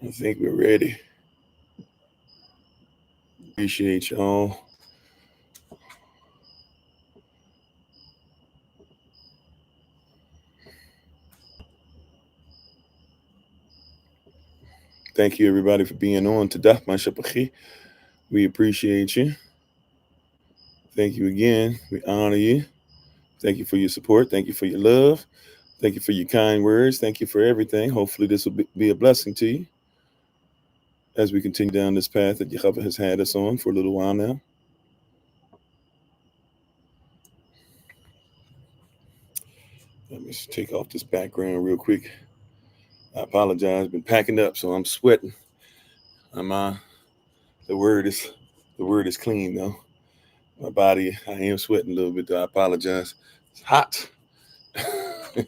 I think we're ready. Appreciate y'all. Thank you, everybody, for being on to Dah Mashapachi. We appreciate you. Thank you again. We honor you. Thank you for your support. Thank you for your love. Thank you for your kind words. Thank you for everything. Hopefully, this will be a blessing to you as we continue down this path that Yahavah has had us on for a little while now. Let me just take off this background real quick. I apologize. I've been packing up, so I'm sweating. The word is clean though. My body, I am sweating a little bit though. I apologize. It's hot. A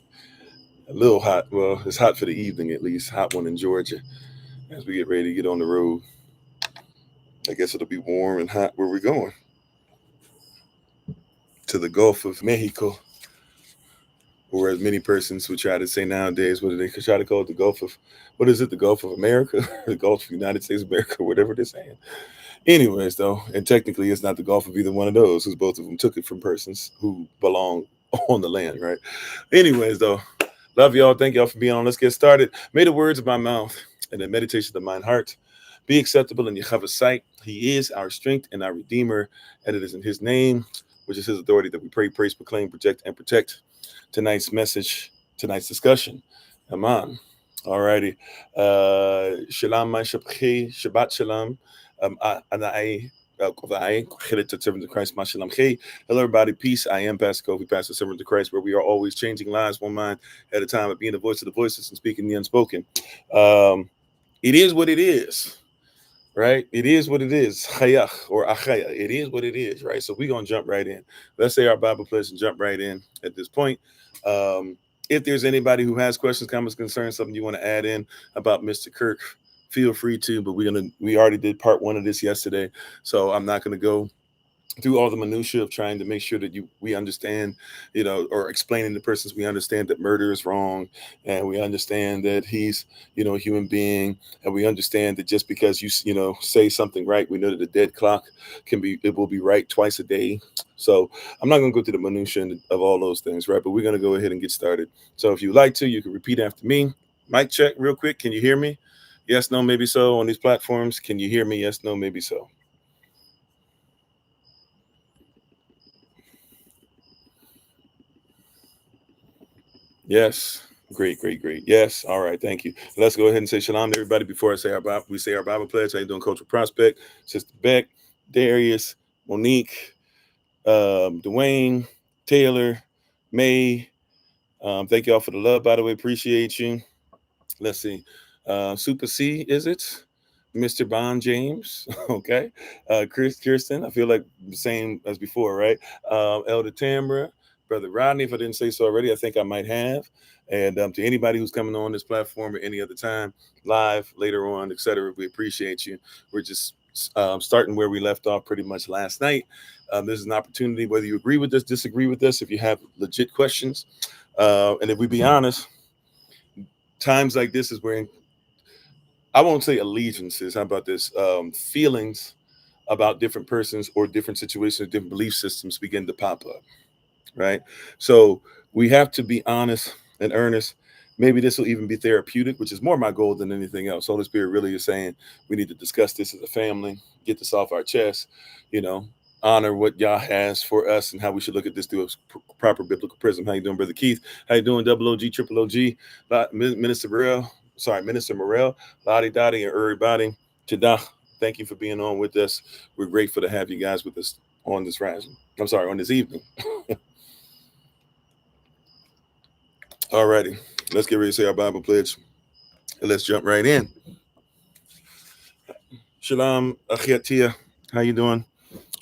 little hot. Well, it's hot for the evening at least. Hot one in Georgia. As we get ready to get on the road, I guess it'll be warm and hot where we're going. To the Gulf of Mexico. Or as many persons would try to say nowadays, what do they try to call it? The Gulf of, what is it? The Gulf of America? The Gulf of United States of America, whatever they're saying. Anyways, though, and technically it's not the Gulf of either one of those, because both of them took it from persons who belong on the land, right? Anyways, though, love y'all. Thank y'all for being on. Let's get started. May the words of my mouth and the meditation of my heart be acceptable in Yahavah's sight. He is our strength and our Redeemer, and it is in His name, which is His authority, that we pray, praise, proclaim, project, and protect. Tonight's message, tonight's discussion. Aman. All righty. Shalom, Shabbat Shalom. Servant of Christ, hello, everybody. Peace. I am Pastor Kofi, Pastor Servant of Christ, where we are always changing lives one mind at a time, of being the voice of the voiceless and speaking the unspoken. It is what it is, right? It is what it is. Chayach or achaya. It is what it is, right? So we're going to jump right in. Let's say our Bible pledge and jump right in at this point. If there's anybody who has questions, comments, concerns, something you want to add in about Mr. Kirk, feel free to. But we already did part one of this yesterday, so I'm not going to go through all the minutia of trying to make sure that we understand, or explaining to persons, we understand that murder is wrong, and we understand that he's, a human being, and we understand that just because you say something right, we know that the dead clock it will be right twice a day. So I'm not going to go through the minutia of all those things, right? But we're going to go ahead and get started. So if you like to, you can repeat after me. Mic check real quick. Can you hear me? Yes, no, maybe so. On these platforms, can you hear me? Yes, no, maybe so. Yes. Great. Yes. All right. Thank you. Let's go ahead and say shalom to everybody before we say our Bible pledge. How you doing, Cultural Prospect, Sister Beck, Darius, Monique, Dwayne, Taylor, May. Thank y'all for the love, by the way. Appreciate you. Let's see. Super C, is it? Mr. Bond James. Okay. Kirsten, I feel like the same as before, right? Elder Tamara, Brother Rodney, if I didn't say so already, I think I might have. And to anybody who's coming on this platform at any other time, live, later on, etc., we appreciate you. We're just starting where we left off pretty much last night. This is an opportunity, whether you agree with us, disagree with us, if you have legit questions. And if we be honest, times like this is where, I won't say allegiances, how about this? Feelings about different persons or different situations, different belief systems begin to pop up, right? So we have to be honest and earnest. Maybe this will even be therapeutic, which is more my goal than anything else. Holy Spirit really is saying we need to discuss this as a family, get this off our chest, honor what Yah has for us and how we should look at this through a proper biblical prism. How you doing, Brother Keith? How you doing, Double OG, Triple OG, Minister Morel, Lottie Dottie, and everybody. Jadah, thank you for being on with us. We're grateful to have you guys with us on this rising. On this evening. Alrighty, let's get ready to say our Bible pledge, and let's jump right in. Shalom, Achiatia, how you doing?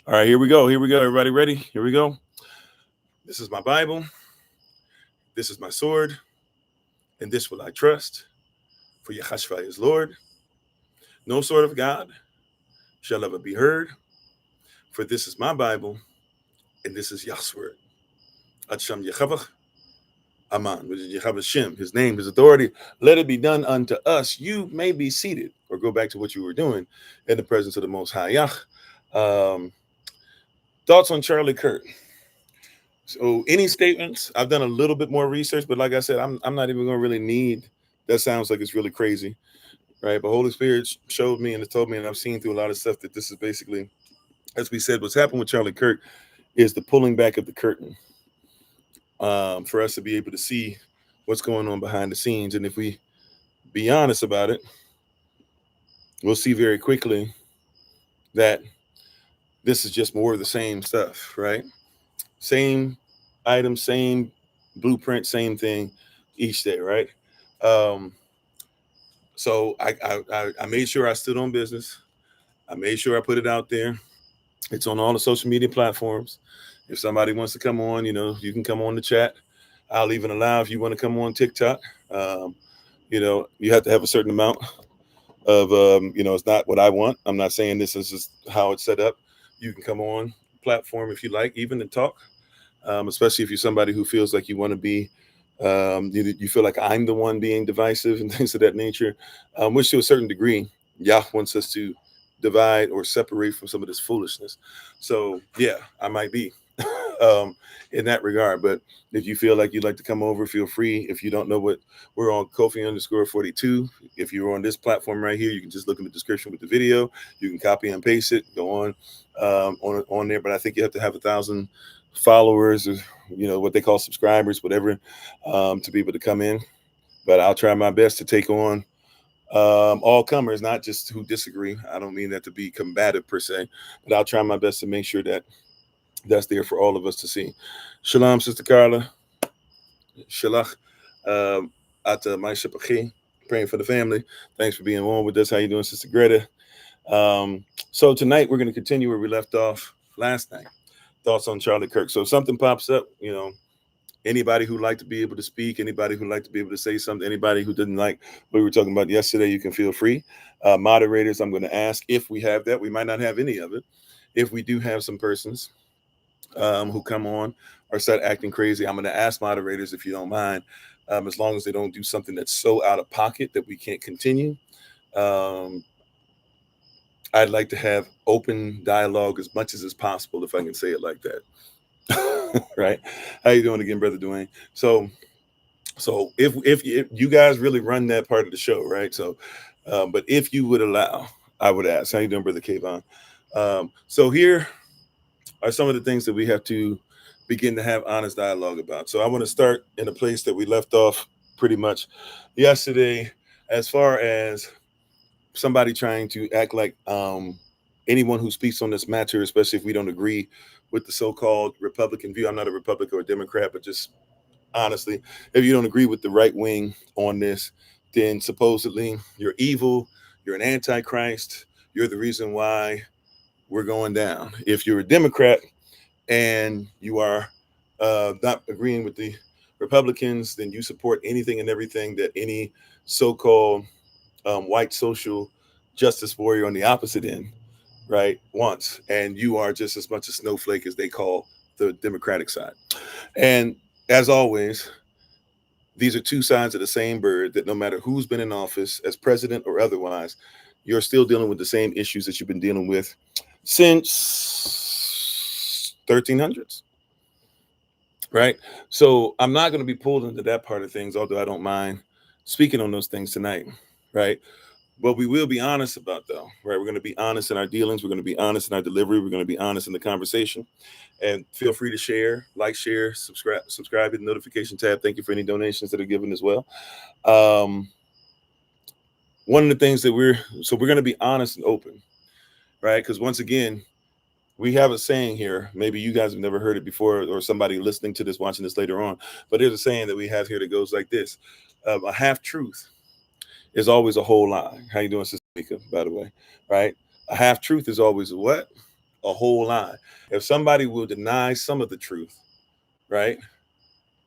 All right, here we go. Everybody ready? Here we go. This is my Bible. This is my sword, and this will I trust. For Yahashavai is Lord. No sword of God shall ever be heard. For this is my Bible, and this is Yah's word. Ad Sham Yahavah. Aman, which is Yahavah, his name, his authority. Let it be done unto us. You may be seated, or go back to what you were doing in the presence of the Most High. Thoughts on Charlie Kirk? So, any statements? I've done a little bit more research, but like I said, I'm not even going to really need. That sounds like it's really crazy, right? But Holy Spirit showed me and it told me, and I've seen through a lot of stuff that this is basically, as we said, what's happened with Charlie Kirk is the pulling back of the curtain, for us to be able to see what's going on behind the scenes. And if we be honest about it, we'll see very quickly that this is just more of the same stuff, right? Same item, same blueprint, same thing each day, right? So I made sure I stood on business. I made sure I put it out there. It's on all the social media platforms. If somebody wants to come on, you can come on the chat. I'll even allow if you want to come on TikTok. You have to have a certain amount of, it's not what I want. I'm not saying this is just how it's set up. You can come on platform if you like, even to talk, especially if you're somebody who feels like you want to be, you feel like I'm the one being divisive and things of that nature, which to a certain degree, Yah wants us to divide or separate from some of this foolishness. So yeah, I might be in that regard. But if you feel like you'd like to come over, feel free. If you don't know what we're on, Kofi_42. If you're on this platform right here, you can just look in the description with the video. You can copy and paste it, go on there. But I think you have to have 1,000 followers, or what they call subscribers, whatever, to be able to come in. But I'll try my best to take on all comers, not just who disagree. I don't mean that to be combative per se, but I'll try my best to make sure that that's there for all of us to see. Shalom, Sister Carla. Shalach. Ata my shapachi. Praying for the family. Thanks for being on with us. How you doing, Sister Greta? So tonight we're going to continue where we left off last night. Thoughts on Charlie Kirk. So if something pops up, anybody who'd like to be able to speak, anybody who'd like to be able to say something, anybody who didn't like what we were talking about yesterday, you can feel free. Moderators, I'm going to ask if we have that. We might not have any of it. If we do have some persons who come on or start acting crazy, I'm going to ask moderators, if you don't mind, as long as they don't do something that's so out of pocket that we can't continue. I'd like to have open dialogue as much as is possible, if I can say it like that. Right? How you doing again, Brother Dwayne? So if you guys really run that part of the show, right? So, but if you would allow, I would ask. How you doing, Brother Kayvon? So here are some of the things that we have to begin to have honest dialogue about. So I want to start in a place that we left off pretty much yesterday, as far as somebody trying to act like anyone who speaks on this matter, especially if we don't agree with the so-called Republican view. I'm not a Republican or a Democrat, but just honestly, if you don't agree with the right wing on this, then supposedly you're evil, you're an antichrist, you're the reason why we're going down. If you're a Democrat and you are not agreeing with the Republicans, then you support anything and everything that any so-called white social justice warrior on the opposite end, right, wants. And you are just as much a snowflake as they call the Democratic side. And as always, these are two sides of the same bird, that no matter who's been in office as president or otherwise, you're still dealing with the same issues that you've been dealing with since 1300s. Right? So I'm not going to be pulled into that part of things, although I don't mind speaking on those things tonight. Right? But we will be honest about, though, right? We're going to be honest in our dealings. We're going to be honest in our delivery. We're going to be honest in the conversation. And feel free to share, share, subscribe to the notification tab. Thank you for any donations that are given as well. One of the things that we're going to be honest and open, right? Because once again, we have a saying here. Maybe you guys have never heard it before, or somebody listening to this, watching this later on. But there's a saying that we have here that goes like this: a half truth is always a whole lie. How you doing, Sister Mika, by the way? Right? A half truth is always a what? A whole lie. If somebody will deny some of the truth, right?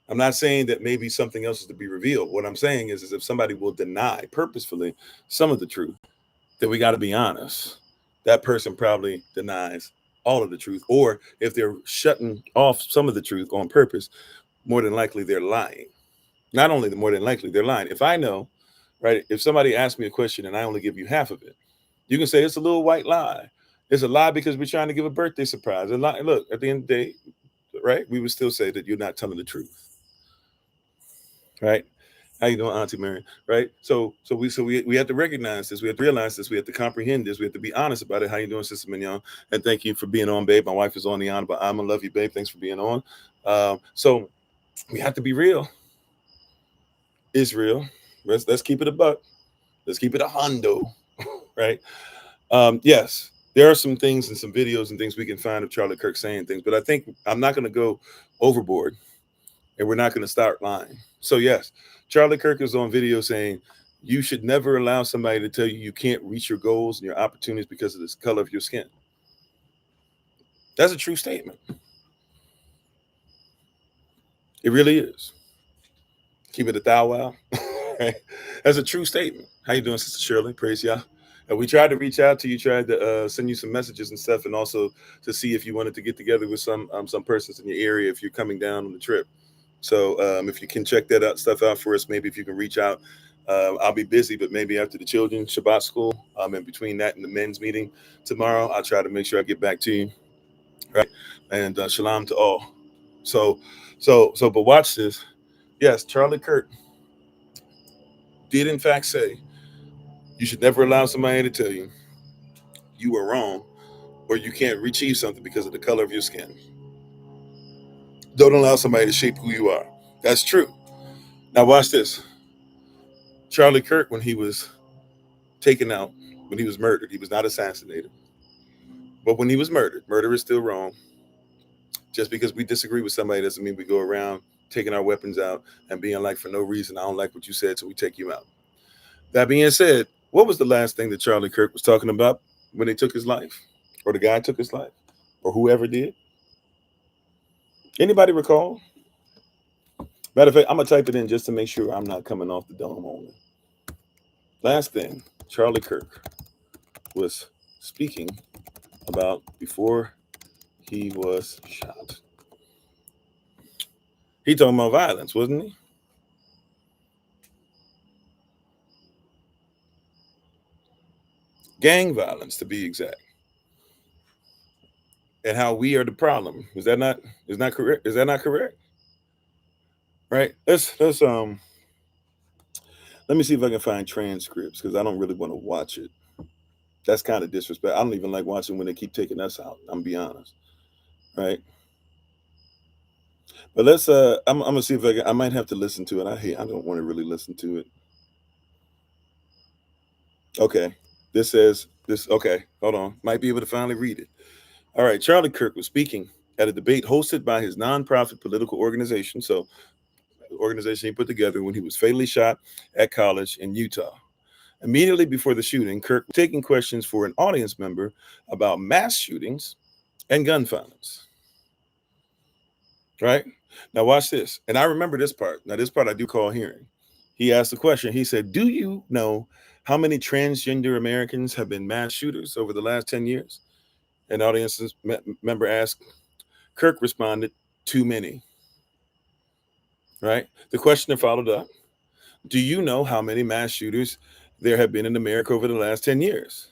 I'm not saying that maybe something else is to be revealed. What I'm saying is if somebody will deny purposefully some of the truth, then we got to be honest. That person probably denies all of the truth. Or if they're shutting off some of the truth on purpose, more than likely they're lying. Not only the more than likely, they're lying. If I know, right, if somebody asks me a question and I only give you half of it, you can say it's a little white lie. It's a lie because we're trying to give a birthday surprise. A lie, look, at the end of the day, right, we would still say that you're not telling the truth. Right? How you doing, Auntie Mary? Right? So we have to recognize this. We have to realize this. We have to comprehend this. We have to be honest about it. How you doing, Sister Mignon? And thank you for being on, babe. My wife is on the on, but I'm gonna love you, babe. Thanks for being on. So we have to be real. Israel. Let's keep it a buck. Let's keep it a hundo. Right? Yes, there are some things and some videos and things we can find of Charlie Kirk saying things, but I think I'm not gonna go overboard and we're not going to start lying. So yes, Charlie Kirk is on video saying you should never allow somebody to tell you you can't reach your goals and your opportunities because of the color of your skin. That's a true statement. It really is. Keep it a thou wow. Right? That's a true statement. How you doing, Sister Shirley? Praise Yah. We tried to reach out to you, tried to send you some messages and stuff, and also to see if you wanted to get together with some persons in your area if you're coming down on the trip. So if you can check that out, stuff out for us, maybe if you can reach out. I'll be busy, but maybe after the children's Shabbat school, in between that and the men's meeting tomorrow, I'll try to make sure I get back to you. Right. And shalom to all. But watch this. Yes, Charlie Kirk did in fact say you should never allow somebody to tell you you were wrong or you can't achieve something because of the color of your skin. Don't allow somebody to shape who you are. That's true. Now watch this. Charlie Kirk, when he was taken out, when he was murdered, he was not assassinated. But when he was murdered, murder is still wrong. Just because we disagree with somebody doesn't mean we go around taking our weapons out and being like, for no reason, I don't like what you said, so we take you out. That being said, what was the last thing that Charlie Kirk was talking about when they took his life? Or the guy took his life? Or whoever did? Anybody recall? Matter of fact, I'm going to type it in just to make sure I'm not coming off the dome only. Last thing Charlie Kirk was speaking about before he was shot. He talking about violence, wasn't he? Gang violence, to be exact. And how we are the problem. Is that not correct? Is that not correct? Right? Let's let me see if I can find transcripts because I don't really want to watch it. That's kind of disrespect. I don't even like watching when they keep taking us out. I'm gonna be honest. Right? But let's I'm gonna see if I might have to listen to it. I don't want to really listen to it. Okay. This says this okay, hold on. Might be able to finally read it. All right, Charlie Kirk was speaking at a debate hosted by his nonprofit political organization. So the organization he put together when he was fatally shot at college in Utah. Immediately before the shooting, Kirk was taking questions for an audience member about mass shootings and gun violence. Right? Now watch this. And I remember this part. Now, this part I do call hearing. He asked the question. He said, do you know how many transgender Americans have been mass shooters over the last 10 years? An audience member asked. Kirk responded, too many. Right? The questioner followed up. Do you know how many mass shooters there have been in America over the last 10 years?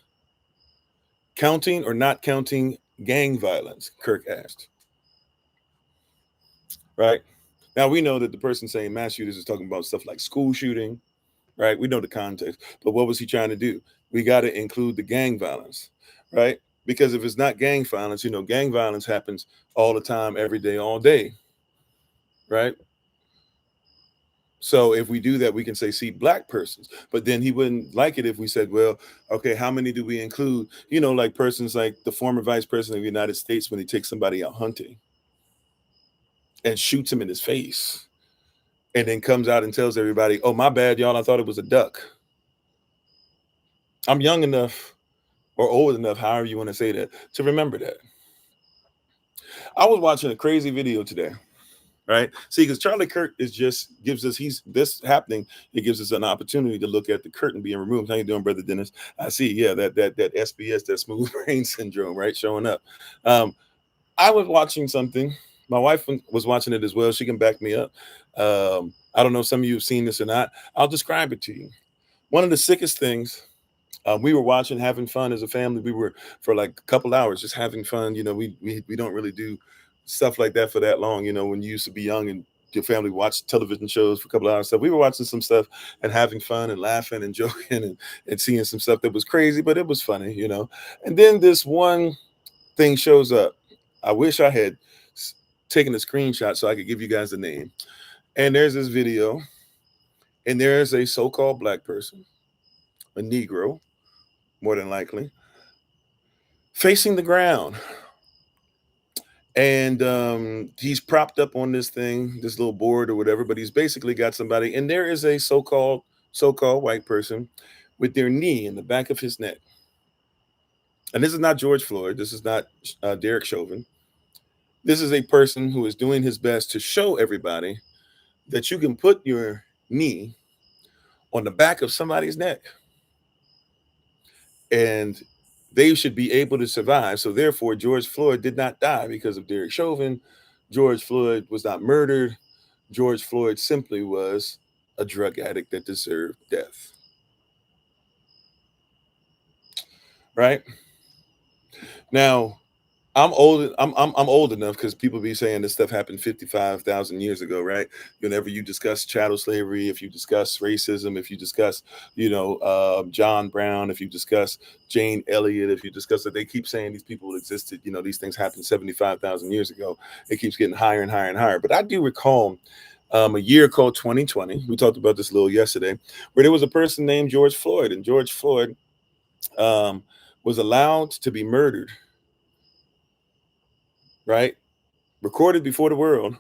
Counting or not counting gang violence? Kirk asked. Right? Now we know that the person saying mass shooters is talking about stuff like school shooting, right? We know the context. But what was he trying to do? We got to include the gang violence, right? Because if it's not gang violence, gang violence happens all the time, every day, all day, right? So if we do that, we can say, see, black persons. But then he wouldn't like it if we said, well, okay, how many do we include? Like persons like the former vice president of the United States when he takes somebody out hunting and shoots him in his face and then comes out and tells everybody, oh, my bad, y'all, I thought it was a duck. I'm young enough or old enough, however you want to say that, to remember that. I was watching a crazy video today. Right. See, because Charlie Kirk gives us it gives us an opportunity to look at the curtain being removed. How you doing, Brother Dennis? I see. Yeah, that SBS, that smooth brain syndrome, right, showing up. I was watching something My wife was watching it as well. She can back me up. I don't know if some of you have seen this or not. I'll describe it to you. One of the sickest things, we were watching, having fun as a family. We were for like a couple hours just having fun. You know, we don't really do stuff like that for that long. You know, when you used to be young and your family watched television shows for a couple hours. So we were watching some stuff and having fun and laughing and joking and seeing some stuff that was crazy, but it was funny, you know. And then this one thing shows up. I wish I had taken a screenshot so I could give you guys the name. And there's this video, and there's a so-called black person, a Negro, more than likely, facing the ground. And he's propped up on this thing, this little board or whatever, but he's basically got somebody, and there is a so-called white person with their knee in the back of his neck. And this is not George Floyd. This is not Derek Chauvin. This is a person who is doing his best to show everybody that you can put your knee on the back of somebody's neck and they should be able to survive. So therefore, George Floyd did not die because of Derek Chauvin. George Floyd was not murdered. George Floyd simply was a drug addict that deserved death. Right? Now, I'm old. I'm old enough because people be saying this stuff happened 55,000 years ago, right? Whenever you discuss chattel slavery, if you discuss racism, if you discuss, John Brown, if you discuss Jane Elliott, if you discuss that, they keep saying these people existed. You know, these things happened 75,000 years ago. It keeps getting higher and higher and higher. But I do recall a year called 2020. We talked about this a little yesterday, where there was a person named George Floyd, and George Floyd was allowed to be murdered, right? Recorded before the world.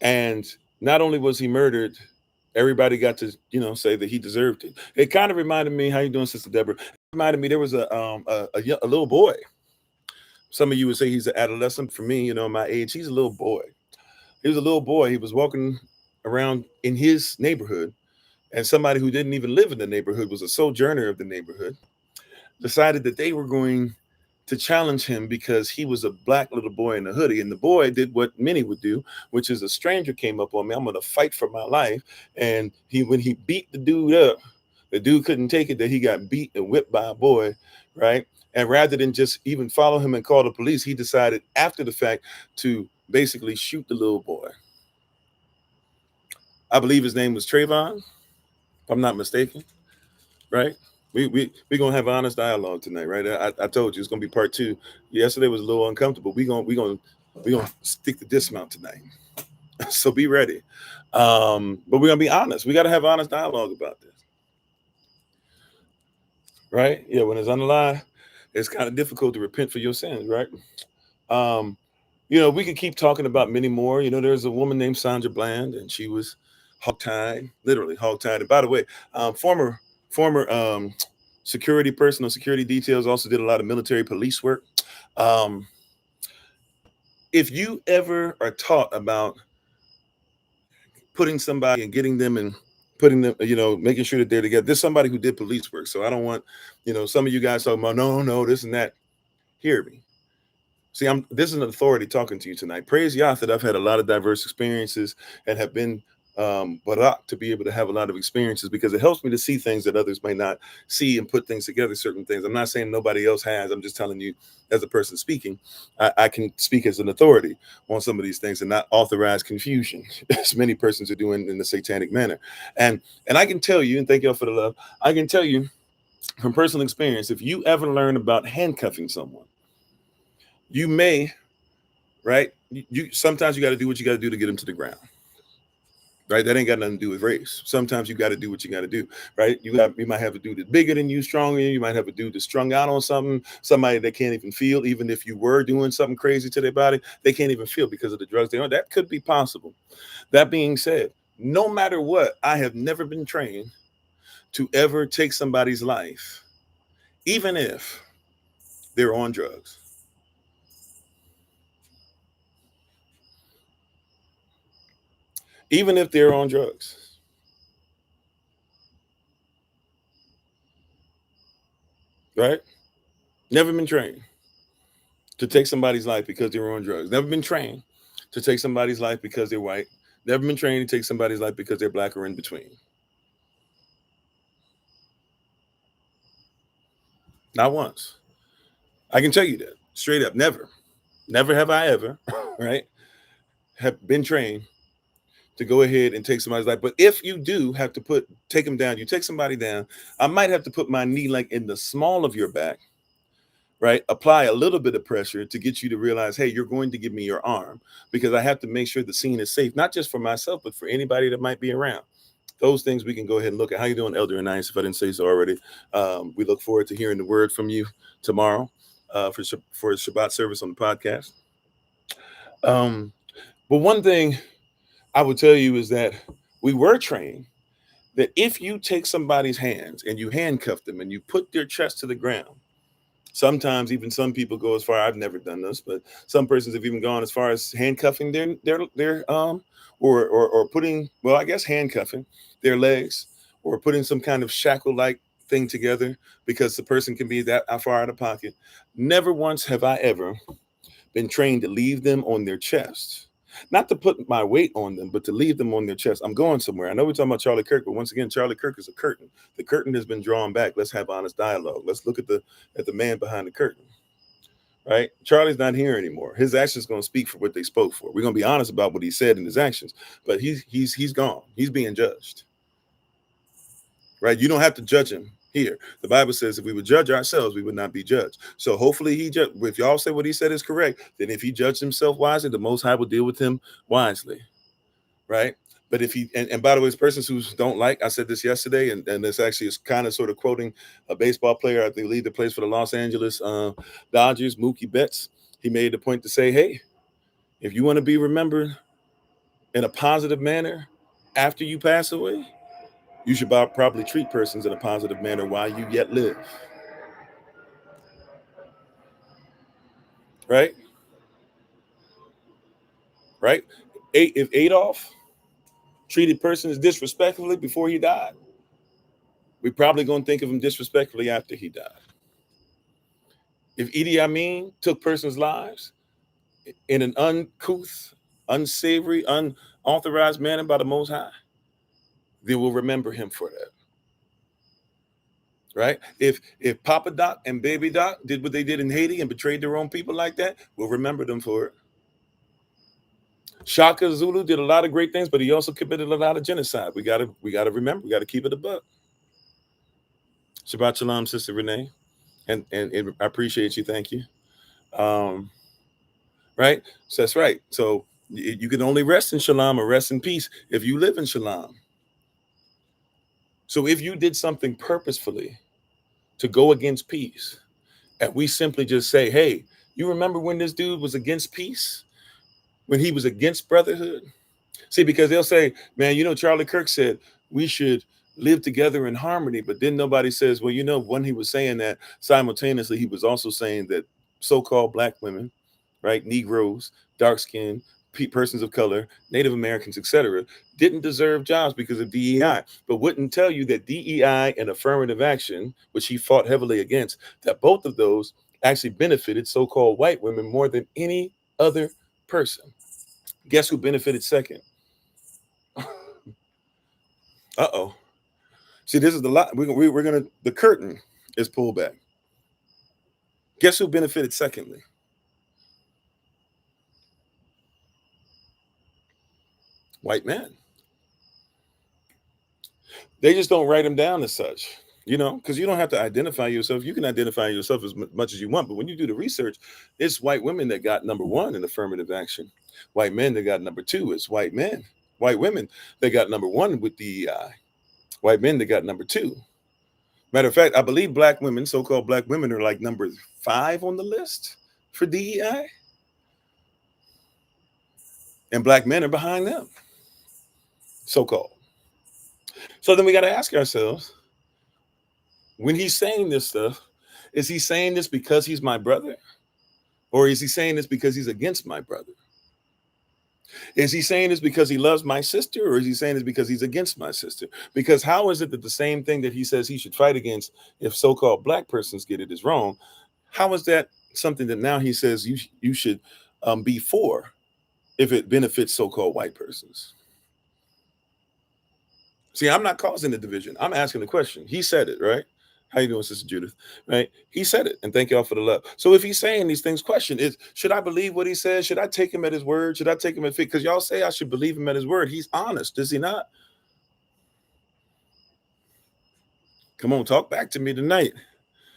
And not only was he murdered, everybody got to, say that he deserved it. It kind of reminded me, how you doing, Sister Deborah? It reminded me there was a little boy. Some of you would say he's an adolescent. For me, my age, he's a little boy. He was a little boy. He was walking around in his neighborhood, and somebody who didn't even live in the neighborhood, was a sojourner of the neighborhood, decided that they were going to challenge him because he was a black little boy in a hoodie. And the boy did what many would do, which is, a stranger came up on me, I'm going to fight for my life. And when he beat the dude up, the dude couldn't take it that he got beat and whipped by a boy, right? And rather than just even follow him and call the police, he decided after the fact to basically shoot the little boy. I believe his name was Trayvon, if I'm not mistaken, right? We're gonna have an honest dialogue tonight, right? I told you it's gonna be part two. Yesterday was a little uncomfortable. We gonna stick to dismount tonight. So be ready. But we're gonna be honest. We gotta have honest dialogue about this. Right? Yeah, when it's underlined, it's kind of difficult to repent for your sins, right? We could keep talking about many more. There's a woman named Sandra Bland, and she was hogtied, literally hogtied. And by the way, former security person on security details, also did a lot of military police work. Um, if you ever are taught about putting somebody and getting them and putting them, making sure that they're together, there's somebody who did police work. So I don't want, some of you guys talking about, no, this and that. Hear me. See, this is an authority talking to you tonight. Praise Yah that I've had a lot of diverse experiences and have been barak to be able to have a lot of experiences, because it helps me to see things that others may not see and put things together, certain things. I'm not saying nobody else has. I'm just telling you, as a person speaking, I can speak as an authority on some of these things and not authorize confusion, as many persons are doing in the satanic manner. And I can tell you, and thank y'all for the love, I can tell you from personal experience, if you ever learn about handcuffing someone, you may, right? You sometimes you got to do what you got to do to get them to the ground, right? That ain't got nothing to do with race. Sometimes you got to do what you got to do, right? You might have a dude that's bigger than you, stronger than you. You might have a dude that's strung out on something, somebody that can't even feel, even if you were doing something crazy to their body, they can't even feel because of the drugs they're on. That could be possible. That being said, no matter what, I have never been trained to ever take somebody's life, even if they're on drugs. Even if they're on drugs, right? Never been trained. to take somebody's life because they were on drugs. Never been trained to take somebody's life because they're white. Never been trained to take somebody's life because they're black or in between. Not once. I can tell you that straight up. Never. Never have I ever, right, have been trained to go ahead and take somebody's life. But if you do have to take them down, you take somebody down, I might have to put my knee like in the small of your back, right? Apply a little bit of pressure to get you to realize, hey, you're going to give me your arm, because I have to make sure the scene is safe, not just for myself, but for anybody that might be around. Those things we can go ahead and look at. How you doing, Elder and Nice, if I didn't say so already? We look forward to hearing the word from you tomorrow for Shabbat service on the podcast. But one thing I would tell you is that we were trained that if you take somebody's hands and you handcuff them and you put their chest to the ground, sometimes even some people go as far, I've never done this, but some persons have even gone as far as handcuffing their or putting, well, I guess handcuffing their legs or putting some kind of shackle like thing together because the person can be that far out of pocket. Never once have I ever been trained to leave them on their chest. Not to put my weight on them, but to leave them on their chest. I'm going somewhere. I know we're talking about Charlie Kirk, but once again, Charlie Kirk is a curtain. The curtain has been drawn back. Let's have honest dialogue. Let's look at the man behind the curtain. Right? Charlie's not here anymore. His actions going to speak for what they spoke for. We're going to be honest about what he said in his actions, but he's gone. He's being judged. Right? You don't have to judge him here. The Bible says if we would judge ourselves, we would not be judged. So hopefully if y'all say what he said is correct, then if he judged himself wisely, the Most High will deal with him wisely. Right? But if he, and by the way, persons who don't like, I said this yesterday, and this actually is kind of sort of quoting a baseball player, I believe that plays for the Los Angeles Dodgers, Mookie Betts. He made the point to say, hey, if you want to be remembered in a positive manner after you pass away, you should probably treat persons in a positive manner while you yet live. Right? Right? If Adolf treated persons disrespectfully before he died, we're probably going to think of him disrespectfully after he died. If Idi Amin took persons' lives in an uncouth, unsavory, unauthorized manner by the Most High, they will remember him for that. Right? If Papa Doc and Baby Doc did what they did in Haiti and betrayed their own people like that, we'll remember them for it. Shaka Zulu did a lot of great things, but he also committed a lot of genocide. We gotta remember, we gotta keep it a buck. Shabbat Shalom, Sister Renee. And I appreciate you, thank you. Right? So that's right. So you can only rest in Shalom or rest in peace if you live in Shalom. So if you did something purposefully to go against peace, and we simply just say, hey, you remember when this dude was against peace? When he was against brotherhood? See, because they'll say, man, Charlie Kirk said we should live together in harmony, but then nobody says, well, when he was saying that, simultaneously, he was also saying that so-called black women, right, Negroes, dark-skinned, persons of color, Native Americans, etc., didn't deserve jobs because of DEI, but wouldn't tell you that DEI and affirmative action, which he fought heavily against, that both of those actually benefited so-called white women more than any other person. Guess who benefited second? Uh-oh. See, this is the lot. We're gonna, the curtain is pulled back. Guess who benefited secondly? White men. They just don't write them down as such, because you don't have to identify yourself. You can identify yourself as much as you want, but when you do the research, it's white women that got number one in affirmative action. White men that got number two. It's white women that got number one with DEI. White men that got number two. Matter of fact, I believe black women, so-called black women, are like number 5 on the list for DEI. And black men are behind them, so-called. So then we got to ask ourselves, when he's saying this stuff, is he saying this because he's my brother? Or is he saying this because he's against my brother? Is he saying this because he loves my sister? Or is he saying this because he's against my sister? Because how is it that the same thing that he says he should fight against if so-called black persons get it is wrong? How is that something that now he says you should be for if it benefits so-called white persons. See, I'm not causing the division. I'm asking the question. He said it, right? How you doing, Sister Judith? Right? He said it, and thank y'all for the love. So if he's saying these things, question is, should I believe what he says? Should I take him at his word? Should I take him at faith? Because y'all say I should believe him at his word. He's honest, is he not? Come on, talk back to me tonight.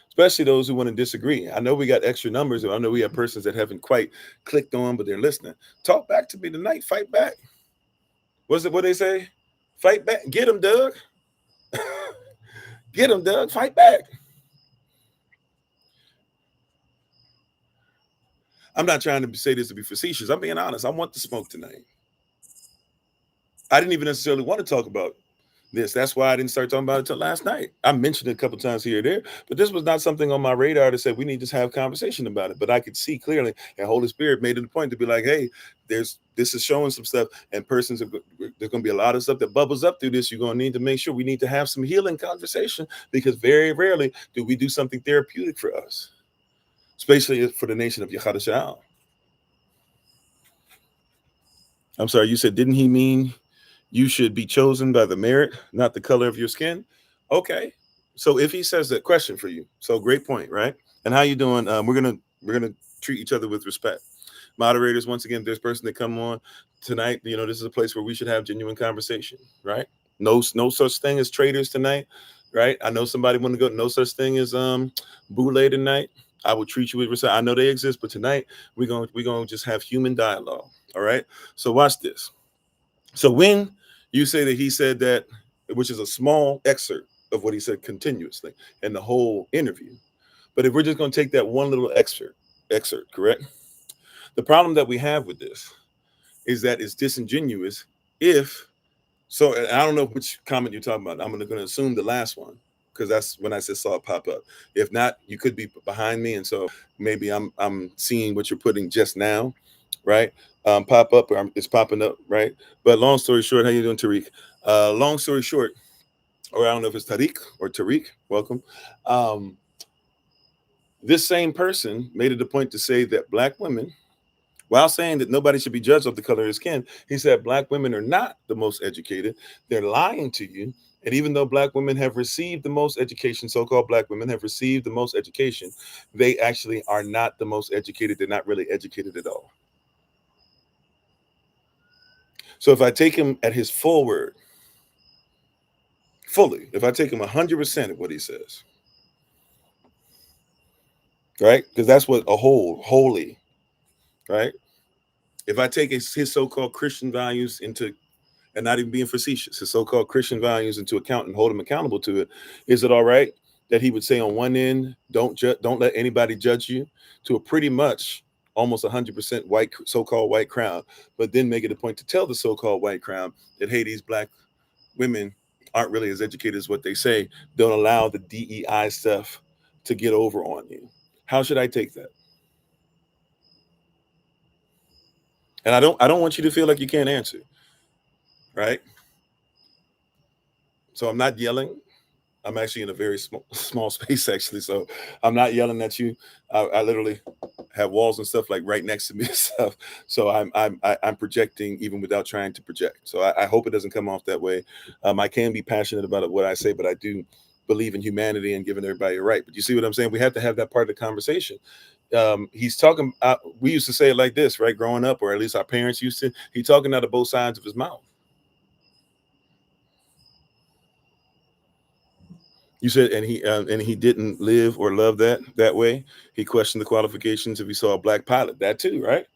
Especially those who want to disagree. I know we got extra numbers, and I know we have persons that haven't quite clicked on, but they're listening. Talk back to me tonight. Fight back. What's it? What they say? Fight back. Get him, Doug. Get him, Doug. Fight back. I'm not trying to say this to be facetious. I'm being honest. I want the smoke tonight. I didn't even necessarily want to talk about this. That's why I didn't start talking about it until last night. I mentioned it a couple times here or there, but this was not something on my radar that said we need to have conversation about it. But I could see clearly, and Holy Spirit made it a point to be like, hey, this is showing some stuff, and persons there's going to be a lot of stuff that bubbles up through this. You're going to need to make sure we need to have some healing conversation, because very rarely do we do something therapeutic for us, especially for the nation of Yahashavai. I'm sorry, you said, didn't he mean you should be chosen by the merit, not the color of your skin? Okay. So if he says that, question for you. So great point, right? And how you doing? We're gonna treat each other with respect. Moderators, once again, if there's person that come on tonight, this is a place where we should have genuine conversation, right? No such thing as traitors tonight, right? I know somebody want to go. No such thing as boule tonight. I will treat you with respect. I know they exist, but tonight we're gonna just have human dialogue. All right. So watch this. So when you say that he said that, which is a small excerpt of what he said continuously in the whole interview, but if we're just going to take that one little excerpt, correct? The problem that we have with this is that it's disingenuous. So, and I don't know which comment you're talking about. I'm going to assume the last one, because that's when I saw it pop up. If not, you could be behind me, and so maybe I'm seeing what you're putting just now, right? Pop up, or it's popping up, right? But long story short, how you doing, Tariq? Long story short, or I don't know if it's Tariq or Tariq. Welcome. This same person made it a point to say that Black women, while saying that nobody should be judged off the color of their skin, he said Black women are not the most educated. They're lying to you. And even though Black women have received the most education, so-called Black women have received the most education, they actually are not the most educated. They're not really educated at all. So if I take him at his full word, fully, if I take him 100% of what he says, right? Because that's what holy, right? If I take his so-called Christian values into, and not even being facetious, his so-called Christian values into account and hold him accountable to it, is it all right that he would say on one end, don't let anybody judge you, to a pretty much almost 100% white, so-called white crowd, but then make it a point to tell the so-called white crowd that, hey, these Black women aren't really as educated as what they say. Don't allow the DEI stuff to get over on you. How should I take that? And I don't want you to feel like you can't answer, right? So I'm not yelling. I'm actually in a very small space, actually. So I'm not yelling at you. I literally have walls and stuff like right next to me and stuff. So I'm projecting even without trying to project. So I hope it doesn't come off that way. I can be passionate about what I say, but I do believe in humanity and giving everybody a right. But you see what I'm saying? We have to have that part of the conversation. He's talking. We used to say it like this, right? Growing up, or at least our parents used to. He's talking out of both sides of his mouth. You said, and he didn't live or love that way. He questioned the qualifications if he saw a Black pilot. That too, right?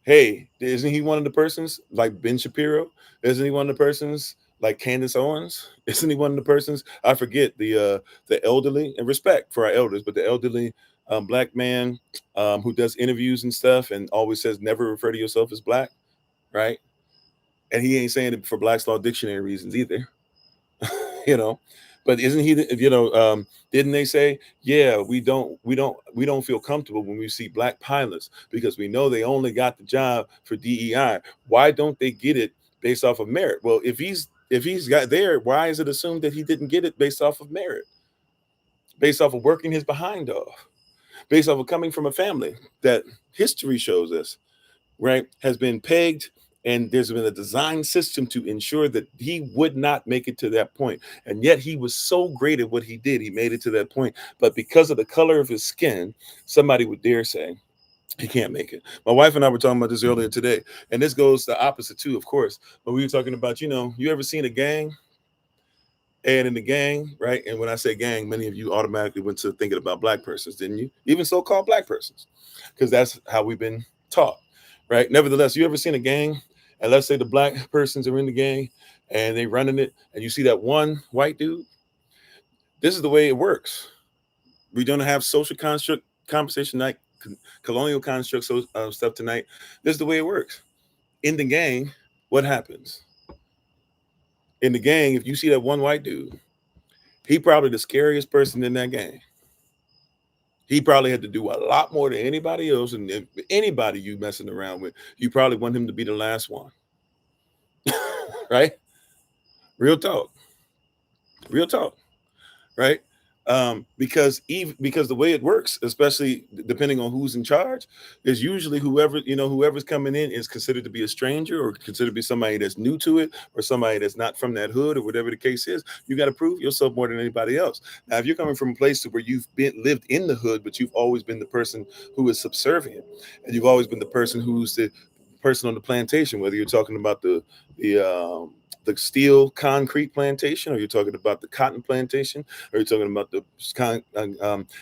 Hey, isn't he one of the persons like Ben Shapiro? Isn't he one of the persons like Candace Owens? Isn't he one of the persons? I forget the elderly, and respect for our elders, but the elderly Black man who does interviews and stuff and always says never refer to yourself as Black, right? And he ain't saying it for Black's Law Dictionary reasons either. But isn't he, didn't they say, yeah, we don't feel comfortable when we see Black pilots because we know they only got the job for DEI. Why don't they get it based off of merit? Well, if he's got there, why is it assumed that he didn't get it based off of merit, based off of working his behind off? based off of coming from a family that history shows us, right, has been pegged, and there's been a design system to ensure that he would not make it to that point. And yet he was so great at what he did, he made it to that point. But because of the color of his skin, somebody would dare say he can't make it. My wife and I were talking about this earlier today, and this goes the opposite too, of course. But we were talking about, you ever seen a gang? And in the gang, right? And when I say gang, many of you automatically went to thinking about black persons, didn't you? Even so-called black persons, because that's how we've been taught, right? Nevertheless, you ever seen a gang? And let's say the black persons are in the gang and they running it, and you see that one white dude. This is the way it works. We're gonna have social construct conversation night, colonial construct stuff tonight. This is the way it works. In the gang, what happens? In the gang, if you see that one white dude, he probably the scariest person in that gang. He probably had to do a lot more than anybody else, and if anybody you messing around with, you probably want him to be the last one. Right? Real talk. Real talk. Right? Because the way it works, especially depending on who's in charge, is usually whoever's coming in is considered to be a stranger, or considered to be somebody that's new to it, or somebody that's not from that hood, or whatever the case is. You got to prove yourself more than anybody else. Now, if you're coming from a place to where you've lived in the hood, but you've always been the person who is subservient, and you've always been the person who's the person on the plantation, whether you're talking about the steel concrete plantation, or you're talking about the cotton plantation, or you're talking about the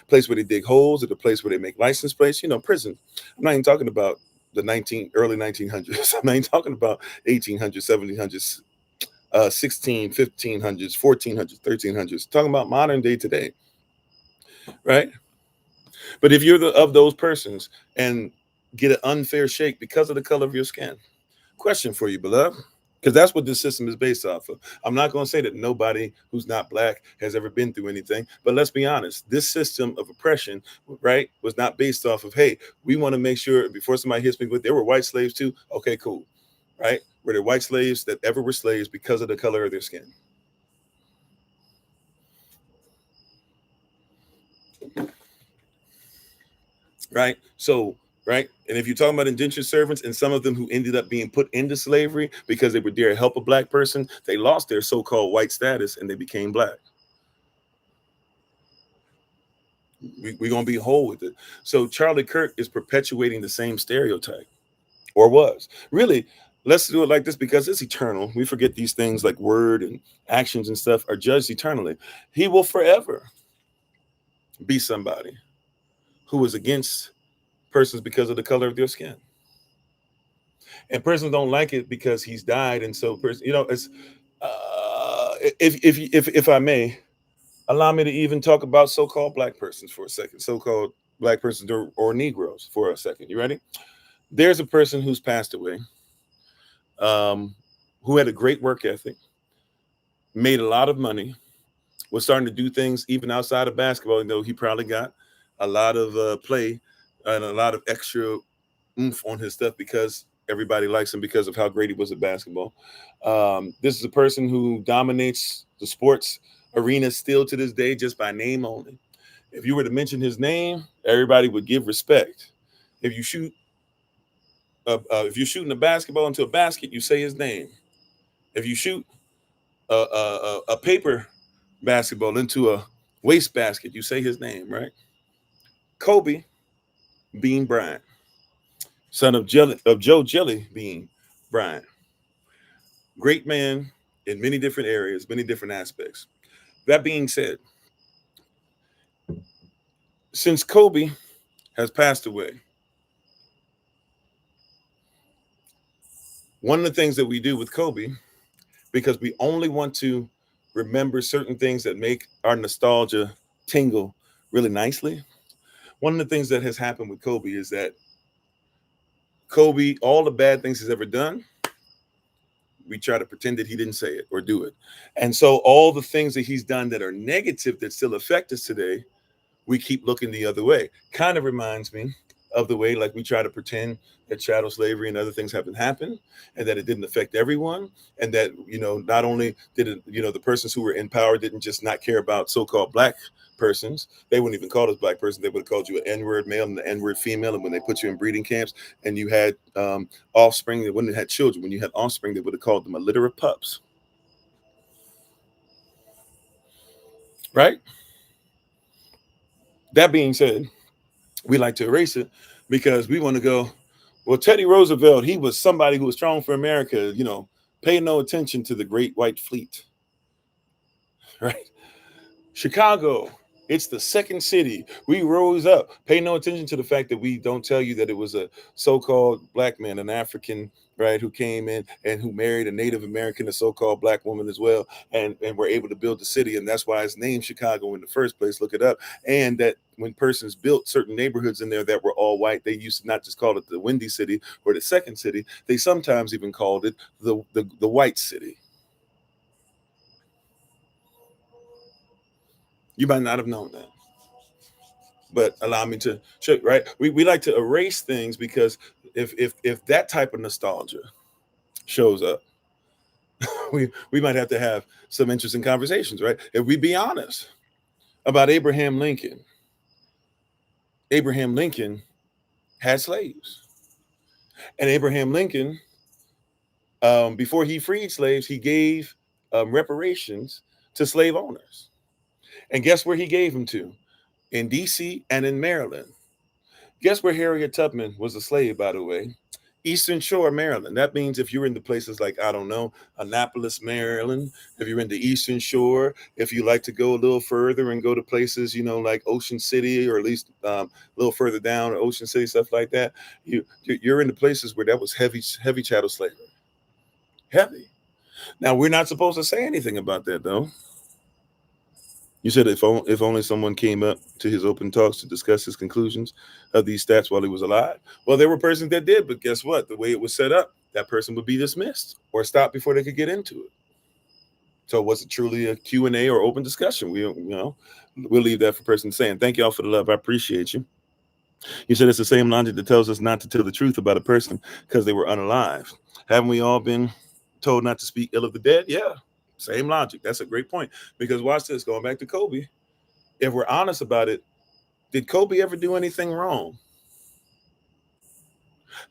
place where they dig holes, or the place where they make license plates, prison. I'm not even talking about the early 1900s. I'm not even talking about 1800s, 1700s, 16, 1500s, 1400s, 1300s. Talking about modern day today, right? But if you're of those persons and get an unfair shake because of the color of your skin, question for you, beloved. Because that's what this system is based off of. I'm not going to say that nobody who's not black has ever been through anything, but let's be honest. This system of oppression, right, was not based off of, hey, we want to make sure before somebody hits me with, there were white slaves too. Okay, cool. Right? Were there white slaves that ever were slaves because of the color of their skin? Right? So, right? And if you're talking about indentured servants, and some of them who ended up being put into slavery because they were there to help a black person, they lost their so-called white status and they became black. We're going to be whole with it. So Charlie Kirk is perpetuating the same stereotype, or was. Really, let's do it like this, because it's eternal. We forget these things like word and actions and stuff are judged eternally. He will forever be somebody who is against persons because of the color of their skin. And persons don't like it because he's died. And so, it's if I may, allow me to even talk about so-called black persons for a second, so-called black persons or Negroes for a second. You ready? There's a person who's passed away, who had a great work ethic, made a lot of money, was starting to do things even outside of basketball, though he probably got a lot of play and a lot of extra oomph on his stuff because everybody likes him because of how great he was at basketball. This is a person who dominates the sports arena still to this day just by name only. If you were to mention his name, everybody would give respect. If you shoot, if you're shooting a basketball into a basket, you say his name. If you shoot a paper basketball into a waste basket, you say his name, right? Kobe Bean Bryant, son of Joe Jelly Bean Bryant. Great man in many different areas, many different aspects. That being said, since Kobe has passed away, one of the things that we do with Kobe, because we only want to remember certain things that make our nostalgia tingle really nicely, one of the things that has happened with Kobe is that Kobe, all the bad things he's ever done, we try to pretend that he didn't say it or do it. And so all the things that he's done that are negative that still affect us today, we keep looking the other way. Kind of reminds me of the way like we try to pretend that chattel slavery and other things haven't happened, and that it didn't affect everyone, and that not only did it, the persons who were in power didn't just not care about so-called black persons. They wouldn't even call us black persons. They would have called you an N-word male and an N-word female. And when they put you in breeding camps and you had offspring, they wouldn't have had children. When you had offspring, they would have called them a litter of pups. Right? That being said, we like to erase it because we want to go, well, Teddy Roosevelt, he was somebody who was strong for America, you know, pay no attention to the Great White Fleet. Right? Chicago, it's the second city. We rose up. Pay no attention to the fact that we don't tell you that it was a so-called black man, an African, right, who came in and who married a Native American, a so-called black woman as well, and were able to build the city. And that's why it's named Chicago in the first place. Look it up. And that when persons built certain neighborhoods in there that were all white, they used to not just call it the Windy City or the Second City. They sometimes even called it the White City. You might not have known that, but allow me to show you, right? We like to erase things because if that type of nostalgia shows up, we might have to have some interesting conversations, right? If we be honest about Abraham Lincoln had slaves, and Abraham Lincoln, before he freed slaves, he gave reparations to slave owners. And guess where he gave them to? In DC and in Maryland. Guess where Harriet Tubman was a slave, by the way? Eastern Shore, Maryland. That means if you're in the places like, I don't know, Annapolis, Maryland, if you're in the Eastern Shore, if you like to go a little further and go to places, you know, like Ocean City, or at least a little further down, Ocean City, stuff like that, you're in the places where that was heavy chattel slavery. Heavy. Now, we're not supposed to say anything about that, though. You said if only someone came up to his open talks to discuss his conclusions of these stats while he was alive. Well, there were persons that did, but guess what? The way it was set up, that person would be dismissed or stopped before they could get into it. So was it truly a Q&A or open discussion? We'll leave that for person saying. Thank y'all for the love. I appreciate you. You said it's the same logic that tells us not to tell the truth about a person because they were unalive. Haven't we all been told not to speak ill of the dead? Yeah. Same logic. That's a great point. Because watch this, going back to Kobe. If we're honest about it, did Kobe ever do anything wrong?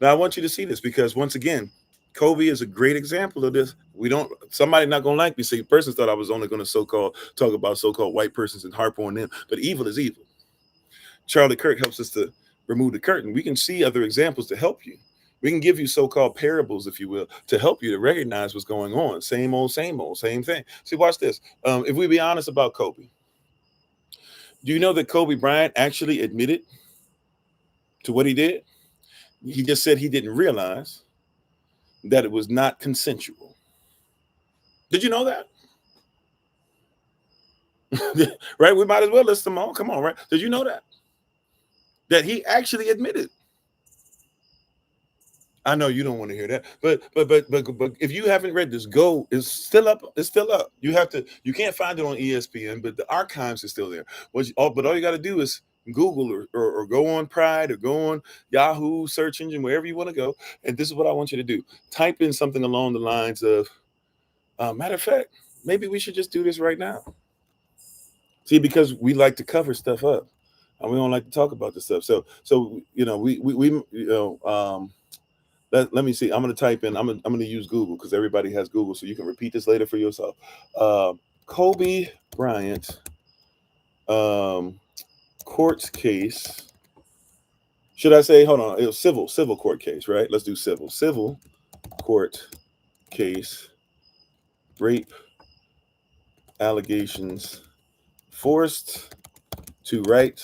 Now I want you to see this because once again, Kobe is a great example of this. Somebody not gonna like me. See, persons thought I was only gonna talk about so-called white persons and harp on them, but evil is evil. Charlie Kirk helps us to remove the curtain. We can see other examples to help you. We can give you so-called parables, if you will, to help you to recognize what's going on. Same old, same thing. See, watch this. If we be honest about Kobe, do you know that Kobe Bryant actually admitted to what he did? He just said he didn't realize that it was not consensual. Did you know that? Right? We might as well list them all. Come on, right? Did you know that? That he actually admitted. I know you don't want to hear that, but if you haven't read this, go. It's still up. It's still up. You can't find it on ESPN, but the archives is still there. But all you got to do is Google or go on Pride or go on Yahoo search engine, wherever you want to go. And this is what I want you to do. Type in something along the lines of, matter of fact, maybe we should just do this right now. See, because we like to cover stuff up and we don't like to talk about this stuff. So let me see. I'm going to type in. I'm going to use Google because everybody has Google, so you can repeat this later for yourself. Kobe Bryant court case. Should I say? Hold on. It was civil court case, right? Let's do civil court case. Rape allegations. Forced to write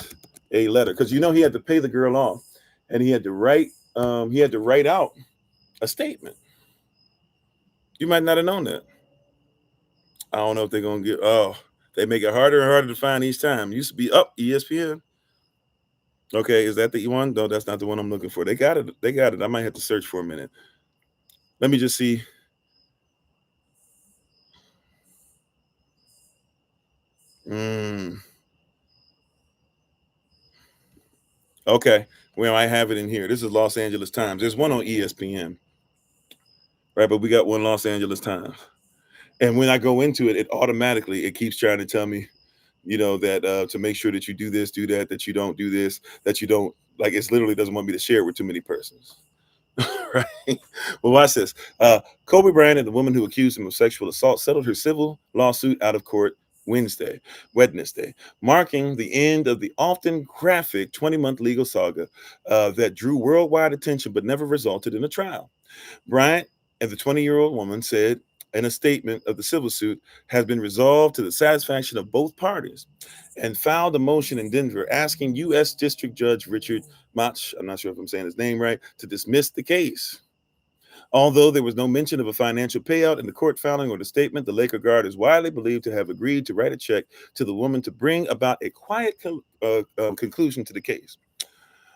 a letter because he had to pay the girl off, and he had to write. He had to write out a statement. You might not have known that. I don't know if they're gonna get. Oh, they make it harder and harder to find each time. Used to be up ESPN. Okay, is that the one? No, that's not the one I'm looking for. They got it. I might have to search for a minute. Let me just see. Okay, well, I have it in here. This is Los Angeles Times. There's one on ESPN, right? But we got one Los Angeles Times. And when I go into it, it keeps trying to tell me that to make sure that you do this, do that, that you don't do this, that you don't like. It's literally doesn't want me to share it with too many persons. Right. Well, watch this. Kobe Bryant and the woman who accused him of sexual assault settled her civil lawsuit out of court Wednesday, marking the end of the often graphic 20-month legal saga that drew worldwide attention but never resulted in a trial. Bryant and the 20-year-old woman said in a statement of the civil suit has been resolved to the satisfaction of both parties and filed a motion in Denver asking U.S. District Judge Richard Mach, I'm not sure if I'm saying his name right, to dismiss the case. Although there was no mention of a financial payout in the court filing or the statement, the Laker guard is widely believed to have agreed to write a check to the woman to bring about a quiet conclusion to the case.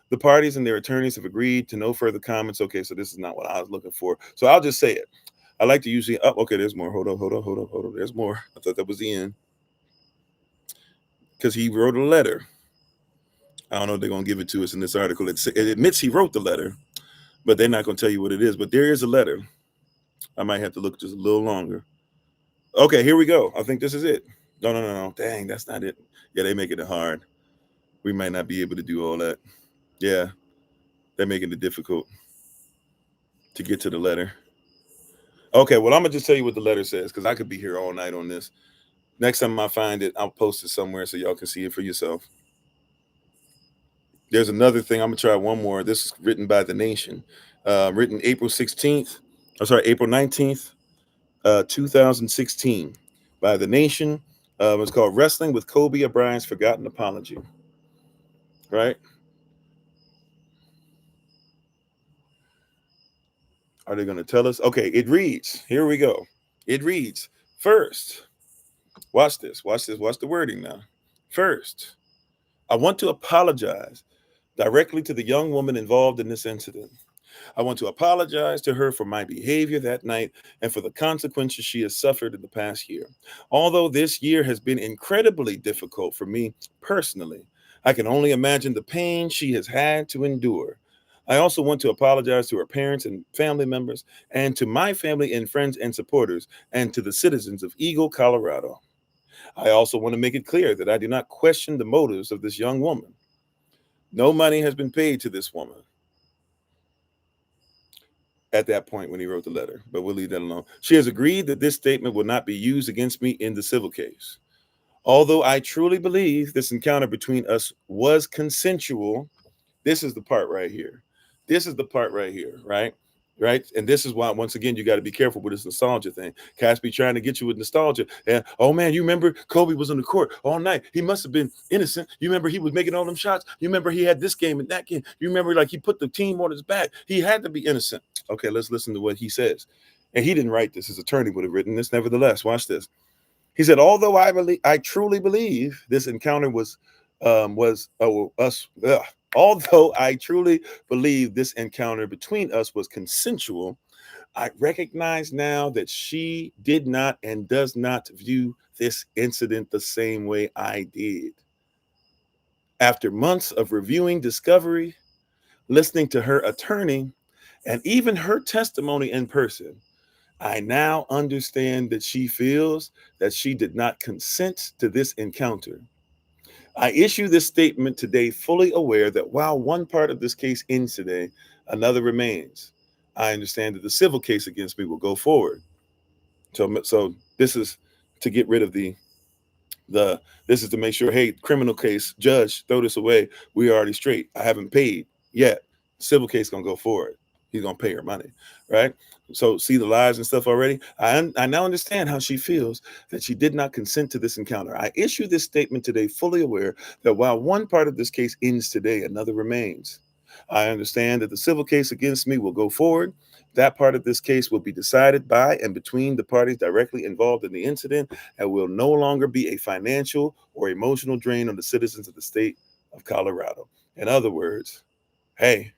The parties and their attorneys have agreed to no further comments. Okay, so this is not what I was looking for. So I'll just say it. I like to usually, okay, there's more. Hold on. There's more. I thought that was the end. Because he wrote a letter. I don't know if they're going to give it to us in this article. It admits he wrote the letter, but they're not going to tell you what it is. But there is a letter. I might have to look just a little longer. Okay, here we go. I think this is it. No. Dang, that's not it. Yeah, they make it hard. We might not be able to do all that. Yeah, they're making it difficult to get to the letter. Okay, well, I'm going to just tell you what the letter says because I could be here all night on this. Next time I find it, I'll post it somewhere so y'all can see it for yourself. There's another thing. I'm going to try one more. This is written by The Nation. Written April 19th, 2016 by The Nation. It's called Wrestling with Kobe Bryant's Forgotten Apology. Right? Are they going to tell us? Okay, it reads. Here we go. It reads, first, watch this. Watch the wording now. First, I want to apologize directly to the young woman involved in this incident. I want to apologize to her for my behavior that night and for the consequences she has suffered in the past year. Although this year has been incredibly difficult for me personally, I can only imagine the pain she has had to endure. I also want to apologize to her parents and family members, and to my family and friends and supporters, and to the citizens of Eagle, Colorado. I also want to make it clear that I do not question the motives of this young woman. No money has been paid to this woman at that point when he wrote the letter, but we'll leave that alone. She has agreed that this statement will not be used against me in the civil case. Although I truly believe this encounter between us was consensual, this is the part right here. Right? Right. And this is why, once again, you got to be careful with this nostalgia thing. Cats be trying to get you with nostalgia. And, oh, man, you remember Kobe was on the court all night. He must have been innocent. You remember he was making all them shots. You remember he had this game and that game. You remember, like, he put the team on his back. He had to be innocent. Okay, let's listen to what he says. And he didn't write this. His attorney would have written this. Nevertheless, watch this. He said, although I truly believe this encounter although I truly believe this encounter between us was consensual, I recognize now that she did not and does not view this incident the same way I did. After months of reviewing discovery, listening to her attorney, and even her testimony in person, I now understand that she feels that she did not consent to this encounter. I issue this statement today fully aware that while one part of this case ends today, another remains. I understand that the civil case against me will go forward. So this is to get rid of this is to make sure, hey, criminal case, judge, throw this away. We are already straight. I haven't paid yet. Civil case gonna go forward. He's gonna pay her money, right? So see the lies and stuff already. I now understand how she feels that she did not consent to this encounter. I issue this statement today fully aware that while one part of this case ends today, another remains. I understand that the civil case against me will go forward. That part of this case will be decided by and between the parties directly involved in the incident and will no longer be a financial or emotional drain on the citizens of the state of Colorado. In other words, hey,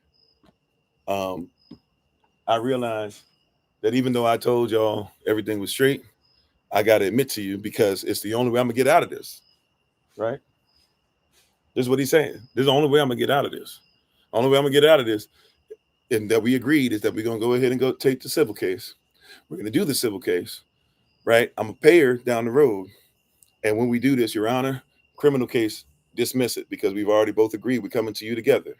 I realize that even though I told y'all everything was straight, I got to admit to you because it's the only way I'm going to get out of this, right? This is what he's saying. This is the only way I'm going to get out of this. The only way I'm going to get out of this, and that we agreed, is that we're going to go ahead and go take the civil case. We're going to do the civil case, right? I'm going to pay her down the road. And when we do this, Your Honor, criminal case, dismiss it because we've already both agreed we're coming to you together.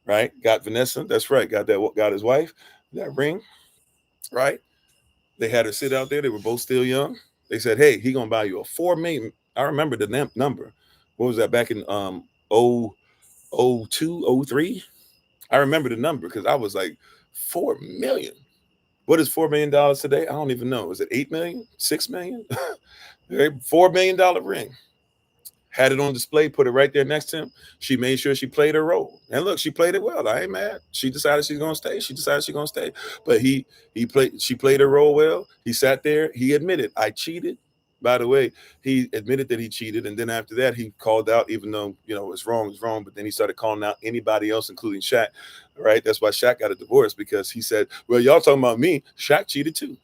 Right? Got Vanessa. That's right. Got his wife, that ring. Right? They had her sit out there. They were both still young. They said, hey, he gonna buy you a 4 million. I remember the number. What was that back in 02, 03? I remember the number because I was like, 4 million. What is $4 million today? I don't even know. Is it 8 million? 6 million? $4 million ring. Had it on display, put it right there next to him. She made sure she played her role. And look, she played it well. I ain't mad. She decided she's gonna stay. She decided she's gonna stay. But she played her role well. He sat there, he admitted, I cheated. By the way, he admitted that he cheated, and then after that, he called out, even though it's wrong, but then he started calling out anybody else, including Shaq. Right? That's why Shaq got a divorce, because he said, well, y'all talking about me, Shaq cheated too.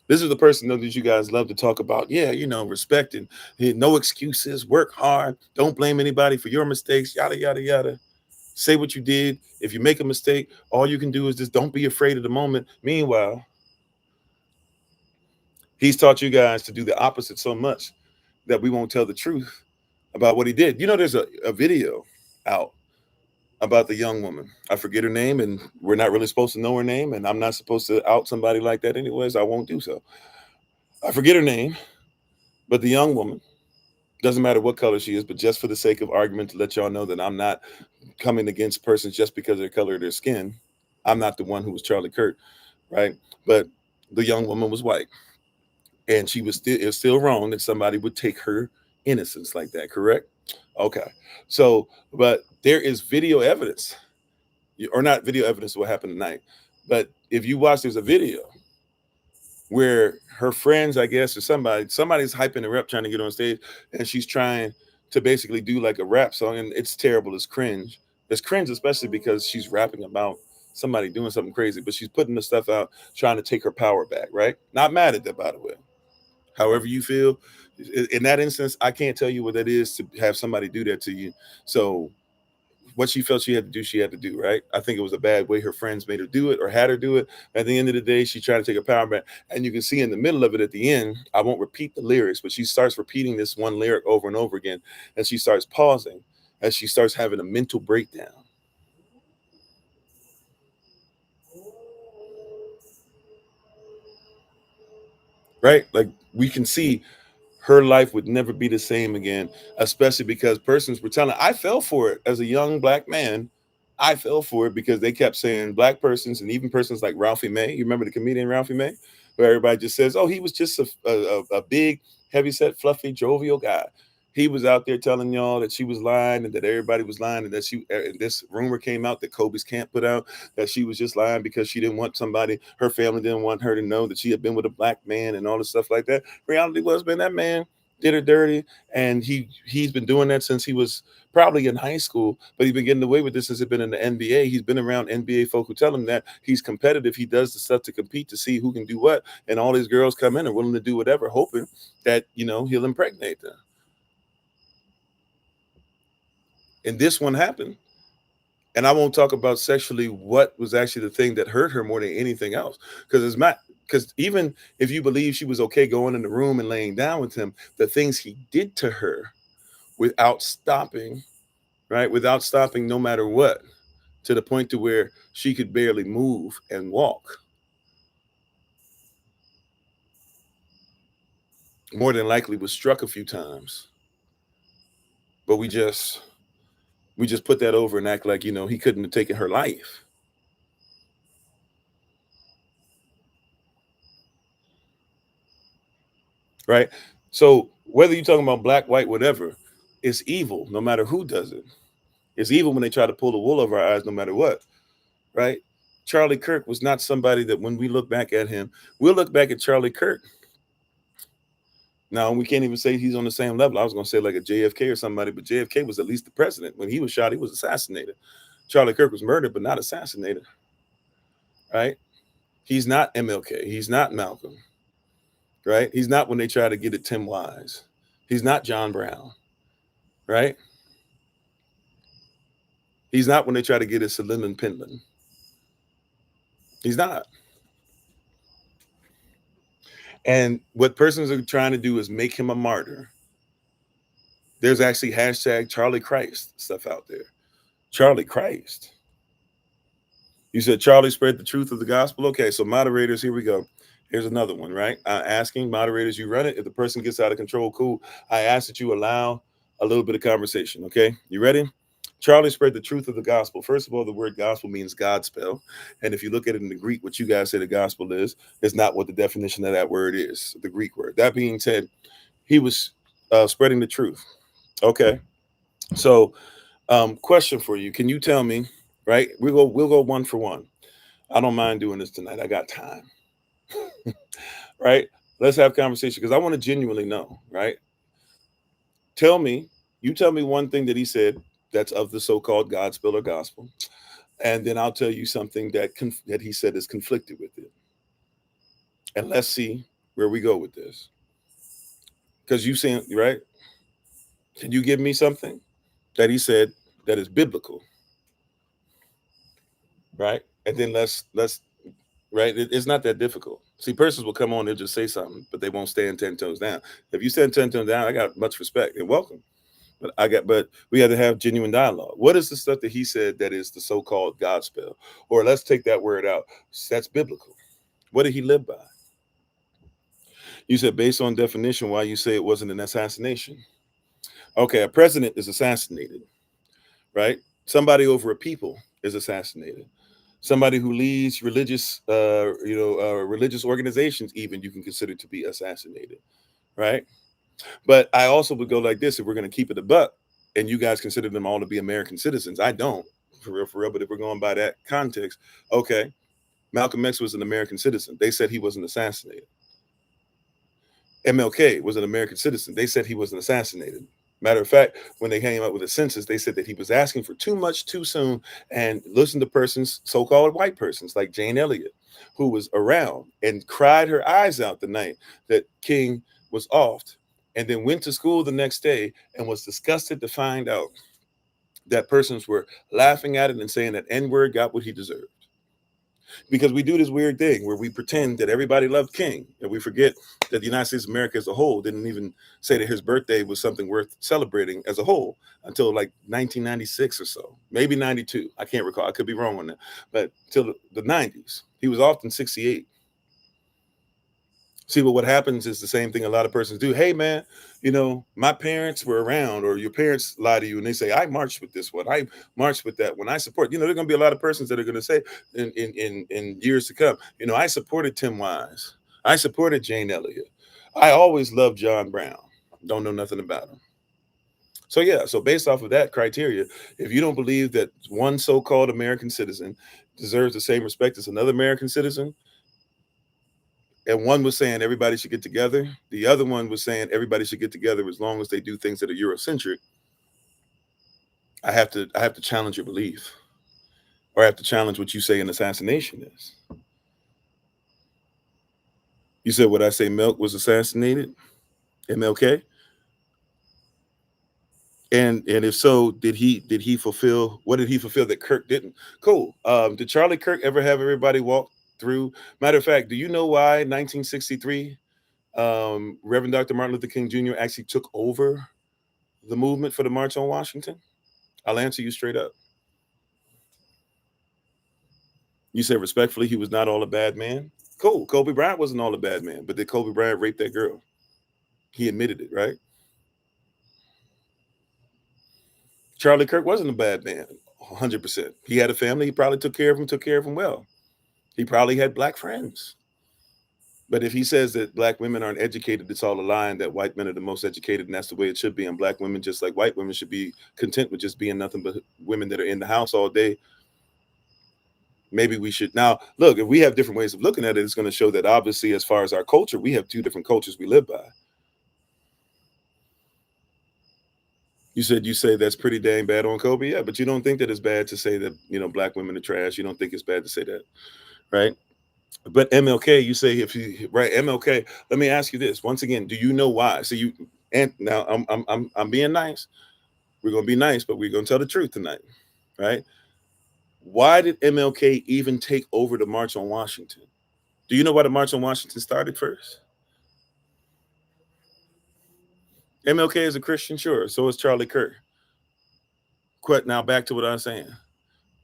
This is the person that you guys love to talk about. Yeah, respect and no excuses, work hard, don't blame anybody for your mistakes, yada, yada, yada. Say what you did. If you make a mistake, all you can do is just don't be afraid of the moment. Meanwhile, he's taught you guys to do the opposite so much that we won't tell the truth about what he did. There's a video out about the young woman. I forget her name, and we're not really supposed to know her name, and I'm not supposed to out somebody like that anyways. I won't do so. I forget her name, but the young woman, doesn't matter what color she is, but just for the sake of argument, to let y'all know that I'm not coming against persons just because of the color of their skin. I'm not the one who was Charlie Kirk, right? But the young woman was white, and it was still wrong that somebody would take her innocence like that, correct? Okay. So, but there is video evidence, or not video evidence of what happened tonight, but if you watch, there's a video where her friends, I guess, or somebody's hyping her up, trying to get on stage, and she's trying to basically do like a rap song, and it's terrible. It's cringe. It's cringe, especially because she's rapping about somebody doing something crazy, but she's putting the stuff out, trying to take her power back, right? Not mad at that, by the way. However you feel. In that instance, I can't tell you what that is to have somebody do that to you. So what she felt she had to do, she had to do, right? I think it was a bad way her friends made her do it or had her do it. At the end of the day, she tried to take her power back. And you can see in the middle of it at the end, I won't repeat the lyrics, but she starts repeating this one lyric over and over again. And she starts pausing as she starts having a mental breakdown. Right? Like, we can see her life would never be the same again, especially because persons were telling. I fell for it as a young black man. I fell for it because they kept saying black persons, and even persons like Ralphie May. You remember the comedian Ralphie May, where everybody just says, "Oh, he was just a big, heavyset, fluffy, jovial guy." He was out there telling y'all that she was lying, and that everybody was lying, and that and this rumor came out that Kobe's camp put out, that she was just lying because she didn't want somebody, her family didn't want her to know that she had been with a black man and all this stuff like that. Reality was, man, that man did her dirty, and he's been doing that since he was probably in high school, but he's been getting away with this since he's been in the NBA. He's been around NBA folk who tell him that he's competitive. He does the stuff to compete to see who can do what, and all these girls come in and willing to do whatever, hoping that he'll impregnate them. And this one happened. And I won't talk about sexually what was actually the thing that hurt her more than anything else. Because even if you believe she was okay going in the room and laying down with him, the things he did to her without stopping, right? Without stopping, no matter what, to the point to where she could barely move and walk. More than likely was struck a few times. But we just put that over and act like, he couldn't have taken her life. Right? So whether you're talking about black, white, whatever, it's evil no matter who does it. It's evil when they try to pull the wool over our eyes no matter what. Right? Charlie Kirk was not somebody that when we look back at him, we'll look back at Charlie Kirk. Now, we can't even say he's on the same level. I was going to say like a JFK or somebody, but JFK was at least the president. When he was shot, he was assassinated. Charlie Kirk was murdered, but not assassinated. Right? He's not MLK. He's not Malcolm. Right? He's not when they try to get at Tim Wise. He's not John Brown. Right? He's not when they try to get at Celine Pentland. He's not. And what persons are trying to do is make him a martyr. There's actually hashtag Charlie Christ stuff out there. Charlie Christ. You said Charlie spread the truth of the gospel. Okay, so moderators, here we go. Here's another one, right? Asking moderators, you run it. If the person gets out of control, cool. I ask that you allow a little bit of conversation. Okay, you ready? Charlie spread the truth of the gospel. First of all, the word gospel means Godspell. And if you look at it in the Greek, what you guys say the gospel is not what the definition of that word is, the Greek word. That being said, he was spreading the truth. Okay. So, question for you. Can you tell me, right? We'll go one for one. I don't mind doing this tonight. I got time. Right? Let's have conversation because I want to genuinely know, right? Tell me, you tell me one thing that he said that's of the so-called Godspell or gospel, and then I'll tell you something that he said is conflicted with it. And let's see where we go with this. Because you saying, right? Can you give me something that he said that is biblical? Right? And then let's right? It's not that difficult. See, persons will come on, they'll just say something, but they won't stand 10 toes down. If you stand 10 toes down, I got much respect and welcome. But we had to have genuine dialogue. What is the stuff that he said that is the so-called Godspell? Or let's take that word out. That's biblical. What did he live by? You said based on definition, why you say it wasn't an assassination. Okay, a president is assassinated, right? Somebody over a people is assassinated. Somebody who leads religious, religious organizations, even you can consider to be assassinated, right? But I also would go like this: if we're going to keep it a buck, and you guys consider them all to be American citizens, I don't, for real. But if we're going by that context, okay, Malcolm X was an American citizen. They said he wasn't assassinated. MLK was an American citizen. They said he wasn't assassinated. Matter of fact, when they came up with a census, they said that he was asking for too much too soon. And listen to persons, so-called white persons like Jane Elliott, who was around and cried her eyes out the night that King was offed, and then went to school the next day and was disgusted to find out that persons were laughing at it and saying that N-word got what he deserved. Because we do this weird thing where we pretend that everybody loved King, and we forget that the United States of America as a whole didn't even say that his birthday was something worth celebrating as a whole until like 1996 or so, maybe 92. I can't recall. I could be wrong on that, but till the 90s. He was often 68. See, but what happens is the same thing a lot of persons do. Hey, man, my parents were around, or your parents lie to you and they say, I marched with this one. I marched with that one. I support, there are going to be a lot of persons that are going to say in years to come, I supported Tim Wise. I supported Jane Elliott. I always loved John Brown. Don't know nothing about him. So, yeah, so based off of that criteria, if you don't believe that one so-called American citizen deserves the same respect as another American citizen, and one was saying everybody should get together, the other one was saying everybody should get together as long as they do things that are Eurocentric, I have to challenge your belief, or I have to challenge what you say an assassination is. You said, would I say Milk was assassinated? MLK? And if so, did he fulfill, what did he fulfill that Kirk didn't? Cool. Did Charlie Kirk ever have everybody walk through? Matter of fact, do you know why 1963 Reverend Dr. Martin Luther King Jr. actually took over the movement for the March on Washington? I'll answer you straight up. You said respectfully, he was not all a bad man. Cool. Kobe Bryant wasn't all a bad man, but did Kobe Bryant rape that girl? He admitted it, right? Charlie Kirk wasn't a bad man, 100%. He had a family. He probably took care of him well. He probably had black friends. But if he says that black women aren't educated, it's all a lie, and that white men are the most educated, and that's the way it should be. And black women, just like white women, should be content with just being nothing but women that are in the house all day. Maybe we should now look, if we have different ways of looking at it, it's going to show that obviously, as far as our culture, we have two different cultures we live by. You say that's pretty dang bad on Kobe. Yeah, but you don't think that it's bad to say that, black women are trash. You don't think it's bad to say that, right? But MLK, you say right, MLK, let me ask you this. Once again, do you know why? So and now I'm being nice. We're going to be nice, but we're going to tell the truth tonight, right? Why did MLK even take over the March on Washington? Do you know why the March on Washington started first? MLK is a Christian, sure. So is Charlie Kirk. Now back to what I was saying.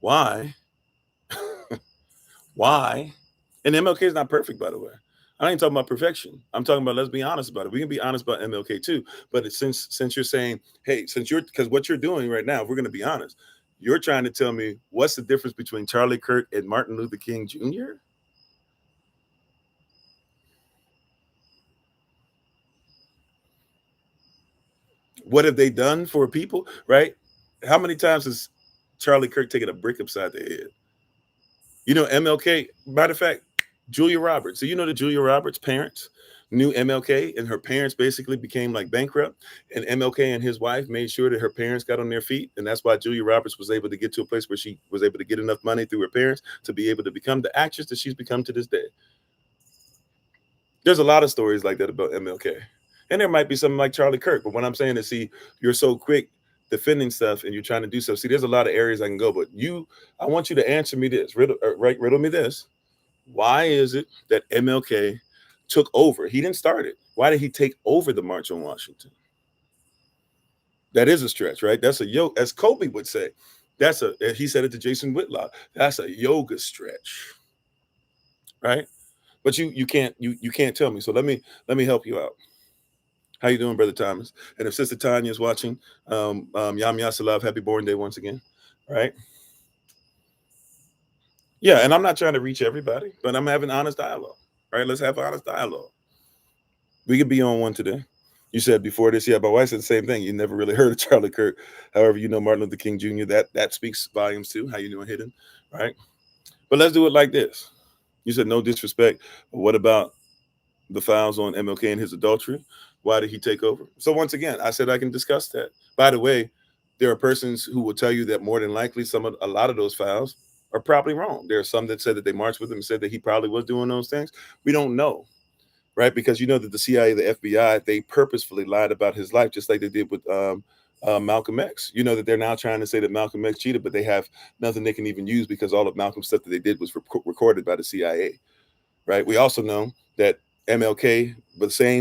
Why? Why? And MLK is not perfect, by the way. I ain't talking about perfection. I'm talking about, let's be honest about it. We can be honest about MLK too. But since you're saying, hey, because what you're doing right now, if we're going to be honest, you're trying to tell me what's the difference between Charlie Kirk and Martin Luther King Jr.? What have they done for people, right? How many times has Charlie Kirk taken a brick upside the head? You know, MLK, matter of fact, Julia Roberts. So you know that Julia Roberts' parents knew MLK, and her parents basically became like bankrupt. And MLK and his wife made sure that her parents got on their feet. And that's why Julia Roberts was able to get to a place where she was able to get enough money through her parents to be able to become the actress that she's become to this day. There's a lot of stories like that about MLK. And there might be something like Charlie Kirk. But what I'm saying is, see, you're so quick defending stuff and you're trying to do stuff. See, there's a lot of areas I can go, but I want you to answer me this, riddle me this. Why is it that MLK took over? He didn't start it. Why did he take over the March on Washington? That is a stretch, right? That's a yoga, as Kofi would say. He said it to Jason Whitlock. That's a yoga stretch, right? But you can't tell me. So let me help you out. How you doing, Brother Thomas? And if Sister Tanya is watching, Yam Yasalav, happy born day once again, right? Yeah, and I'm not trying to reach everybody, but I'm having honest dialogue, right? Let's have honest dialogue. We could be on one today. You said before this, yeah, my wife said the same thing. You never really heard of Charlie Kirk. However, you know Martin Luther King Jr. That speaks volumes too. How you doing, Hidden, right? But let's do it like this. You said no disrespect. But what about the files on MLK and his adultery? Why did he take over? So once again, I said I can discuss that. By the way, there are persons who will tell you that more than likely a lot of those files are probably wrong. There are some that said that they marched with him and said that he probably was doing those things. We don't know, right? Because you know that the CIA, the FBI, they purposefully lied about his life, just like they did with Malcolm X. You know that they're now trying to say that Malcolm X cheated, but they have nothing they can even use because all of Malcolm's stuff that they did was recorded by the CIA, right? We also know that MLK,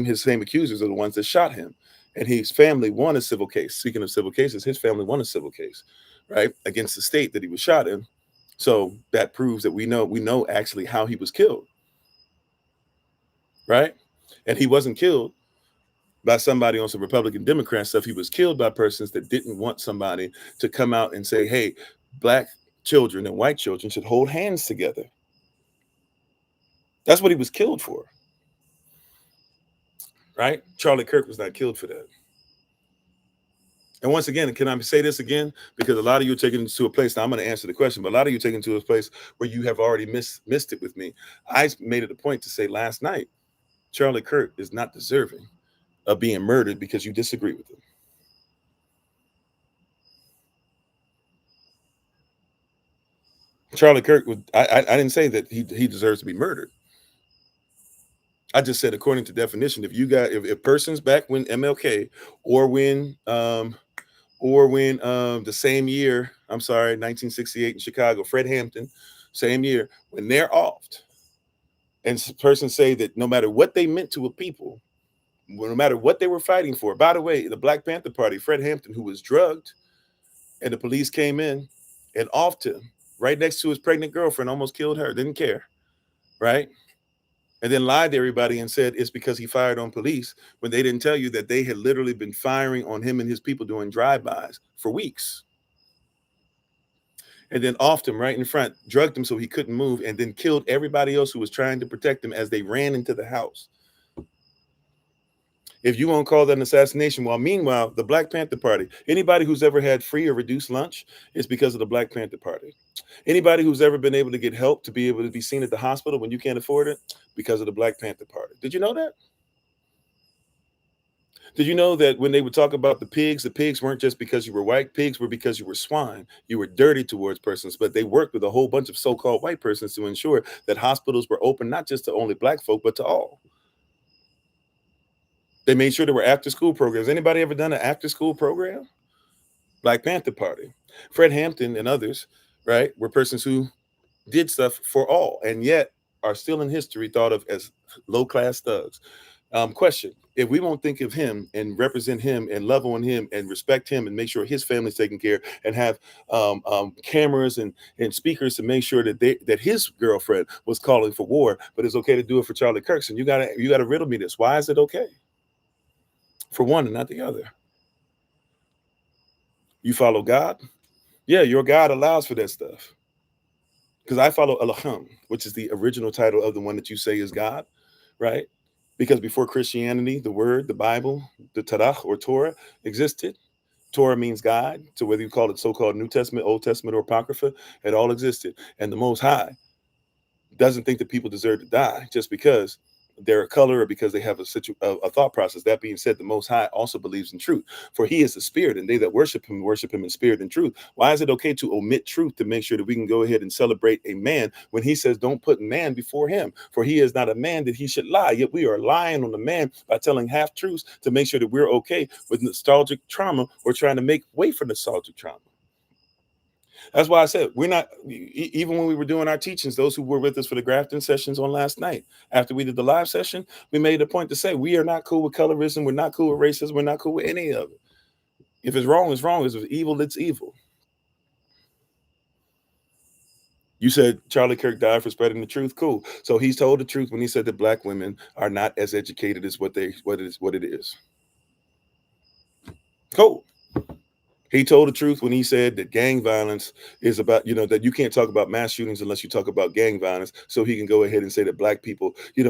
his same accusers are the ones that shot him, and his family won a civil case. Speaking of civil cases, his family won a civil case, right, against the state that he was shot in. So that proves that we know actually how he was killed, right? And he wasn't killed by somebody on some Republican Democrat stuff. He was killed by persons that didn't want somebody to come out and say, hey, black children and white children should hold hands together. That's what he was killed for, right? Charlie Kirk was not killed for that. And once again, can I say this again? Because a lot of you are taking it to a place. Now I'm going to answer the question, but a lot of you are taking it to a place where you have already missed it with me. I made it a point to say last night, Charlie Kirk is not deserving of being murdered because you disagree with him. Charlie Kirk I didn't say that he deserves to be murdered. I just said according to definition, if persons back when MLK or when the same year, I'm sorry, 1968 in Chicago, Fred Hampton, same year, when they're offed, and persons say that no matter what they meant to a people, no matter what they were fighting for. By the way, the Black Panther Party, Fred Hampton, who was drugged, and the police came in and offed him right next to his pregnant girlfriend, almost killed her, didn't care, right? And then lied to everybody and said it's because he fired on police, when they didn't tell you that they had literally been firing on him and his people doing drive-bys for weeks. And then offed him right in front, drugged him so he couldn't move, and then killed everybody else who was trying to protect him as they ran into the house. If you won't call that an assassination, well, meanwhile, the Black Panther Party, anybody who's ever had free or reduced lunch is because of the Black Panther Party. Anybody who's ever been able to get help to be able to be seen at the hospital when you can't afford it, because of the Black Panther Party. Did you know that? Did you know that when they would talk about the pigs weren't just because you were white, pigs were because you were swine. You were dirty towards persons, but they worked with a whole bunch of so-called white persons to ensure that hospitals were open, not just to only black folk, but to all. They made sure there were after-school programs. Anybody ever done an after-school program? Black Panther Party. Fred Hampton and others, right, were persons who did stuff for all, and yet are still in history thought of as low-class thugs. Question. if we won't think of him and represent him and love on him and respect him and make sure his family's taken care of and have cameras and speakers to make sure that that his girlfriend was calling for war, but it's okay to do it for Charlie Kirk. And you gotta riddle me this. Why is it okay for one and not the other? You follow God? Yeah, your God allows for that stuff. Because I follow Elohim, which is the original title of the one that you say is God, right? Because before Christianity, the word, the Bible, the Tanakh or Torah existed. Torah means God. So whether you call it so-called New Testament, Old Testament, or Apocrypha, it all existed. And the Most High doesn't think that people deserve to die just because they're a color or because they have a thought process. That being said, the Most High also believes in truth, for he is the spirit, and they that worship him in spirit and truth. Why is it okay to omit truth to make sure that we can go ahead and celebrate a man when he says don't put man before him, for he is not a man that he should lie? Yet we are lying on the man by telling half truths to make sure that we're okay with nostalgic trauma or trying to make way for nostalgic trauma. That's why I said we're not, even when we were doing our teachings, those who were with us for the grafting sessions on last night, after we did the live session, we made a point to say we are not cool with colorism. We're not cool with racism. We're not cool with any of it. If it's wrong, it's wrong. If it's evil, it's evil. You said Charlie Kirk died for spreading the truth. Cool. So he's told the truth when he said that black women are not as educated as what it is. Cool. He told the truth when he said that gang violence is about, that you can't talk about mass shootings unless you talk about gang violence. So he can go ahead and say that black people, he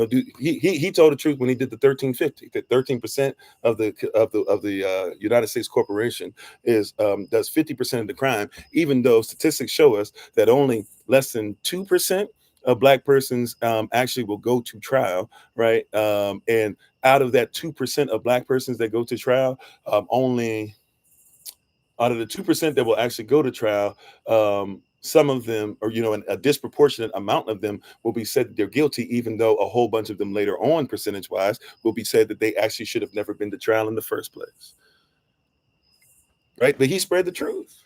told the truth when he did the 1350, that 13% of the United States corporation does 50% of the crime, even though statistics show us that only less than 2% of black persons actually will go to trial, right? And out of that 2% of black persons that go to trial, only out of the 2% that will actually go to trial, some of them, or a disproportionate amount of them, will be said that they're guilty, even though a whole bunch of them later on, percentage-wise, will be said that they actually should have never been to trial in the first place. Right? But he spread the truth.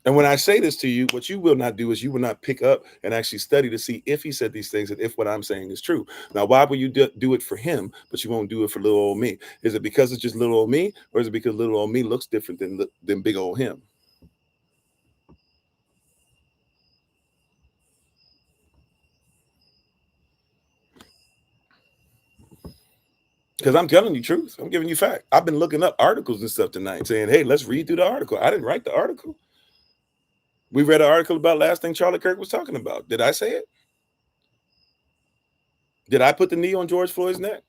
And when I say this to you, what you will not do is you will not pick up and actually study to see if he said these things and if what I'm saying is true. Now, why will you do it for him, but you won't do it for little old me? Is it because it's just little old me, or is it because little old me looks different than big old him? Because I'm telling you truth. I'm giving you fact. I've been looking up articles and stuff tonight saying, hey, let's read through the article. I didn't write the article. We read an article about last thing Charlie Kirk was talking about. Did I say it? Did I put the knee on George Floyd's neck?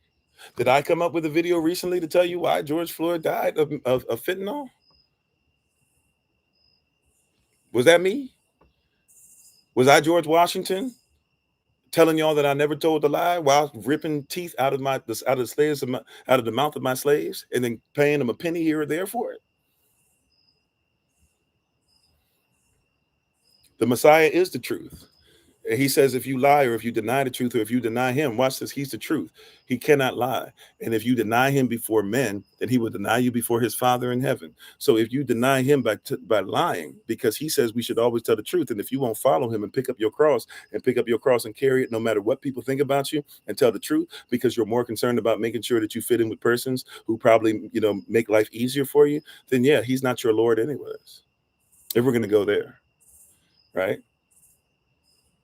Did I come up with a video recently to tell you why George Floyd died of fentanyl? Was that me? Was I George Washington telling y'all that I never told the lie while ripping teeth out of the mouth of my slaves and then paying them a penny here or there for it? The Messiah is the truth. He says, if you lie or if you deny the truth or if you deny him, watch this, he's the truth. He cannot lie. And if you deny him before men, then he will deny you before his Father in heaven. So if you deny him by lying, because he says we should always tell the truth, and if you won't follow him and pick up your cross and carry it no matter what people think about you and tell the truth, because you're more concerned about making sure that you fit in with persons who probably, make life easier for you, then yeah, he's not your Lord anyways. If we're going to go there, right?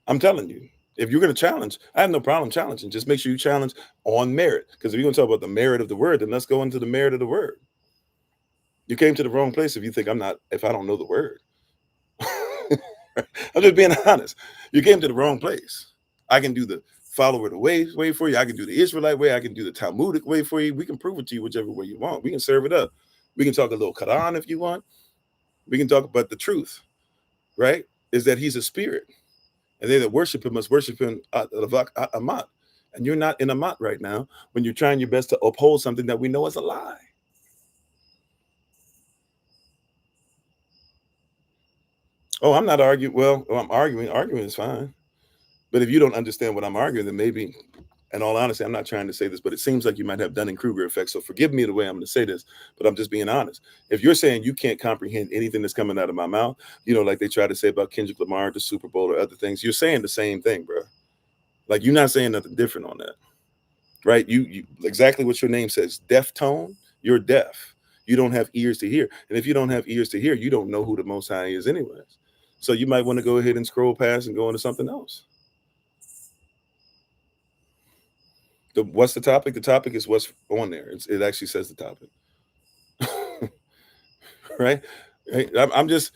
I'm telling you, if you're going to challenge, I have no problem challenging. Just make sure you challenge on merit. Because if you're going to talk about the merit of the word, then let's go into the merit of the word. You came to the wrong place if you think if I don't know the word. I'm just being honest. You came to the wrong place. I can do the follower the way for you. I can do the Israelite way. I can do the Talmudic way for you. We can prove it to you whichever way you want. We can serve it up. We can talk a little Quran if you want. We can talk about the truth, right? Is that he's a spirit. And they that worship him must worship him amat. And you're not in amat right now when you're trying your best to uphold something that we know is a lie. Oh, I'm not arguing. Well, I'm arguing. Arguing is fine. But if you don't understand what I'm arguing, then maybe, in all honesty, I'm not trying to say this, but it seems like you might have Dunning-Kruger effect. So forgive me the way I'm going to say this, but I'm just being honest. If you're saying you can't comprehend anything that's coming out of my mouth, like they try to say about Kendrick Lamar, the Super Bowl or other things, you're saying the same thing, bro. Like you're not saying nothing different on that. right? You exactly what your name says, deaf tone. You're deaf. You don't have ears to hear, and if you don't have ears to hear, you don't know who the Most High is, anyways. So you might want to go ahead and scroll past and go into something else. What's the topic? The topic is what's on there. It actually says the topic, right? I'm just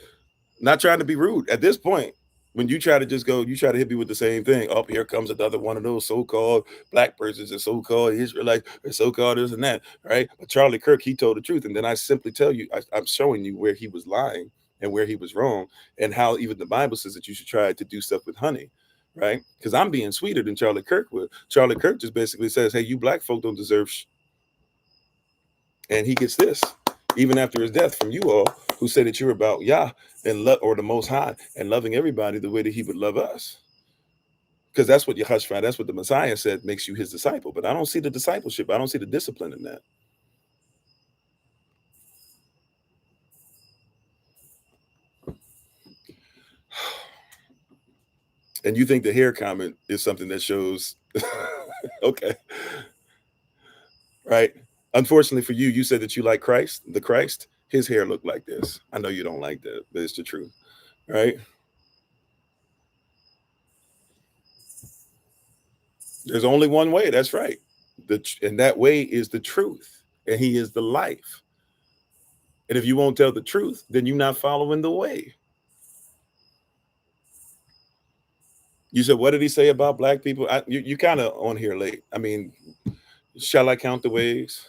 not trying to be rude at this point. When you try to just go, you try to hit me with the same thing. Oh, here comes another one of those so-called black persons and so-called Israelites or so-called this and that, right? But Charlie Kirk, he told the truth. And then I simply tell you, I'm showing you where he was lying and where he was wrong, and how even the Bible says that you should try to do stuff with honey, right? Because I'm being sweeter than Charlie Kirk would. Charlie Kirk just basically says, hey, you black folk don't deserve and he gets this even after his death from you all who say that you're about Yah and love, or the Most High, and loving everybody the way that he would love us. Because that's what Yahashavai, that's what the Messiah said makes you his disciple. But I don't see the discipleship. I don't see the discipline in that. And you think the hair comment is something that shows, okay, right? Unfortunately for you, you said that you like Christ, the Christ. His hair looked like this. I know you don't like that, but it's the truth, right? There's only one way. That's right. And that way is the truth, and he is the life. And if you won't tell the truth, then you're not following the way. You said, what did he say about black people? You kind of on here late. I mean, shall I count the ways?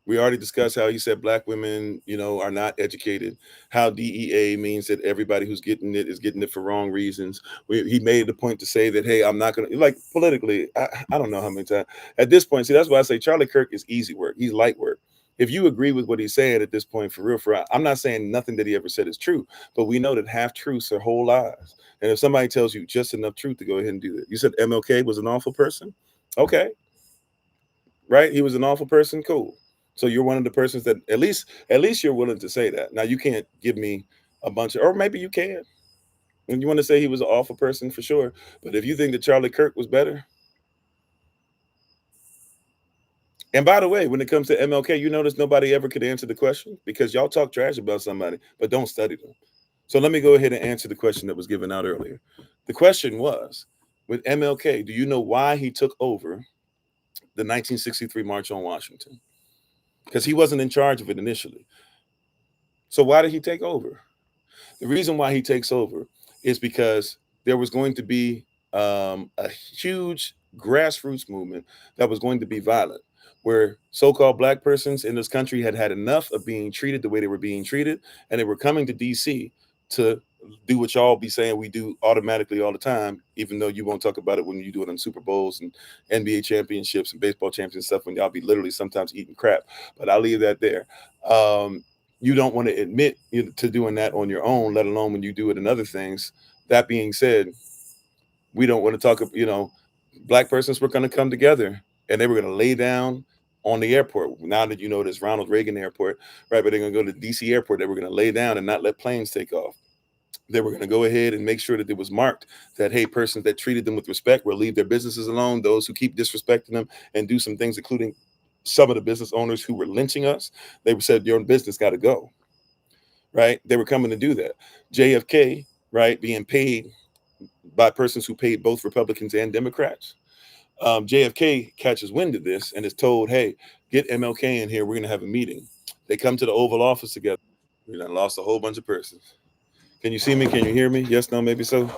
We already discussed how he said black women, are not educated. How DEA means that everybody who's getting it is getting it for wrong reasons. He made the point to say that, hey, I'm not going to, like, politically, I don't know how many times. At this point, see, that's why I say Charlie Kirk is easy work. He's light work. If you agree with what he's saying at this point, for real, I'm not saying nothing that he ever said is true, but we know that half truths are whole lies. And if somebody tells you just enough truth to go ahead and do it, you said MLK was an awful person. Okay, right? He was an awful person. Cool. So you're one of the persons that at least you're willing to say that. Now you can't give me a bunch of, or maybe you can. And you want to say he was an awful person for sure. But if you think that Charlie Kirk was better, and by the way, when it comes to MLK, you notice nobody ever could answer the question because y'all talk trash about somebody, but don't study them. So let me go ahead and answer the question that was given out earlier. The question was, with MLK, do you know why he took over the 1963 March on Washington? Because he wasn't in charge of it initially. So why did he take over? The reason why he takes over is because there was going to be a huge grassroots movement that was going to be violent, where so-called black persons in this country had had enough of being treated the way they were being treated, and they were coming to DC to do what y'all be saying we do automatically all the time, even though you won't talk about it when you do it on Super Bowls and NBA championships and baseball champions and stuff, when y'all be literally sometimes eating crap. But I'll leave that there. You don't want to admit to doing that on your own, let alone when you do it in other things. That being said, we don't want to talk, black persons were going to come together and they were going to lay down on the airport. Now that you know this Ronald Reagan Airport, right? But they're going to go to DC Airport. They were going to lay down and not let planes take off. They were going to go ahead and make sure that it was marked that, hey, persons that treated them with respect will leave their businesses alone. Those who keep disrespecting them and do some things, including some of the business owners who were lynching us, they said, your business got to go. Right? They were coming to do that. JFK, right, being paid by persons who paid both Republicans and Democrats. JFK catches wind of this and is told, hey, get MLK in here. We're going to have a meeting. They come to the Oval Office together. We done lost a whole bunch of persons. Can you see me? Can you hear me? Yes, no, maybe so.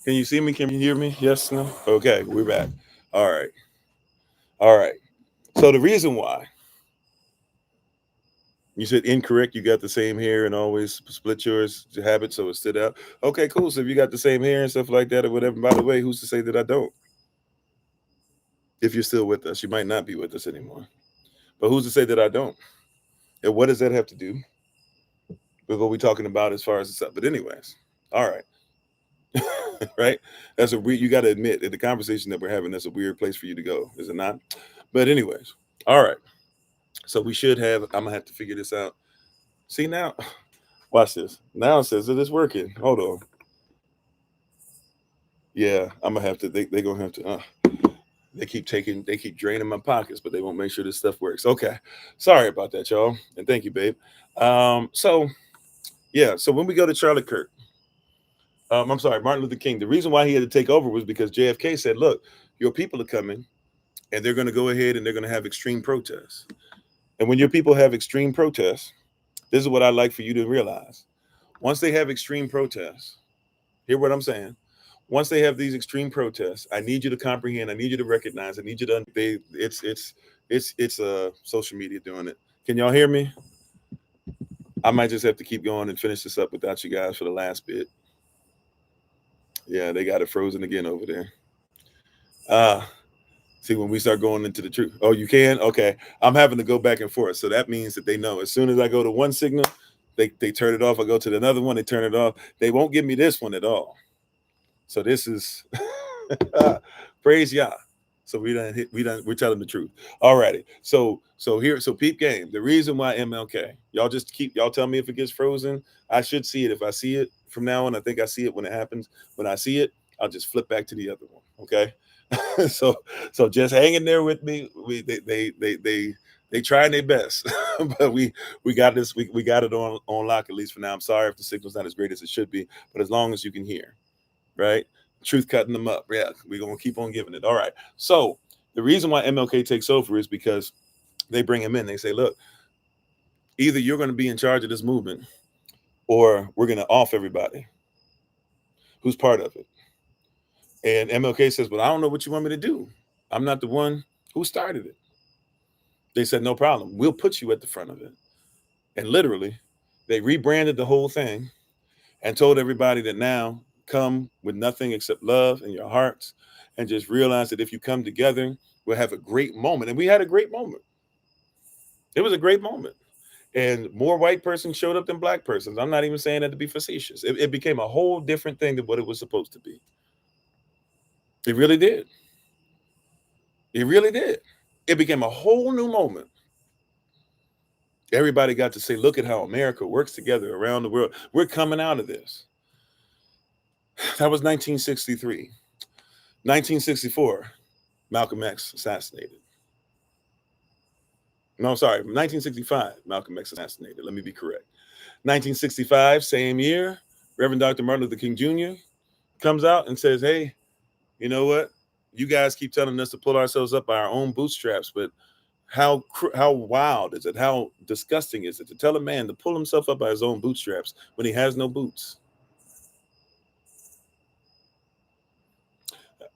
Can you see me? Can you hear me? Yes, no? Okay, we're back. All right. All right. So the reason why you said incorrect, you got the same hair and always split yours habit so it stood out. Okay, cool. So if you got the same hair and stuff like that or whatever, by the way, who's to say that I don't? If you're still with us, you might not be with us anymore. But who's to say that I don't? And what does that have to do with what we're talking about as far as the stuff? But anyways, all right. Right? That's a weird, you got to admit that the conversation that we're having, that's a weird place for you to go, is it not? But anyways, all right. So we should have, I'm gonna have to figure this out. See now, Watch this. Now it says that it's working. Hold on. Yeah, I'm gonna have to. They gonna have to. They keep draining my pockets, but they won't make sure this stuff works. Okay, sorry about that, y'all, and thank you, babe. So yeah, so when we go to Charlie Kirk, I'm sorry, Martin Luther King. The reason why he had to take over was because JFK said, "Look, your people are coming, and they're going to go ahead and they're going to have extreme protests. And when your people have extreme protests, this is what I'd like for you to realize. Once they have extreme protests, hear what I'm saying. Once they have these extreme protests, I need you to comprehend. I need you to recognize. I need you to. It's social media doing it. Can y'all hear me? I might just have to keep going and finish this up without you guys for the last bit. Yeah, they got it frozen again over there. See, when we start going into the truth. Oh, you can? Okay. I'm having to go back and forth. So that means that they know as soon as I go to one signal, they turn it off. I go to another one, they turn it off. They won't give me this one at all. So this is praise Yah. So we're telling the truth. All righty. So peep game. The reason why MLK, y'all tell me if it gets frozen. I should see it. If I see it from now on, I think I see it when it happens. When I see it, I'll just flip back to the other one. Okay. so just hang in there with me. They trying their best, but we got this. We got it on lock, at least for now. I'm sorry if the signal's not as great as it should be, but as long as you can hear, right? Truth cutting them up. Yeah, we're gonna keep on giving it. All right. So the reason why MLK takes over is because they bring him in. They say, look, either you're going to be in charge of this movement, or we're going to off everybody who's part of it. And MLK says, well, I don't know what you want me to do. I'm not the one who started it. They said, no problem. We'll put you at the front of it. And literally, they rebranded the whole thing and told everybody that now come with nothing except love in your hearts, and just realize that if you come together, we'll have a great moment. And we had a great moment. It was a great moment. And more white persons showed up than black persons. I'm not even saying that to be facetious. It became a whole different thing than what it was supposed to be. It really did. It really did. It became a whole new moment. Everybody got to say, look at how America works together around the world. We're coming out of this. That was 1963. 1964, Malcolm X assassinated. No, sorry, 1965, Malcolm X assassinated. Let me be correct. 1965, same year, Reverend Dr. Martin Luther King Jr. comes out and says, hey, you know what? You guys keep telling us to pull ourselves up by our own bootstraps, but how wild is it? How disgusting is it to tell a man to pull himself up by his own bootstraps when he has no boots?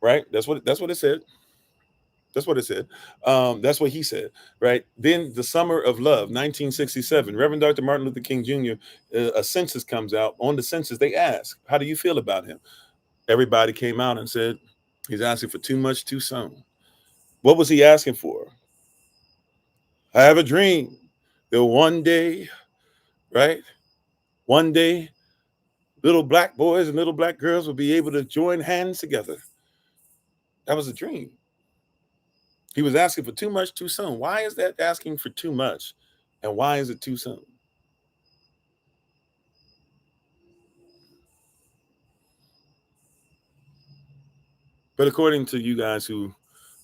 Right? That's what it said. That's what it said. That's what he said, right? Then the Summer of Love, 1967, Reverend Dr. Martin Luther King Jr., a census comes out. On the census, they ask, how do you feel about him? Everybody came out and said, he's asking for too much too soon. What was he asking for? I have a dream that one day, right? One day, little black boys and little black girls will be able to join hands together. That was a dream. He was asking for too much too soon. Why is that asking for too much? And why is it too soon? But according to you guys who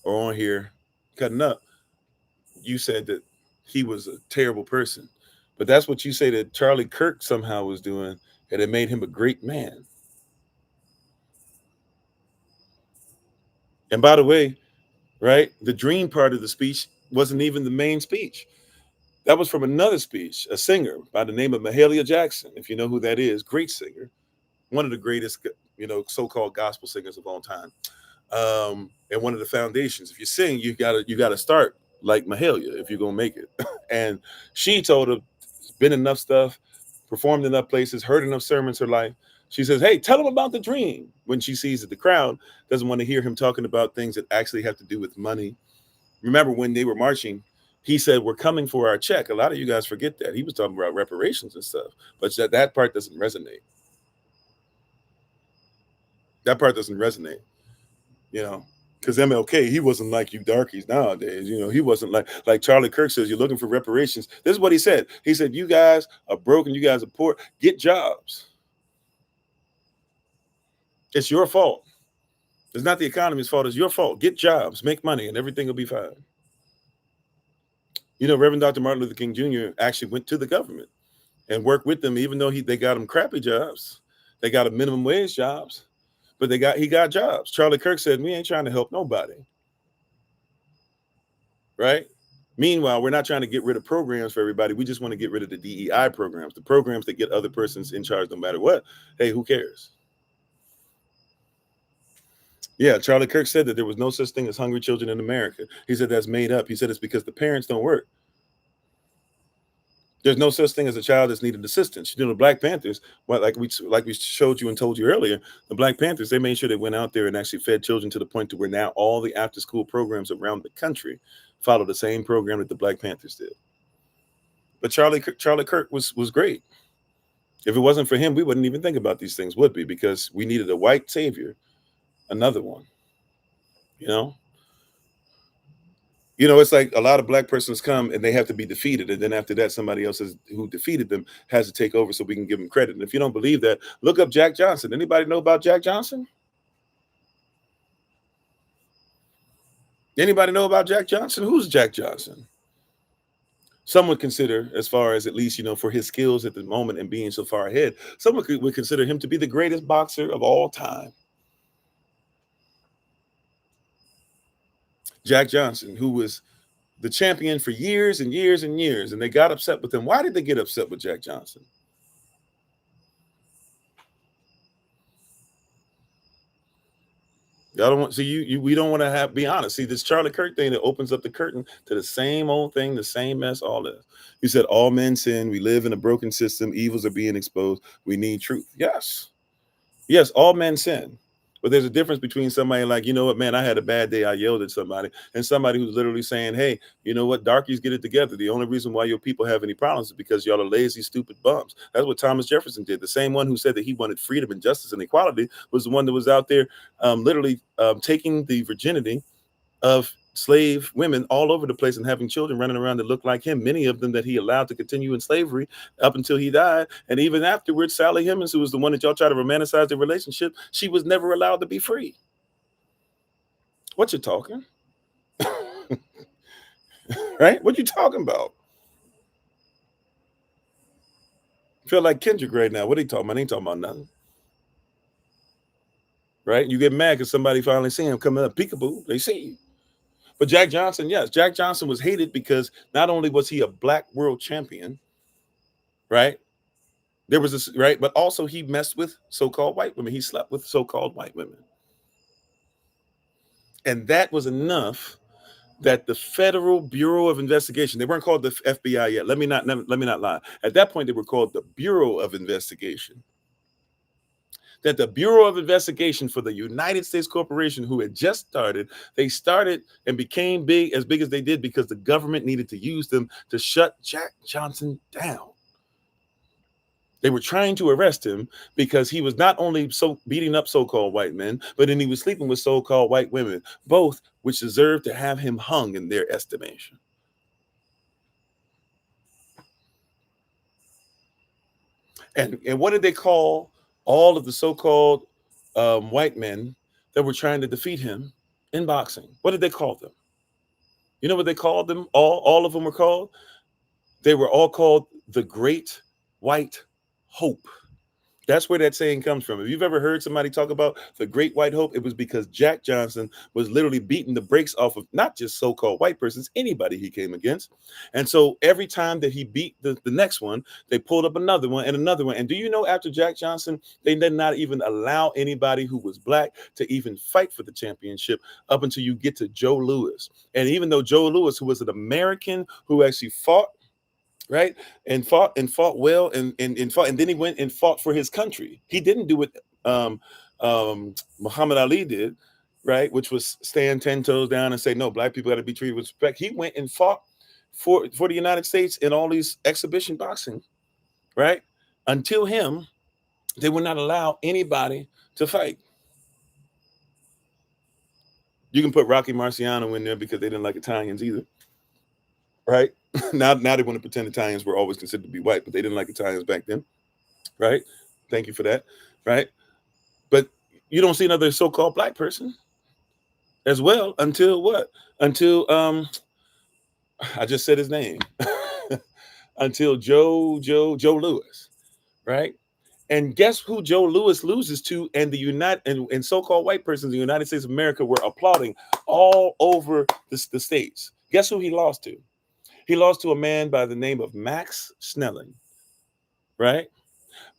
are on here cutting up, you said that he was a terrible person. But that's what you say that Charlie Kirk somehow was doing, and it made him a great man. And by the way, right, the dream part of the speech wasn't even the main speech. That was from another speech, a singer by the name of Mahalia Jackson. If you know who that is, great singer, one of the greatest, so-called gospel singers of all time. And one of the foundations. If you sing, you gotta start like Mahalia if you're gonna make it. And she told him, been enough stuff, performed enough places, heard enough sermons her life. She says, hey, tell him about the dream. When she sees that the crowd doesn't want to hear him talking about things that actually have to do with money. Remember when they were marching, he said, we're coming for our check. A lot of you guys forget that. He was talking about reparations and stuff, but that part doesn't resonate. That part doesn't resonate, Because MLK, he wasn't like you darkies nowadays. You know, he wasn't like Charlie Kirk says, you're looking for reparations. This is what he said. He said, you guys are broken, you guys are poor, get jobs. It's your fault. It's not the economy's fault, it's your fault. Get jobs, make money, and everything will be fine. You know, Reverend Dr. Martin Luther King Jr. actually went to the government and worked with them, even though they got him crappy jobs. They got him minimum wage jobs, but he got jobs. Charlie Kirk said, we ain't trying to help nobody. Right? Meanwhile, we're not trying to get rid of programs for everybody. We just want to get rid of the DEI programs, the programs that get other persons in charge no matter what. Hey, who cares? Yeah, Charlie Kirk said that there was no such thing as hungry children in America. He said that's made up. He said it's because the parents don't work. There's no such thing as a child that's needed assistance. You know, the Black Panthers, like we showed you and told you earlier, the Black Panthers, they made sure they went out there and actually fed children to the point to where now all the after-school programs around the country follow the same program that the Black Panthers did. But Charlie Kirk was great. If it wasn't for him, we wouldn't even think about these things, would we? Because we needed a white savior, another one. You know, it's like a lot of Black persons come and they have to be defeated. And then after that, somebody else who defeated them has to take over so we can give them credit. And if you don't believe that, look up Jack Johnson. Anybody know about Jack Johnson? Anybody know about Jack Johnson? Who's Jack Johnson? Some would consider, as far as at least, you know, for his skills at the moment and being so far ahead, someone would consider him to be the greatest boxer of all time. Jack Johnson, who was the champion for years and years and years, and they got upset with him. Why did they get upset with Jack Johnson? Y'all don't want we don't want to be honest. See, this Charlie Kirk thing that opens up the curtain to the same old thing, the same mess, all this. He said, all men sin, we live in a broken system, evils are being exposed, we need truth. Yes, all men sin. But there's a difference between somebody like, you know what, man, I had a bad day, I yelled at somebody, and somebody who's literally saying, hey, you know what, darkies, get it together. The only reason why your people have any problems is because y'all are lazy, stupid bums. That's what Thomas Jefferson did. The same one who said that he wanted freedom and justice and equality was the one that was out there literally taking the virginity of slave women all over the place and having children running around that looked like him, many of them that he allowed to continue in slavery up until he died. And even afterwards, Sally Hemings, who was the one that y'all try to romanticize the relationship, she was never allowed to be free. What you talking? Right? What you talking about? Feel like Kendrick right now. What are you talking about? I ain't talking about nothing. Right? You get mad because somebody finally see him coming up, peekaboo, they see you. But Jack Johnson, yes, Jack Johnson was hated because not only was he a Black world champion, right? There was this, right? But also he messed with so-called white women. He slept with so-called white women. And that was enough that the Federal Bureau of Investigation, they weren't called the FBI yet. Let me not lie. At that point, they were called the Bureau of Investigation. That the Bureau of Investigation for the United States Corporation, who had just started, they started and became as big as they did because the government needed to use them to shut Jack Johnson down. They were trying to arrest him because he was not only beating up so-called white men, but then he was sleeping with so-called white women, both which deserved to have him hung in their estimation. And what did they call all of the so-called white men that were trying to defeat him in boxing? What did they call them? You know what they called them? All of them were called? They were all called the Great White Hope. That's where that saying comes from. If you've ever heard somebody talk about the Great White Hope, it was because Jack Johnson was literally beating the brakes off of not just so-called white persons, anybody he came against. And so every time that he beat the next one, they pulled up another one and another one. And do you know, after Jack Johnson, they did not even allow anybody who was Black to even fight for the championship up until you get to Joe Louis. And even though Joe Louis, who was an American who actually fought, right, and fought well, and fought, and then he went and fought for his country. He didn't do what Muhammad Ali did, right, which was stand 10 toes down and say, no, Black people got to be treated with respect. He went and fought for the United States in all these exhibition boxing, right? Until him, they would not allow anybody to fight. You can put Rocky Marciano in there because they didn't like Italians either, right? Now they want to pretend Italians were always considered to be white, but they didn't like Italians back then, right? Thank you for that, right? But you don't see another so-called black person as well until what? Until I just said his name. Until Joe Lewis, right? And guess who Joe Lewis loses to? And the and so-called white persons in the United States of America were applauding all over the states. Guess who he lost to? He lost to a man by the name of Max Snelling, right?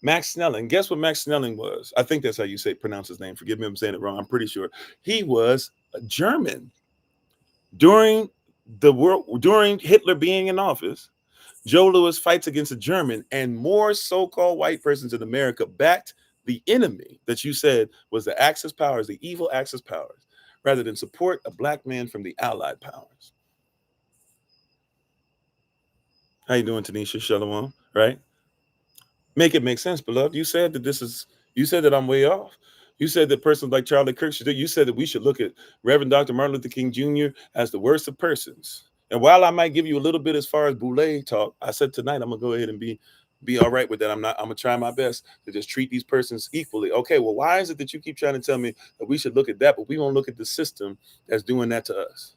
Max Snelling. Guess what Max Snelling was? I think that's how you pronounce his name. Forgive me if I'm saying it wrong. I'm pretty sure he was a German during during Hitler being in office. Joe Lewis fights against a German, and more so-called white persons in America backed the enemy that you said was the Axis powers, the evil Axis powers, rather than support a black man from the Allied powers. How you doing, Tanisha? Shalom, right? Make it make sense, beloved. You said that I'm way off. You said that persons like Charlie Kirk should do. You said that we should look at Reverend Dr. Martin Luther King Jr. as the worst of persons. And while I might give you a little bit as far as Boule talk, I said tonight I'm gonna go ahead and be all right with that. I'm gonna try my best to just treat these persons equally. Okay, well, why is it that you keep trying to tell me that we should look at that, but we won't look at the system that's doing that to us?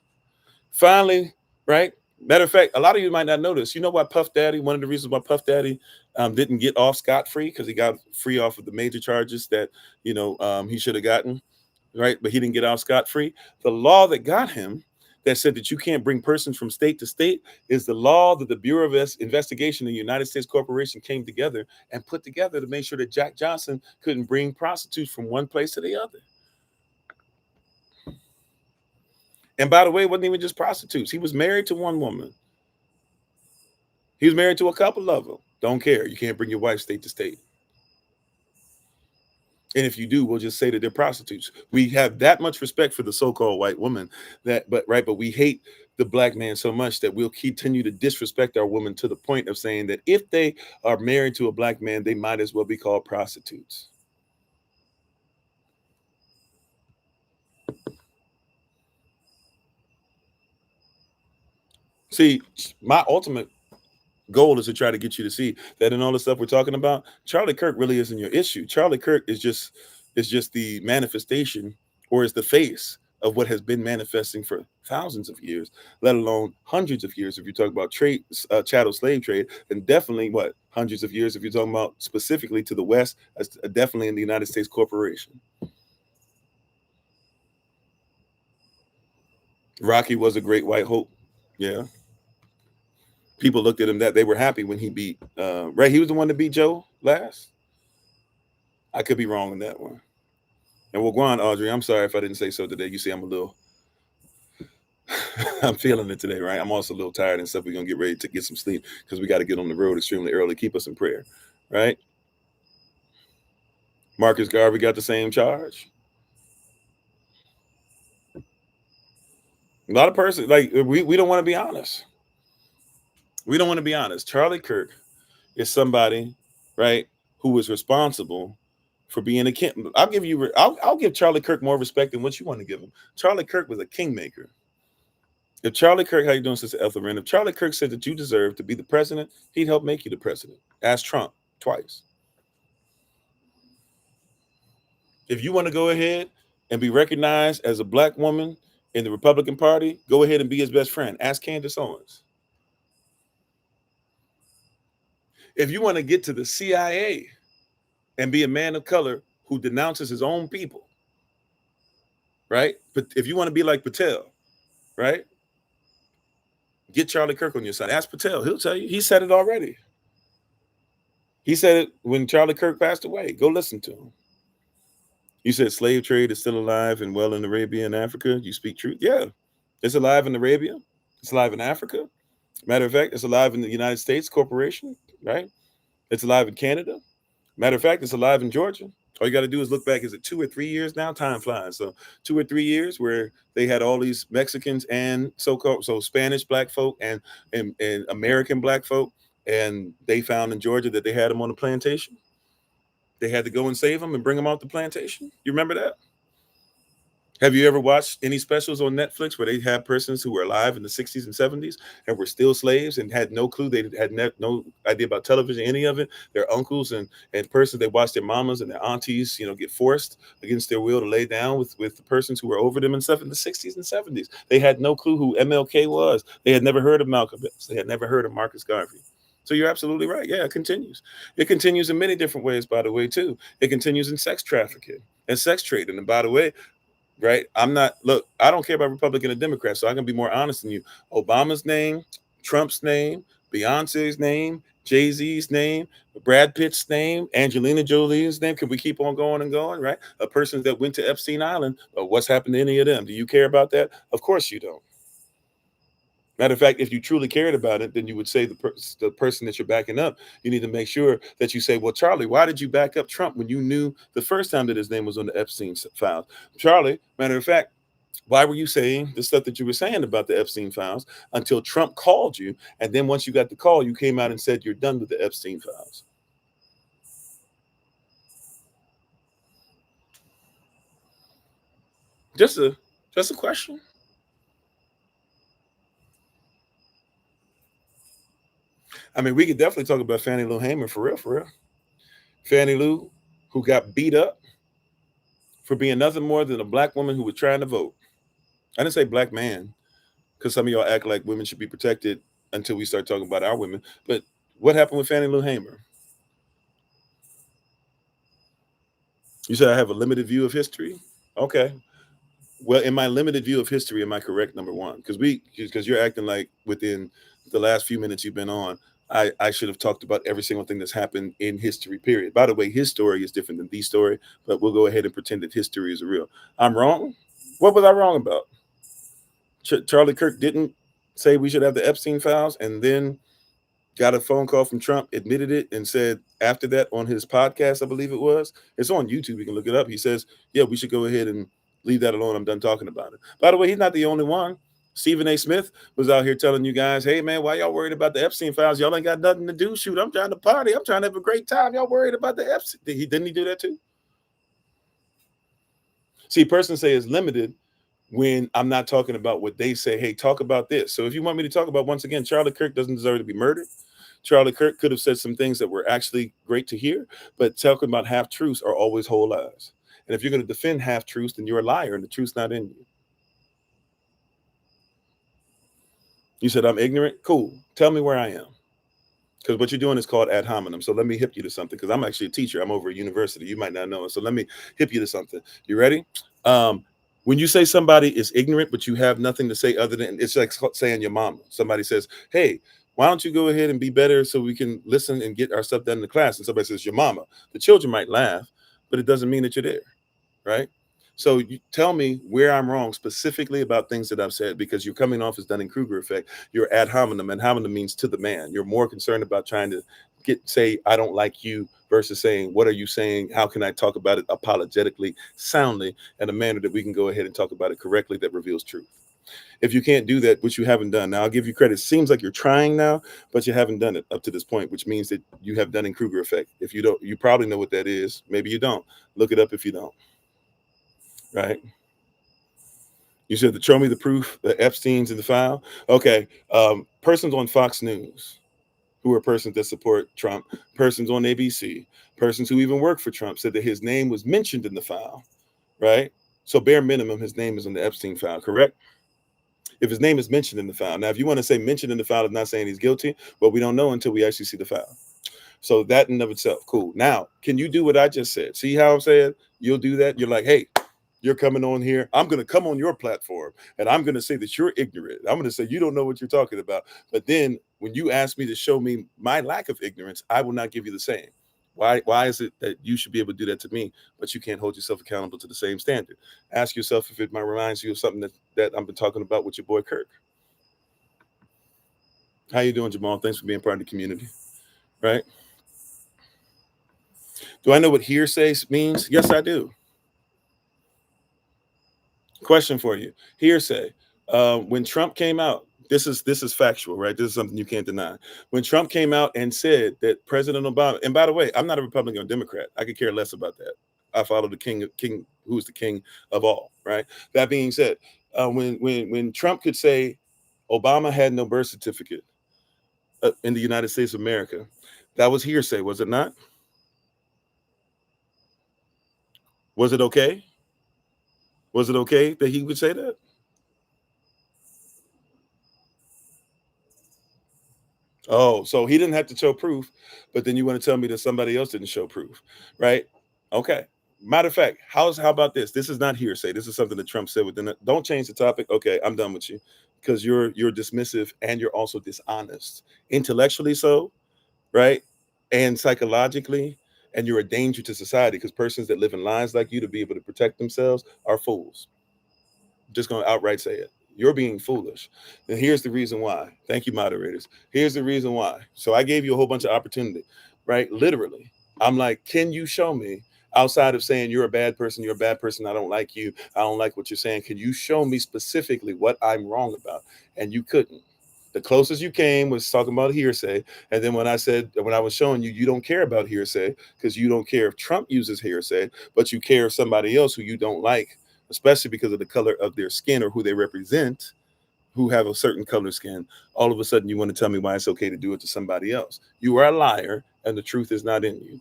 Finally, right? Matter of fact, a lot of you might not know this. You know why Puff Daddy, one of the reasons why Puff Daddy didn't get off scot-free, because he got free off of the major charges that, he should have gotten, right? But he didn't get off scot-free. The law that got him that said that you can't bring persons from state to state is the law that the Bureau of Investigation in the United States Corporation came together and put together to make sure that Jack Johnson couldn't bring prostitutes from one place to the other. And by the way, it wasn't even just prostitutes. He was married to one woman. He was married to a couple of them. Don't care. You can't bring your wife state to state. And if you do, we'll just say that they're prostitutes. We have that much respect for the so-called white woman but we hate the black man so much that we'll continue to disrespect our women to the point of saying that if they are married to a black man, they might as well be called prostitutes. See, my ultimate goal is to try to get you to see that in all the stuff we're talking about, Charlie Kirk really isn't your issue. Charlie Kirk is just the manifestation, or is the face of what has been manifesting for thousands of years, let alone hundreds of years. If you talk about trade, chattel slave trade, and definitely hundreds of years if you're talking about specifically to the West, definitely in the United States Corporation. Rocky was a great white hope. Yeah. People looked at him that they were happy when he beat right. He was the one that beat Joe last. I could be wrong on that one. And well, go on, Audrey. I'm sorry if I didn't say so today. You see, I'm a little, I'm feeling it today, right? I'm also a little tired and stuff. We're gonna get ready to get some sleep because we got to get on the road extremely early. Keep us in prayer, right? Marcus Garvey got the same charge. A lot of persons we don't want to be honest. We don't want to be honest. Charlie Kirk is somebody, right, who was responsible for being a king. I'll give Charlie Kirk more respect than what you want to give him. Charlie Kirk was a kingmaker. If Charlie Kirk, how you doing, Sister Ethelred? If Charlie Kirk said that you deserve to be the president, he'd help make you the president. Ask Trump twice. If you want to go ahead and be recognized as a black woman in the Republican Party, go ahead and be his best friend. Ask Candace Owens. If you want to get to the CIA and be a man of color who denounces his own people, right? But if you want to be like Patel, right? Get Charlie Kirk on your side. Ask Patel. He'll tell you. He said it already. He said it when Charlie Kirk passed away. Go listen to him. You said slave trade is still alive and well in Arabia and Africa. You speak truth. Yeah, it's alive in Arabia. It's alive in Africa. Matter of fact, it's alive in the United States Corporation, right? It's alive in Canada. Matter of fact, it's alive in Georgia. All you got to do is look back. Is it 2 or 3 years now? Time flies. So 2 or 3 years where they had all these Mexicans and so-called Spanish black folk and American black folk, and they found in Georgia that they had them on the plantation. They had to go and save them and bring them off the plantation. You remember that? Have you ever watched any specials on Netflix where they have persons who were alive in the 60s and 70s and were still slaves and had no clue? They had no idea about television, any of it. Their uncles and persons, they watched their mamas and their aunties, get forced against their will to lay down with the persons who were over them and stuff in the 60s and 70s. They had no clue who MLK was. They had never heard of Malcolm X. They had never heard of Marcus Garvey. So you're absolutely right. Yeah, it continues. It continues in many different ways, by the way, too. It continues in sex trafficking and sex trade. And by the way, right? I don't care about Republican or Democrat, so I can be more honest than you. Obama's name, Trump's name, Beyonce's name, Jay-Z's name, Brad Pitt's name, Angelina Jolie's name. Can we keep on going and going, right? A person that went to Epstein Island, what's happened to any of them? Do you care about that? Of course you don't. Matter of fact, if you truly cared about it, then you would say the person that you're backing up, you need to make sure that you say, well, Charlie, why did you back up Trump when you knew the first time that his name was on the Epstein files? Charlie, matter of fact, why were you saying the stuff that you were saying about the Epstein files until Trump called you? And then once you got the call, you came out and said you're done with the Epstein files. Just a question. I mean, we could definitely talk about Fannie Lou Hamer for real, for real. Fannie Lou, who got beat up for being nothing more than a black woman who was trying to vote. I didn't say black man, because some of y'all act like women should be protected until we start talking about our women. But what happened with Fannie Lou Hamer? You said I have a limited view of history? Okay. Well, in my limited view of history, am I correct? Number one, because you're acting like within the last few minutes you've been on, I should have talked about every single thing that's happened in history, period. By the way, his story is different than the story, but we'll go ahead and pretend that history is real. I'm wrong. What was I wrong about? Charlie Kirk didn't say we should have the Epstein files, and then got a phone call from Trump, admitted it, and said after that on his podcast, I believe it was, it's on YouTube, you can look it up. He says, yeah, we should go ahead and leave that alone. I'm done talking about it. By the way, he's not the only one. Stephen A. Smith was out here telling you guys, hey, man, why y'all worried about the Epstein files? Y'all ain't got nothing to do. Shoot, I'm trying to party. I'm trying to have a great time. Y'all worried about the Epstein? Didn't he do that too? See, persons say it's limited when I'm not talking about what they say. Hey, talk about this. So if you want me to talk about, once again, Charlie Kirk doesn't deserve to be murdered. Charlie Kirk could have said some things that were actually great to hear, but talking about half truths are always whole lies. And if you're going to defend half truths, then you're a liar and the truth's not in you. You said I'm ignorant? Cool. Tell me where I am. Because what you're doing is called ad hominem. So let me hip you to something, because I'm actually a teacher. I'm over a university. You might not know it. So let me hip you to something. You ready? When you say somebody is ignorant, but you have nothing to say other than, it's like saying your mama. Somebody says, hey, why don't you go ahead and be better so we can listen and get our stuff done in the class? And somebody says, your mama. The children might laugh, but it doesn't mean that you're there, right? So you tell me where I'm wrong specifically about things that I've said, because you're coming off as Dunning-Kruger effect. You're ad hominem. Ad hominem means to the man. You're more concerned about trying to say, I don't like you, versus saying, what are you saying? How can I talk about it apologetically, soundly, in a manner that we can go ahead and talk about it correctly that reveals truth? If you can't do that, which you haven't done, now I'll give you credit. Seems like you're trying now, but you haven't done it up to this point, which means that you have Dunning-Kruger effect. If you don't, you probably know what that is. Maybe you don't. Look it up if you don't. Right? You said to show me the proof that Epstein's in the file. Okay. Persons on Fox News who are persons that support Trump, persons on ABC, persons who even work for Trump, said that his name was mentioned in the file, right? So bare minimum, his name is in the Epstein file, correct? If his name is mentioned in the file. Now, if you want to say mentioned in the file is not saying he's guilty, well, we don't know until we actually see the file. So that in and of itself, cool. Now, can you do what I just said? See how I'm saying? You'll do that. You're like, hey, you're coming on here. I'm going to come on your platform and I'm going to say that you're ignorant. I'm going to say you don't know what you're talking about. But then when you ask me to show me my lack of ignorance, I will not give you the same. Why is it that you should be able to do that to me, but you can't hold yourself accountable to the same standard? Ask yourself if it might reminds you of something that I've been talking about with your boy Kirk. How you doing, Jamal? Thanks for being part of the community. Right? Do I know what hearsay means? Yes, I do. Question for you. Hearsay. When Trump came out, this is factual, right? This is something you can't deny. When Trump came out and said that President Obama, and by the way, I'm not a Republican or Democrat. I could care less about that. I follow the king who's the king of all, right? That being said, when Trump could say Obama had no birth certificate in the United States of America, that was hearsay, was it not? Was it okay? Was it okay that he would say that? Oh, so he didn't have to show proof, but then you want to tell me that somebody else didn't show proof, right? Okay. Matter of fact, how about this? This is not hearsay. This is something that Trump said within it. Don't change the topic. Okay, I'm done with you because you're dismissive and you're also dishonest, intellectually so, right, and psychologically, and you're a danger to society because persons that live in lies like you to be able to protect themselves are fools. Just going to outright say it. You're being foolish. And here's the reason why. Thank you, moderators. Here's the reason why. So I gave you a whole bunch of opportunity, right? Literally. I'm like, can you show me outside of saying you're a bad person, I don't like you, I don't like what you're saying. Can you show me specifically what I'm wrong about? And you couldn't. The closest you came was talking about hearsay. And then when I was showing you, you don't care about hearsay because you don't care if Trump uses hearsay, but you care if somebody else who you don't like, especially because of the color of their skin or who they represent, who have a certain color skin, all of a sudden you want to tell me why it's okay to do it to somebody else. You are a liar and the truth is not in you.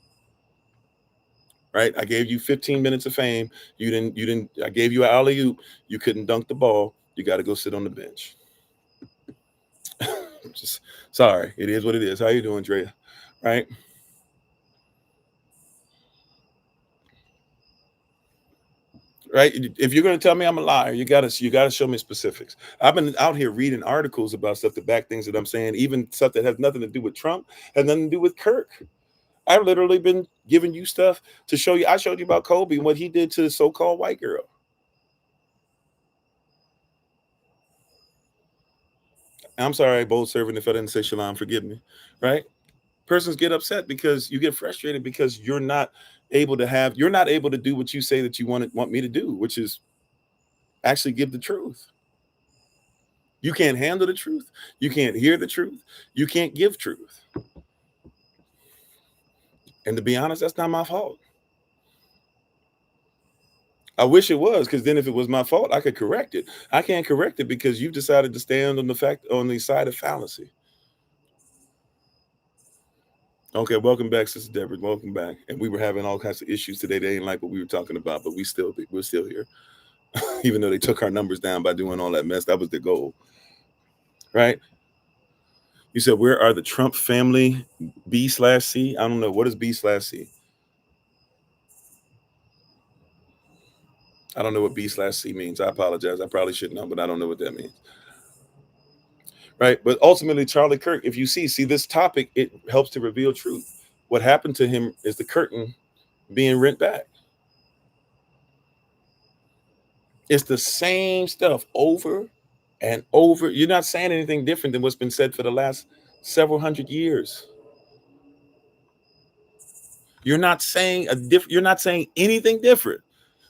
Right? I gave you 15 minutes of fame. I gave you an alley-oop. You couldn't dunk the ball. You got to go sit on the bench. Just sorry. It is what it is. How you doing, Drea? Right? Right? If you're going to tell me I'm a liar, you gotta show me specifics. I've been out here reading articles about stuff to back things that I'm saying, even stuff that has nothing to do with Trump, has nothing to do with Kirk. I've literally been giving you stuff to show you. I showed you about Kobe and what he did to the so-called white girl. I'm sorry, bold servant, if I didn't say shalom, forgive me. Right? Persons get upset because you get frustrated because you're not able to do what you say that you want me to do, which is actually give the truth. You can't handle the truth. You can't hear the truth. You can't give truth. And to be honest, that's not my fault. I wish it was, because then if it was my fault, I could correct it. I can't correct it because you decided to stand on the side of fallacy. Okay, welcome back, Sister Deborah. Welcome back. And we were having all kinds of issues today. They ain't like what we were talking about, but we're still here. Even though they took our numbers down by doing all that mess, that was the goal. Right? You said, where are the Trump family B/C? I don't know. What is B/C? I don't know what B/C means. I apologize. I probably should know, but I don't know what that means. Right. But ultimately, Charlie Kirk, if you see this topic, it helps to reveal truth. What happened to him is the curtain being rent back. It's the same stuff over and over. You're not saying anything different than what's been said for the last several hundred years. You're not saying anything different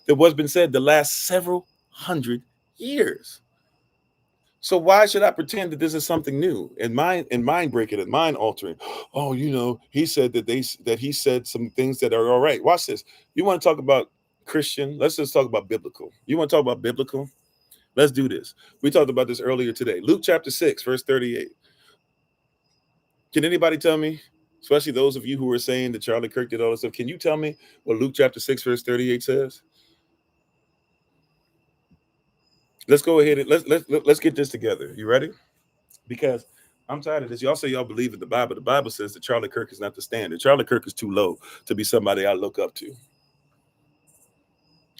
than what's been said the last several hundred years. So why should I pretend that this is something new and mind breaking and mind altering? Oh, he said that he said some things that are all right. Watch this. You want to talk about Christian? Let's just talk about biblical. You want to talk about biblical? Let's do this. We talked about this earlier today. Luke chapter 6, verse 38. Can anybody tell me, especially those of you who are saying that Charlie Kirk did all this stuff, can you tell me what Luke chapter 6, verse 38 says? Let's go ahead and let's get this together. You ready? Because I'm tired of this. Y'all say y'all believe in the Bible. The Bible says that Charlie Kirk is not the standard. Charlie Kirk is too low to be somebody I look up to.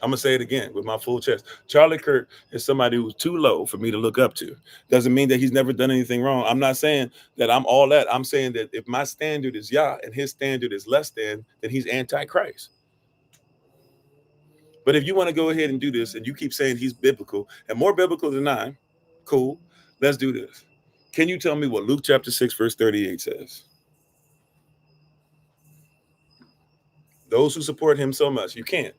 I'm going to say it again with my full chest. Charlie Kirk is somebody who's too low for me to look up to. Doesn't mean that he's never done anything wrong. I'm not saying that I'm all that. I'm saying that if my standard is Yah and his standard is less than, then he's anti-Christ. But if you want to go ahead and do this and you keep saying he's biblical and more biblical than I, cool, let's do this. Can you tell me what Luke chapter 6, verse 38 says? Those who support him so much, you can't.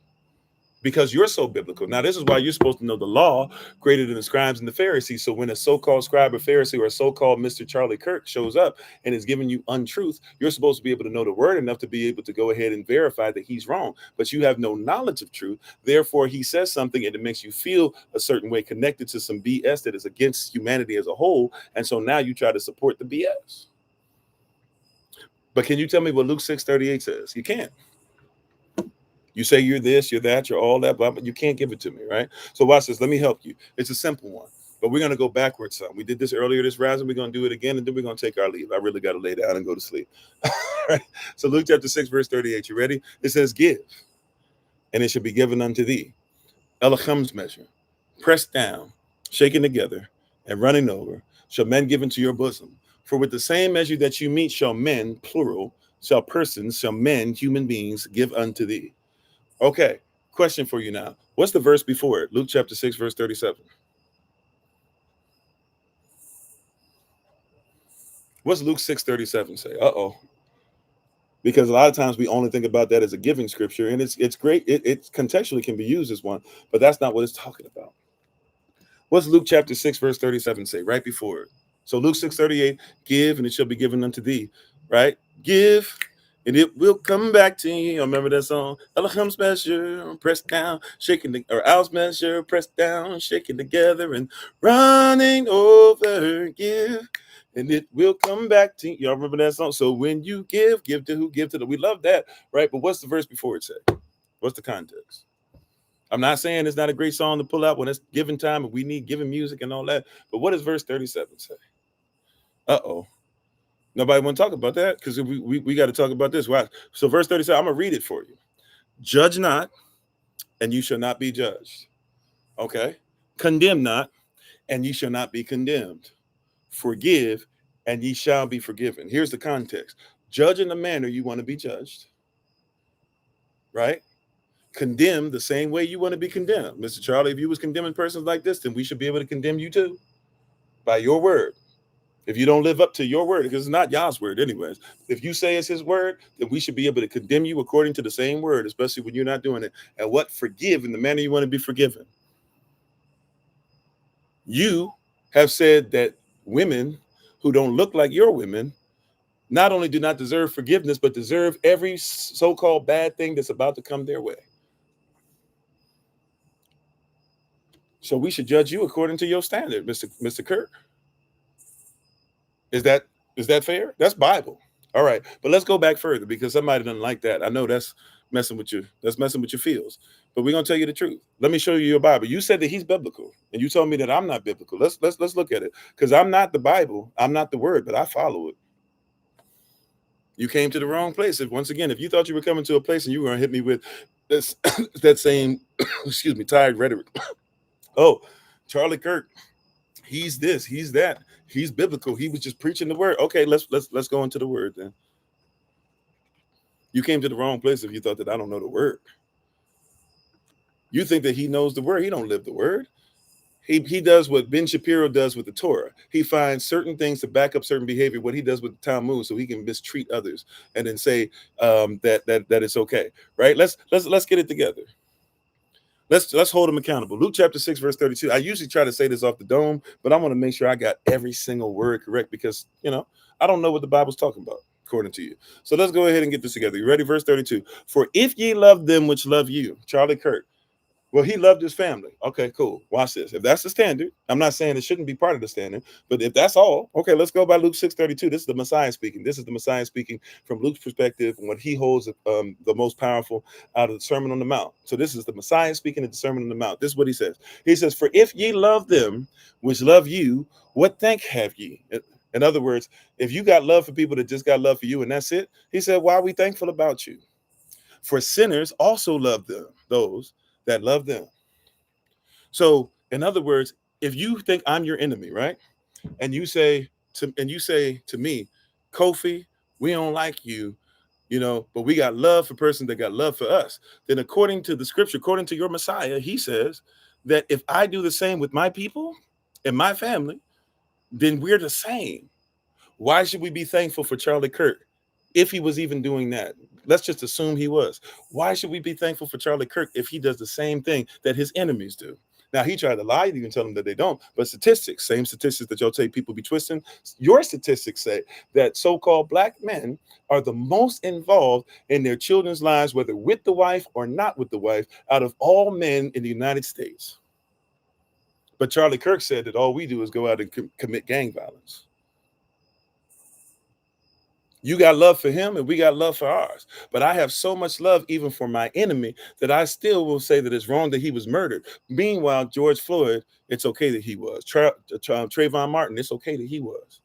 because you're so biblical. Now, this is why you're supposed to know the law greater than the scribes and the Pharisees. So when a so-called scribe or Pharisee or a so-called Mr. Charlie Kirk shows up and is giving you untruth, you're supposed to be able to know the word enough to be able to go ahead and verify that he's wrong. But you have no knowledge of truth. Therefore, he says something and it makes you feel a certain way connected to some BS that is against humanity as a whole. And so now you try to support the BS. But can you tell me what Luke 6:38 says? You can't. You say you're this, you're that, you're all that, but you can't give it to me, right? So watch this. Let me help you. It's a simple one, but we're going to go backwards some. We did this earlier this rising. We're going to do it again, and then we're going to take our leave. I really got to lay down and go to sleep. Right? So Luke chapter 6, verse 38. You ready? It says, give, and it shall be given unto thee. Elohim's measure, pressed down, shaken together, and running over, shall men give into your bosom. For with the same measure that you meet shall men, plural, shall persons, shall men, human beings, give unto thee. Okay, question for you now. What's the verse before it? Luke chapter 6, verse 37. What's Luke 6:37 say? Uh-oh. Because a lot of times we only think about that as a giving scripture, and it's great. It contextually can be used as one, but that's not what it's talking about. What's Luke chapter 6, verse 37 say right before it? So Luke 6:38, give, and it shall be given unto thee, right? Give, and it will come back to you. Remember that song? Elohim's measure, pressed down, shaking, or Al's measure, pressed down, shaking together, and running over. Give, and it will come back to you. Y'all remember that song? So when you give to who? Give to the. We love that, right? But what's the verse before it say? What's the context? I'm not saying it's not a great song to pull out when it's giving time and we need giving music and all that. But what does verse 37 say? Uh-oh. Nobody want to talk about that because we got to talk about this. Why? So verse 37, I'm going to read it for you. Judge not, and you shall not be judged. Okay? Condemn not, and ye shall not be condemned. Forgive, and ye shall be forgiven. Here's the context. Judge in the manner you want to be judged. Right? Condemn the same way you want to be condemned. Mr. Charlie, if you was condemning persons like this, then we should be able to condemn you too by your word. If you don't live up to your word, because it's not Yah's word anyways. If you say it's his word, then we should be able to condemn you according to the same word, especially when you're not doing it. And what? Forgive in the manner you want to be forgiven. You have said that women who don't look like your women not only do not deserve forgiveness, but deserve every so-called bad thing that's about to come their way. So we should judge you according to your standard, Mr. Kirk. Is that fair? That's Bible. All right, but let's go back further because somebody doesn't like that. I know that's messing with you. That's messing with your feels. But we're gonna tell you the truth. Let me show you your Bible. You said that he's biblical, and you told me that I'm not biblical. Let's look at it because I'm not the Bible. I'm not the word, but I follow it. You came to the wrong place. Once again, if you thought you were coming to a place and you were gonna hit me with this that same excuse me tired rhetoric. Oh, Charlie Kirk. He's this, he's that, he's biblical. He was just preaching the word. Okay, let's go into the word then. You came to the wrong place if you thought that I don't know the word. You think that he knows the word. He don't live the word. He does what Ben Shapiro does with the Torah. He finds certain things to back up certain behavior, what he does with the Talmud, so he can mistreat others and then say that it's okay. Right? Let's get it together. Let's hold him accountable. Luke chapter 6, verse 32. I usually try to say this off the dome, but I want to make sure I got every single word correct because, I don't know what the Bible's talking about, according to you. So let's go ahead and get this together. You ready? Verse 32. For if ye love them which love you, Charlie Kirk. Well, he loved his family. Okay, cool. Watch this. If that's the standard, I'm not saying it shouldn't be part of the standard, but if that's all, okay, let's go by Luke 6:32. This is the Messiah speaking. This is the Messiah speaking from Luke's perspective and what he holds the most powerful out of the Sermon on the Mount. So this is the Messiah speaking at the Sermon on the Mount. This is what he says. He says, for if ye love them which love you, what thank have ye? In other words, if you got love for people that just got love for you and that's it, he said, why are we thankful about you? For sinners also love them, those that love them. So, in other words, if you think I'm your enemy, right? And you say to me, Kofi, we don't like you, but we got love for person that got love for us. Then according to the scripture, according to your Messiah, he says that if I do the same with my people and my family, then we're the same. Why should we be thankful for Charlie Kirk If he was even doing that, let's just assume he was. Why should we be thankful for Charlie Kirk if he does the same thing that his enemies do? Now, he tried to lie to you and tell them that they don't, but statistics, same statistics that y'all say people be twisting, your statistics say that so-called black men are the most involved in their children's lives, whether with the wife or not with the wife, out of all men in the United States. But Charlie Kirk said that all we do is go out and commit gang violence. You got love for him and we got love for ours. But I have so much love even for my enemy that I still will say that it's wrong that he was murdered. Meanwhile, George Floyd, it's okay that he was. Trayvon Martin, it's okay that he was.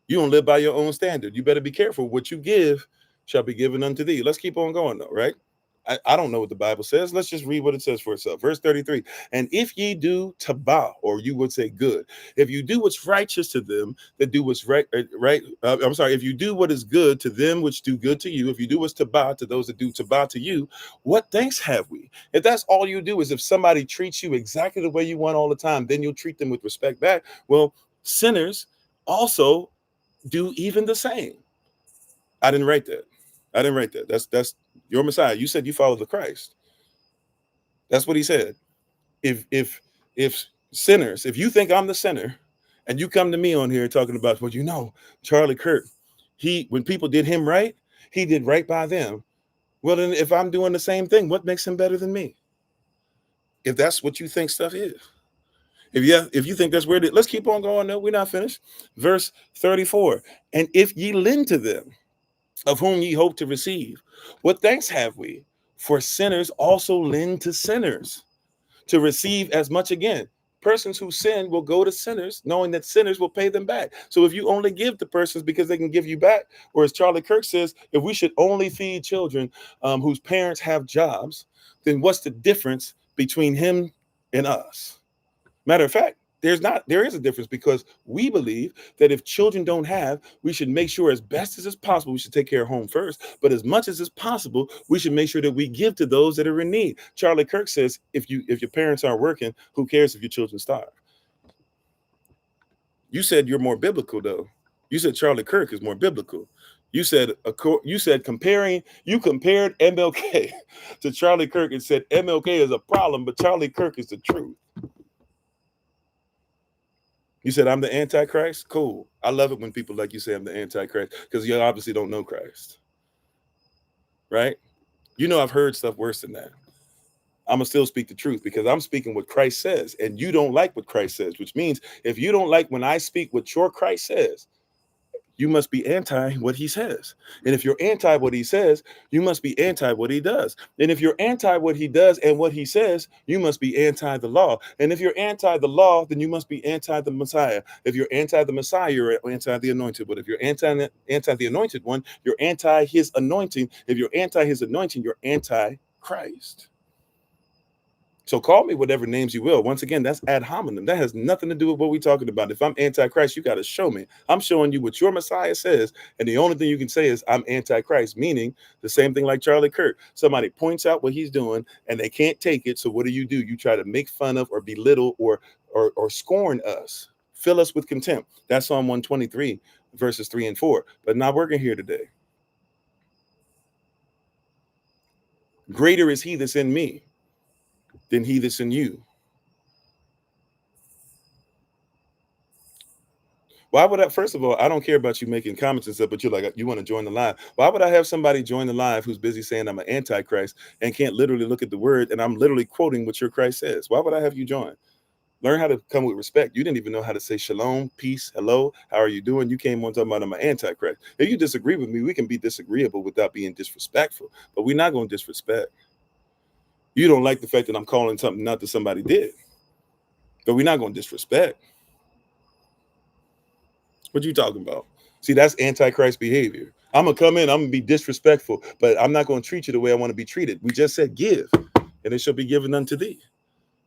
You don't live by your own standard. You better be careful. What you give shall be given unto thee. Let's keep on going though, right? I don't know what the Bible says. Let's just read what it says for itself. Verse 33. And if ye do tabah, or you would say good, if you do what's righteous to them that do what's right, I'm sorry, if you do what is good to them which do good to you, if you do what's tabah to those that do tabah to you, what thanks have we? If that's all you do is if somebody treats you exactly the way you want all the time, then you'll treat them with respect back. Well, sinners also do even the same. I didn't write that. I didn't write that. That's your Messiah. You said you follow the Christ. That's what he said. If sinners, if you think I'm the sinner, and you come to me on here talking about, well, you know, Charlie Kirk, when people did him right, he did right by them. Well, then if I'm doing the same thing, what makes him better than me? If that's what you think stuff is. If you think that's weird, let's keep on going. No, we're not finished. Verse 34. And if ye lend to them, of whom ye hope to receive, what thanks have we? For sinners also lend to sinners to receive as much again. Persons who sin will go to sinners, knowing that sinners will pay them back. So if you only give to persons because they can give you back, or as Charlie Kirk says, if we should only feed children whose parents have jobs, then what's the difference between him and us? Matter of fact, there is a difference, because we believe that if children don't have, we should make sure as best as is possible, we should take care of home first. But as much as is possible, we should make sure that we give to those that are in need. Charlie Kirk says, if your parents aren't working, who cares if your children starve? You said you're more biblical though. You said Charlie Kirk is more biblical. You compared MLK to Charlie Kirk and said MLK is a problem, but Charlie Kirk is the truth. You said I'm the Antichrist? Cool. I love it when people like you say I'm the Antichrist, because you obviously don't know Christ. Right? You know, I've heard stuff worse than that. I'm going to still speak the truth, because I'm speaking what Christ says, and you don't like what Christ says, which means if you don't like when I speak what your Christ says, you must be anti what he says. And if you're anti what he says, you must be anti what he does. And if you're anti what he does and what he says, you must be anti the law. And if you're anti the law, then you must be anti the Messiah. If you're anti the Messiah, you're anti the anointed one. If you're anti the anointed one, you're anti his anointing. If you're anti his anointing, you're anti Christ. So call me whatever names you will. Once again, that's ad hominem. That has nothing to do with what we're talking about. If I'm anti-Christ, you got to show me. I'm showing you what your Messiah says. And the only thing you can say is I'm anti-Christ, meaning the same thing like Charlie Kirk. Somebody points out what he's doing and they can't take it. So what do? You try to make fun of or belittle or scorn us. Fill us with contempt. That's Psalm 123, verses 3 and 4. But not working here today. Greater is he that's in me than he that's in you. Why would I? First of all, I don't care about you making comments and stuff, but you're like, you want to join the live. Why would I have somebody join the live who's busy saying I'm an antichrist and can't literally look at the word, and I'm literally quoting what your Christ says? Why would I have you join? Learn how to come with respect. You didn't even know how to say shalom, peace, hello, how are you doing? You came on talking about I'm an antichrist. If you disagree with me, we can be disagreeable without being disrespectful, but we're not going to disrespect. You don't like the fact that I'm calling something not that somebody did, but we're not going to disrespect. What you talking about? See, that's antichrist behavior. I'm gonna come in, I'm gonna be disrespectful, but I'm not gonna treat you the way I want to be treated. We just said give, and it shall be given unto thee.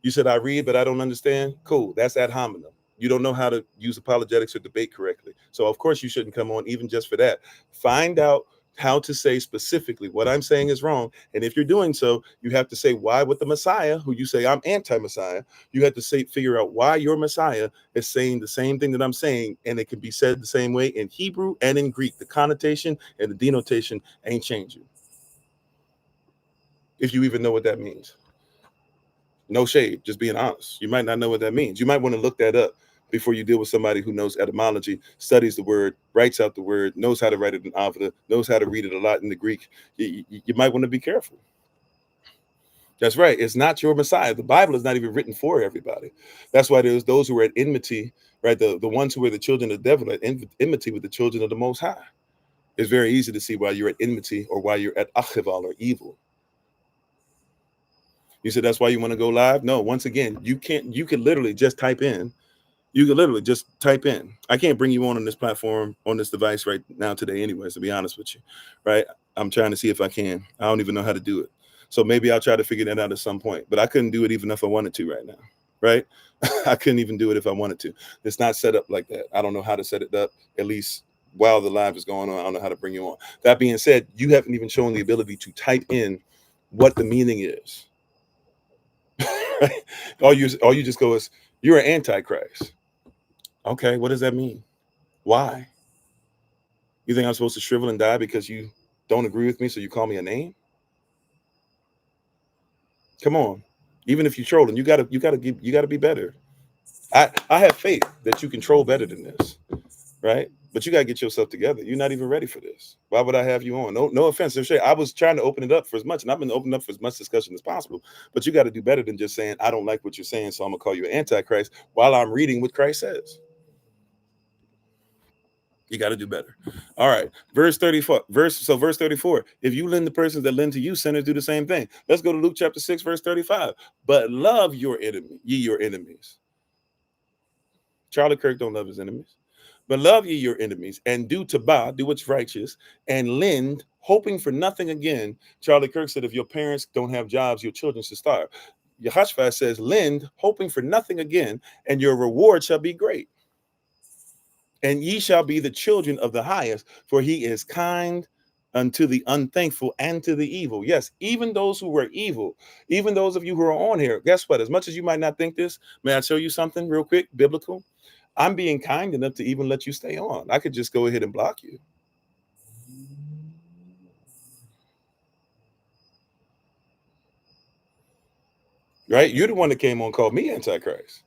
You said I read, but I don't understand. Cool, that's ad hominem. You don't know how to use apologetics or debate correctly. So of course you shouldn't come on even just for that. Find out how to say specifically what I'm saying is wrong. And if you're doing so, you have to say why with the Messiah, who you say I'm anti-Messiah. You have to figure out why your Messiah is saying the same thing that I'm saying, and it can be said the same way in Hebrew and in Greek. The connotation and the denotation ain't changing. If you even know what that means. No shade, just being honest. You might not know what that means. You might want to look that up before you deal with somebody who knows etymology, studies the word, writes out the word, knows how to write it in Yahavah, knows how to read it a lot in the Greek. You might want to be careful. That's right. It's not your Messiah. The Bible is not even written for everybody. That's why there's those who are at enmity, right? The ones who are the children of the devil are at enmity with the children of the Most High. It's very easy to see why you're at enmity or why you're at achival or evil. You said that's why you want to go live? No, once again, you can't. You can literally just type in. You can literally just type in. I can't bring you on this platform, on this device right now today anyways, to be honest with you, right? I'm trying to see if I can. I don't even know how to do it. So maybe I'll try to figure that out at some point, but I couldn't do it even if I wanted to right now, right? I couldn't even do it if I wanted to. It's not set up like that. I don't know how to set it up, at least while the live is going on. I don't know how to bring you on. That being said, you haven't even shown the ability to type in what the meaning is. Right? All you just go is, you're an antichrist. Okay, what does that mean? Why? You think I'm supposed to shrivel and die because you don't agree with me, so you call me a name? Come on. Even if you're trolling, you gotta be better. I have faith that you control better than this, right? But you gotta get yourself together. You're not even ready for this. Why would I have you on? No offense. I was trying to open it up for as much, and I've been opening up for as much discussion as possible. But you got to do better than just saying, I don't like what you're saying, so I'm gonna call you an antichrist while I'm reading what Christ says. You got to do better. All right. Verse 34. Verse 34. If you lend the persons that lend to you, sinners do the same thing. Let's go to Luke chapter 6, verse 35. But love your enemy, ye your enemies. Charlie Kirk don't love his enemies. But love ye your enemies, and do tabah, do what's righteous, and lend, hoping for nothing again. Charlie Kirk said, if your parents don't have jobs, your children should starve. Yahashavai says, lend, hoping for nothing again, and your reward shall be great. And ye shall be the children of the highest, for he is kind unto the unthankful and to the evil. Yes, even those who were evil, even those of you who are on here, guess what? As much as you might not think this, may I show you something real quick, biblical? I'm being kind enough to even let you stay on. I could just go ahead and block you. Right? You're the one that came on and called me Antichrist.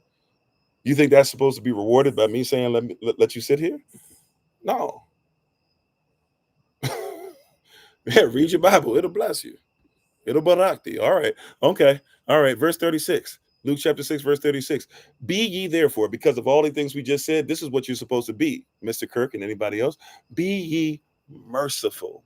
You think that's supposed to be rewarded by me saying, let you sit here? No. Yeah, read your Bible. It'll bless you. It'll barakti. All right. Okay. All right. Verse 36. Luke chapter 6, verse 36. Be ye therefore, because of all the things we just said, this is what you're supposed to be, Mr. Kirk and anybody else. Be ye merciful.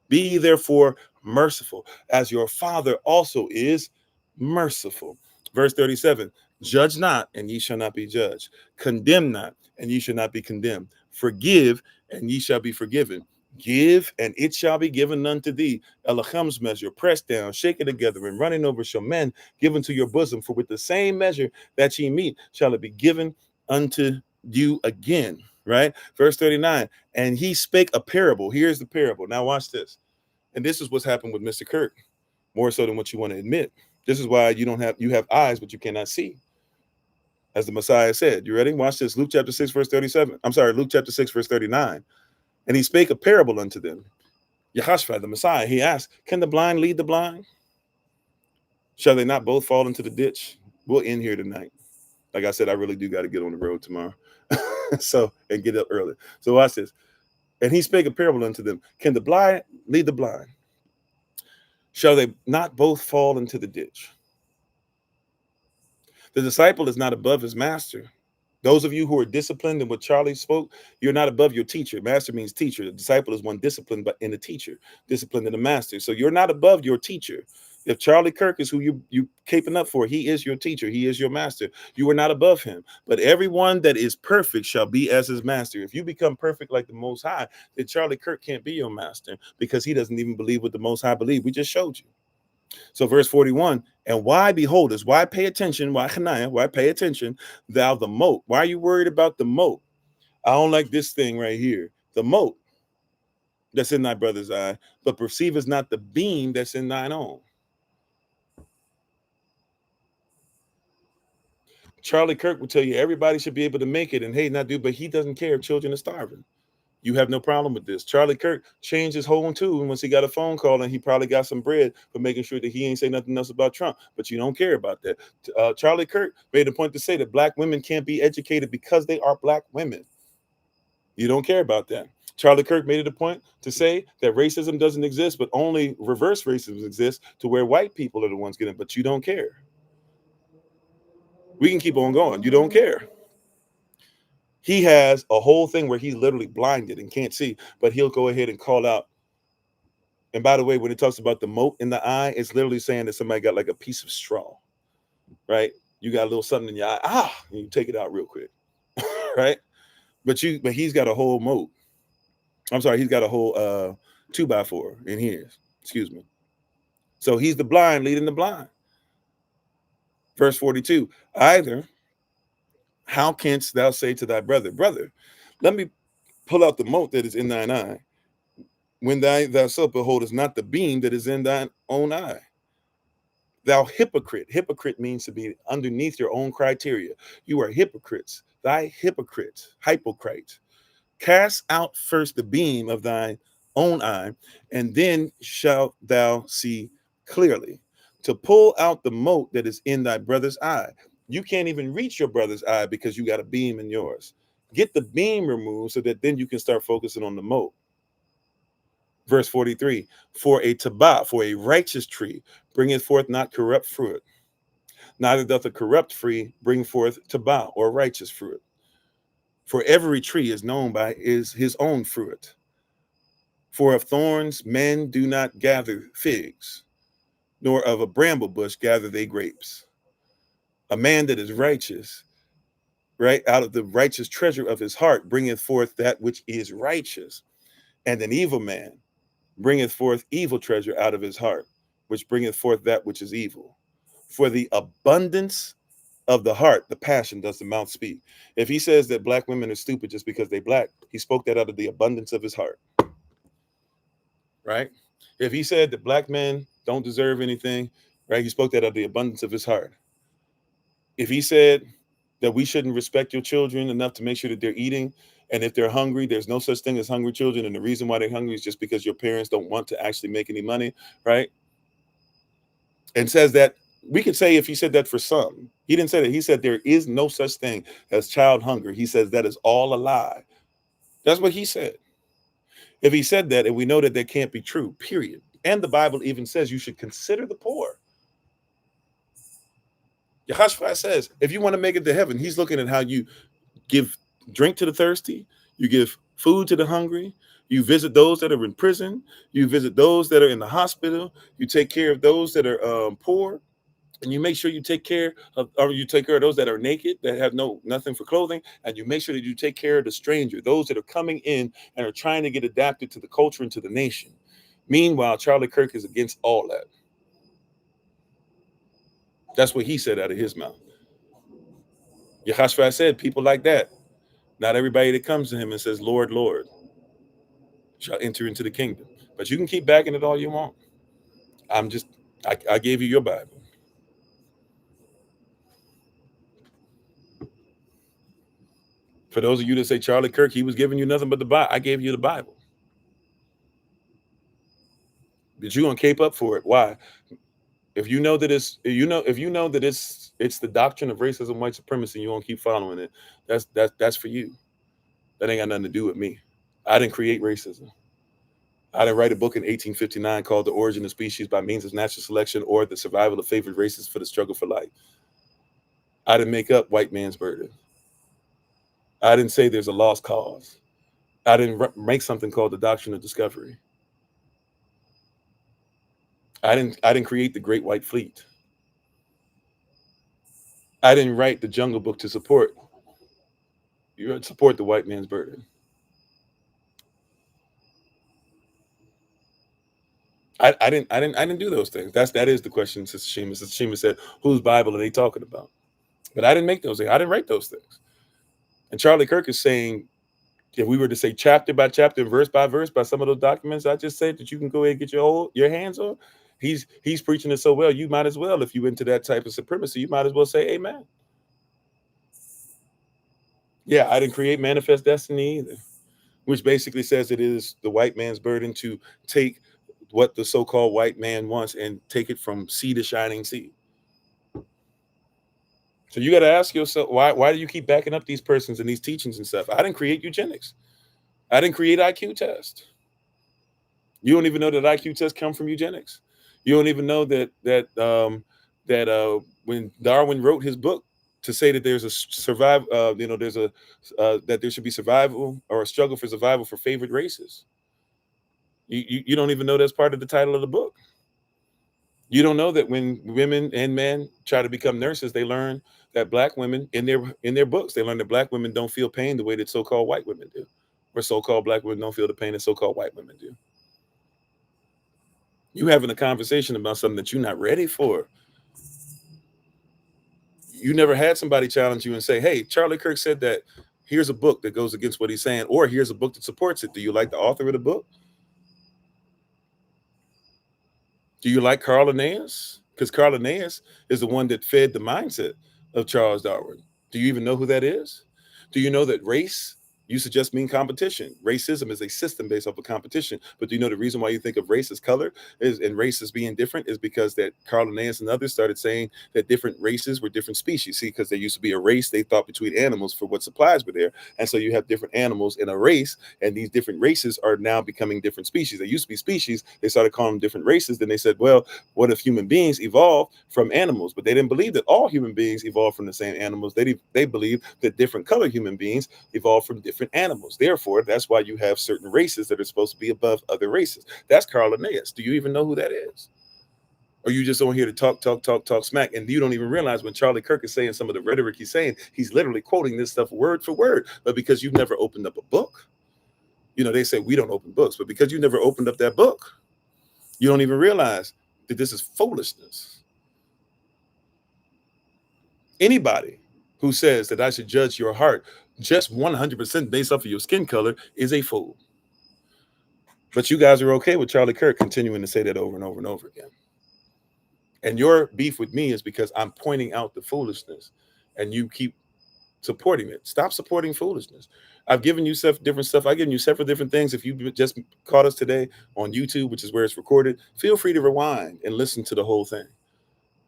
Be ye therefore merciful, as your Father also is merciful. Verse 37. Judge not, and ye shall not be judged. Condemn not, and ye shall not be condemned. Forgive, and ye shall be forgiven. Give, and it shall be given unto thee. Elachem's measure, pressed down, shaken together, and running over shall men given to your bosom. For with the same measure that ye meet, shall it be given unto you again. Right? Verse 39. And he spake a parable. Here's the parable. Now watch this. And this is what's happened with Mr. Kirk, more so than what you want to admit. This is why you have eyes, but you cannot see. As the Messiah said. You ready? Watch this. Luke chapter 6, verse 37. I'm sorry, Luke chapter 6, verse 39. And he spake a parable unto them. Yahashavai, the Messiah, he asked, can the blind lead the blind? Shall they not both fall into the ditch? We'll end here tonight. Like I said, I really do got to get on the road tomorrow. And get up early. So watch this. And he spake a parable unto them. Can the blind lead the blind? Shall they not both fall into the ditch? The disciple is not above his master. Those of you who are disciplined in what Charlie spoke, you're not above your teacher. Master means teacher. The disciple is one disciplined but in the teacher, disciplined in the master. So you're not above your teacher. If Charlie Kirk is who you caping up for, he is your teacher. He is your master. You are not above him. But everyone that is perfect shall be as his master. If you become perfect like the Most High, then Charlie Kirk can't be your master because he doesn't even believe what the Most High believe. We just showed you. So verse 41, and why beholdest, why pay attention, why pay attention, thou the mote? Why are you worried about the mote? I don't like this thing right here. The mote. that's in thy brother's eye, but perceivest not the beam that's in thine own. Charlie Kirk will tell you everybody should be able to make it, and hey, not do, but he doesn't care if children are starving. You have no problem with this. Charlie Kirk changed his whole tune once he got a phone call, and he probably got some bread for making sure that he ain't say nothing else about Trump. But you don't care about that. Charlie Kirk made a point to say that black women can't be educated because they are black women. You don't care about that. Charlie Kirk made it a point to say that racism doesn't exist, but only reverse racism exists to where white people are the ones getting it, but you don't care. We can keep on going. You don't care. He has a whole thing where he's literally blinded and can't see, but he'll go ahead and call out. And by the way, when it talks about the mote in the eye, it's literally saying that somebody got like a piece of straw, right? You got a little something in your eye, and you take it out real quick, right? But he's got a whole mote. I'm sorry, he's got a whole 2x4 in his. Excuse me. So he's the blind leading the blind. Verse 42. Either, how canst thou say to thy brother, brother, let me pull out the mote that is in thine eye, when thyself beholdest not the beam that is in thine own eye? Thou hypocrite. Hypocrite means to be underneath your own criteria. You are hypocrites. Thy hypocrite, hypocrite. Cast out first the beam of thine own eye, and then shalt thou see clearly to pull out the mote that is in thy brother's eye. You can't even reach your brother's eye because you got a beam in yours. Get the beam removed so that then you can start focusing on the mote. Verse 43, for a righteous tree bringeth forth not corrupt fruit, neither doth a corrupt tree bring forth tabah, or righteous fruit. For every tree is known by his own fruit. For of thorns men do not gather figs, nor of a bramble bush gather they grapes. A man that is righteous, right, out of the righteous treasure of his heart bringeth forth that which is righteous. And an evil man bringeth forth evil treasure out of his heart, which bringeth forth that which is evil. For the abundance of the heart, the passion does the mouth speak. If he says that black women are stupid just because they black, he spoke that out of the abundance of his heart. Right? If he said that black men don't deserve anything, right, he spoke that out of the abundance of his heart. If he said that we shouldn't respect your children enough to make sure that they're eating, and if they're hungry, there's no such thing as hungry children, and the reason why they're hungry is just because your parents don't want to actually make any money, right? And says that, we could say if he said that for some. He didn't say that. He said there is no such thing as child hunger. He says that is all a lie. That's what he said. If he said that, and we know that that can't be true, period. And the Bible even says you should consider the poor. Yahashavai says, if you want to make it to heaven, he's looking at how you give drink to the thirsty, you give food to the hungry, you visit those that are in prison, you visit those that are in the hospital, you take care of those that are poor, and you make sure you take care of those that are naked, that have nothing for clothing, and you make sure that you take care of the stranger, those that are coming in and are trying to get adapted to the culture and to the nation. Meanwhile, Charlie Kirk is against all that. That's what he said out of his mouth. Yahashavai said, people like that, not everybody that comes to him and says, Lord, Lord, shall enter into the kingdom. But you can keep backing it all you want. I gave you your Bible. For those of you that say Charlie Kirk, he was giving you nothing but the Bible. I gave you the Bible. But you're gonna cape up for it. Why? If you know that it's the doctrine of racism, white supremacy, you won't keep following it. That's for you. That ain't got nothing to do with me. I didn't create racism. I didn't write a book in 1859 called The Origin of Species by Means of Natural Selection or The Survival of Favored Races for the Struggle for Life. I didn't make up white man's burden. I didn't say there's a lost cause. I didn't make something called the Doctrine of Discovery. I didn't create the Great White Fleet. I didn't write the Jungle Book to support the white man's burden. I didn't do those things. That is the question, Sister Shima. Sister Shima said, whose Bible are they talking about? But I didn't make those things. I didn't write those things. And Charlie Kirk is saying If we were to say chapter by chapter and verse by some of those documents I just said that you can go ahead and get your hands on, he's preaching it so well, you might as well, if you into that type of supremacy, you might as well say amen. Yeah, I didn't create manifest destiny either, which basically says it is the white man's burden to take what the so-called white man wants and take it from sea to shining sea. So you got to ask yourself, why do you keep backing up these persons and these teachings and stuff? I didn't create eugenics. I didn't create IQ test. You don't even know that IQ tests come from eugenics. You don't even know that when Darwin wrote his book to say that there's a there's a that there should be survival or a struggle for survival for favored races. You don't even know that's part of the title of the book. You don't know that when women and men try to become nurses, they learn that black women in their books, they learn that black women don't feel pain the way that so-called white women do, or so-called black women don't feel the pain that so-called white women do. You having a conversation about something that you're not ready for. You never had somebody challenge you and say, hey, Charlie Kirk said that. Here's a book that goes against what he's saying, or here's a book that supports it. Do you like the author of the book? Do you like Carl Linnaeus? Because Carl Linnaeus is the one that fed the mindset of Charles Darwin. Do you even know who that is? Do you know that race used to just mean competition? Racism is a system based off of competition. But do you know the reason why you think of race as color and race as being different is because that Carl Linnaeus and others started saying that different races were different species. See, because there used to be a race, they thought, between animals for what supplies were there. And so you have different animals in a race, and these different races are now becoming different species. They used to be species. They started calling them different races. Then they said, well, what if human beings evolved from animals? But they didn't believe that all human beings evolved from the same animals. They believed that different colored human beings evolved from different animals. Therefore, that's why you have certain races that are supposed to be above other races. That's Carl Linnaeus. Do you even know who that is? Or you just on here to talk smack, and you don't even realize when Charlie Kirk is saying some of the rhetoric he's saying, he's literally quoting this stuff word for word. But because you've never opened up a book, they say we don't open books, but because you never opened up that book, you don't even realize that this is foolishness. Anybody who says that I should judge your heart just 100% based off of your skin color is a fool. But you guys are okay with Charlie Kirk continuing to say that over and over and over again. And your beef with me is because I'm pointing out the foolishness and you keep supporting it. Stop supporting foolishness. I've given you different stuff. I've given you several different things. If you just caught us today on YouTube, which is where it's recorded, feel free to rewind and listen to the whole thing.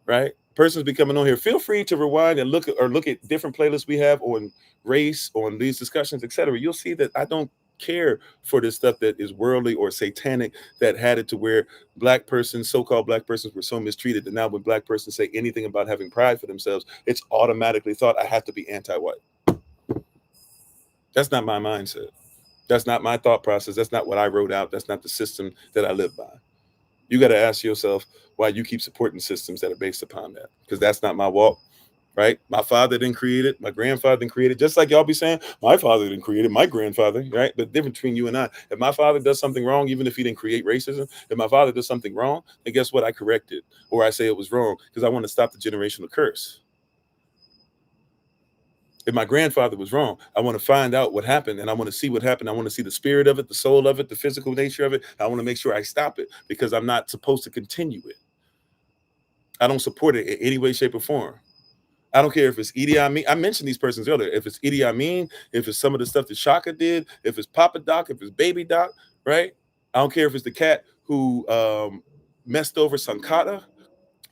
Right? Persons be coming on here. Feel free to rewind and look at different playlists we have on race, on these discussions, etc. You'll see that I don't care for this stuff that is worldly or satanic, that had it to where so-called black persons were so mistreated that now when black persons say anything about having pride for themselves, it's automatically thought I have to be anti-white. That's not my mindset. That's not my thought process. That's not what I wrote out. That's not the system that I live by. You got to ask yourself why you keep supporting systems that are based upon that, because that's not my walk. Right? My father didn't create it. My grandfather didn't create it. Just like y'all be saying, my father didn't create it. My grandfather, right? The difference between you and I, if my father does something wrong, even if he didn't create racism, if my father does something wrong, then guess what? I correct it, or I say it was wrong because I want to stop the generational curse. If my grandfather was wrong, I want to find out what happened, and I want to see what happened. I want to see the spirit of it, the soul of it, the physical nature of it. I want to make sure I stop it because I'm not supposed to continue it. I don't support it in any way, shape, or form. I don't care if it's Idi Amin. I mentioned these persons earlier. If it's Idi Amin, if it's some of the stuff that Shaka did, if it's Papa Doc, if it's Baby Doc, right? I don't care if it's the cat who messed over Sankara.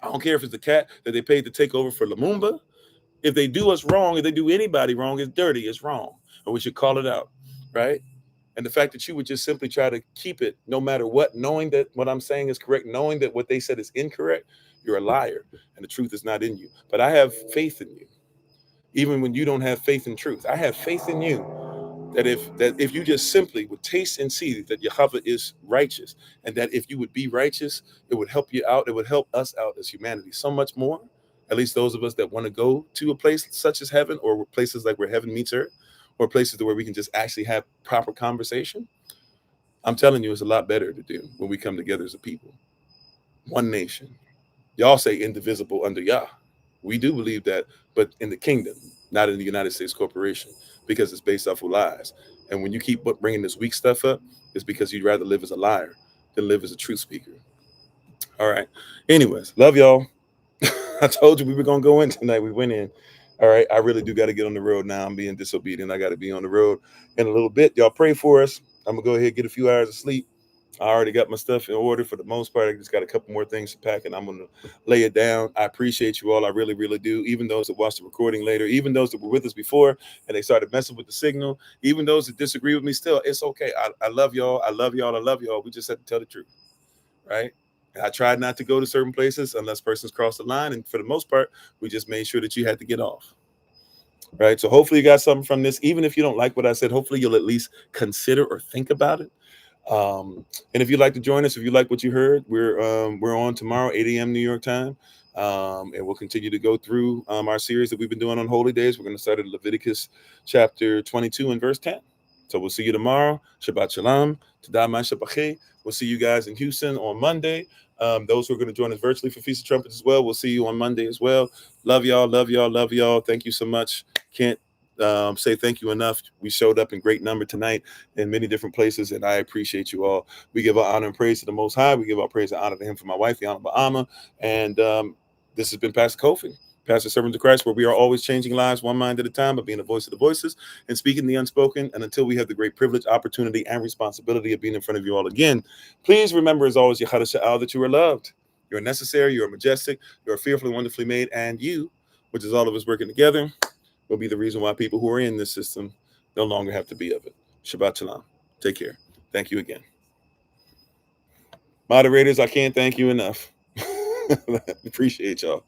I don't care if it's the cat that they paid to take over for Lumumba. If they do us wrong, if they do anybody wrong, it's dirty, it's wrong. And we should call it out, right? And the fact that you would just simply try to keep it no matter what, knowing that what I'm saying is correct, knowing that what they said is incorrect, you're a liar and the truth is not in you. But I have faith in you. Even when you don't have faith in truth, I have faith in you that if you just simply would taste and see that Yahavah is righteous, and that if you would be righteous, it would help you out. It would help us out as humanity so much more. At least those of us that want to go to a place such as heaven, or places like where heaven meets earth, or places where we can just actually have proper conversation. I'm telling you, it's a lot better to do when we come together as a people. One nation. Y'all say indivisible under Yah. We do believe that, but in the kingdom, not in the United States corporation, because it's based off of lies. And when you keep bringing this weak stuff up, it's because you'd rather live as a liar than live as a truth speaker. All right. Anyways, love y'all. I told you we were going to go in tonight. We went in. All right. I really do got to get on the road now. I'm being disobedient. I got to be on the road in a little bit. Y'all pray for us. I'm going to go ahead and get a few hours of sleep. I already got my stuff in order for the most part. I just got a couple more things to pack, and I'm going to lay it down. I appreciate you all. I really, really do. Even those that watch the recording later, even those that were with us before and they started messing with the signal, even those that disagree with me still, it's okay. I love y'all. I love y'all. I love y'all. We just have to tell the truth, right? And I tried not to go to certain places unless persons cross the line. And for the most part, we just made sure that you had to get off. Right. So hopefully you got something from this. Even if you don't like what I said, hopefully you'll at least consider or think about it. And if you'd like to join us, if you like what you heard, we're on tomorrow, 8 a.m. New York time. And we'll continue to go through our series that we've been doing on Holy Days. We're going to start at Leviticus chapter 22 and verse 10. So we'll see you tomorrow. Shabbat Shalom. Tadamai Shabachei. We'll see you guys in Houston on Monday. Those who are going to join us virtually for Feast of Trumpets as well, we'll see you on Monday as well. Love y'all, love y'all, love y'all. Thank you so much. Can't say thank you enough. We showed up in great number tonight in many different places, and I appreciate you all. We give our honor and praise to the Most High. We give our praise and honor to Him for my wife, the Honorable Amma. And this has been Pastor Kofi, Pastor Servant of Christ, where we are always changing lives one mind at a time by being the voice of the voiceless and speaking the unspoken. And until we have the great privilege, opportunity, and responsibility of being in front of you all again, please remember, as always, Yahashavai, that you are loved. You're necessary. You're majestic. You're fearfully, wonderfully made. And you, which is all of us working together, will be the reason why people who are in this system no longer have to be of it. Shabbat Shalom. Take care. Thank you again. Moderators, I can't thank you enough. Appreciate y'all.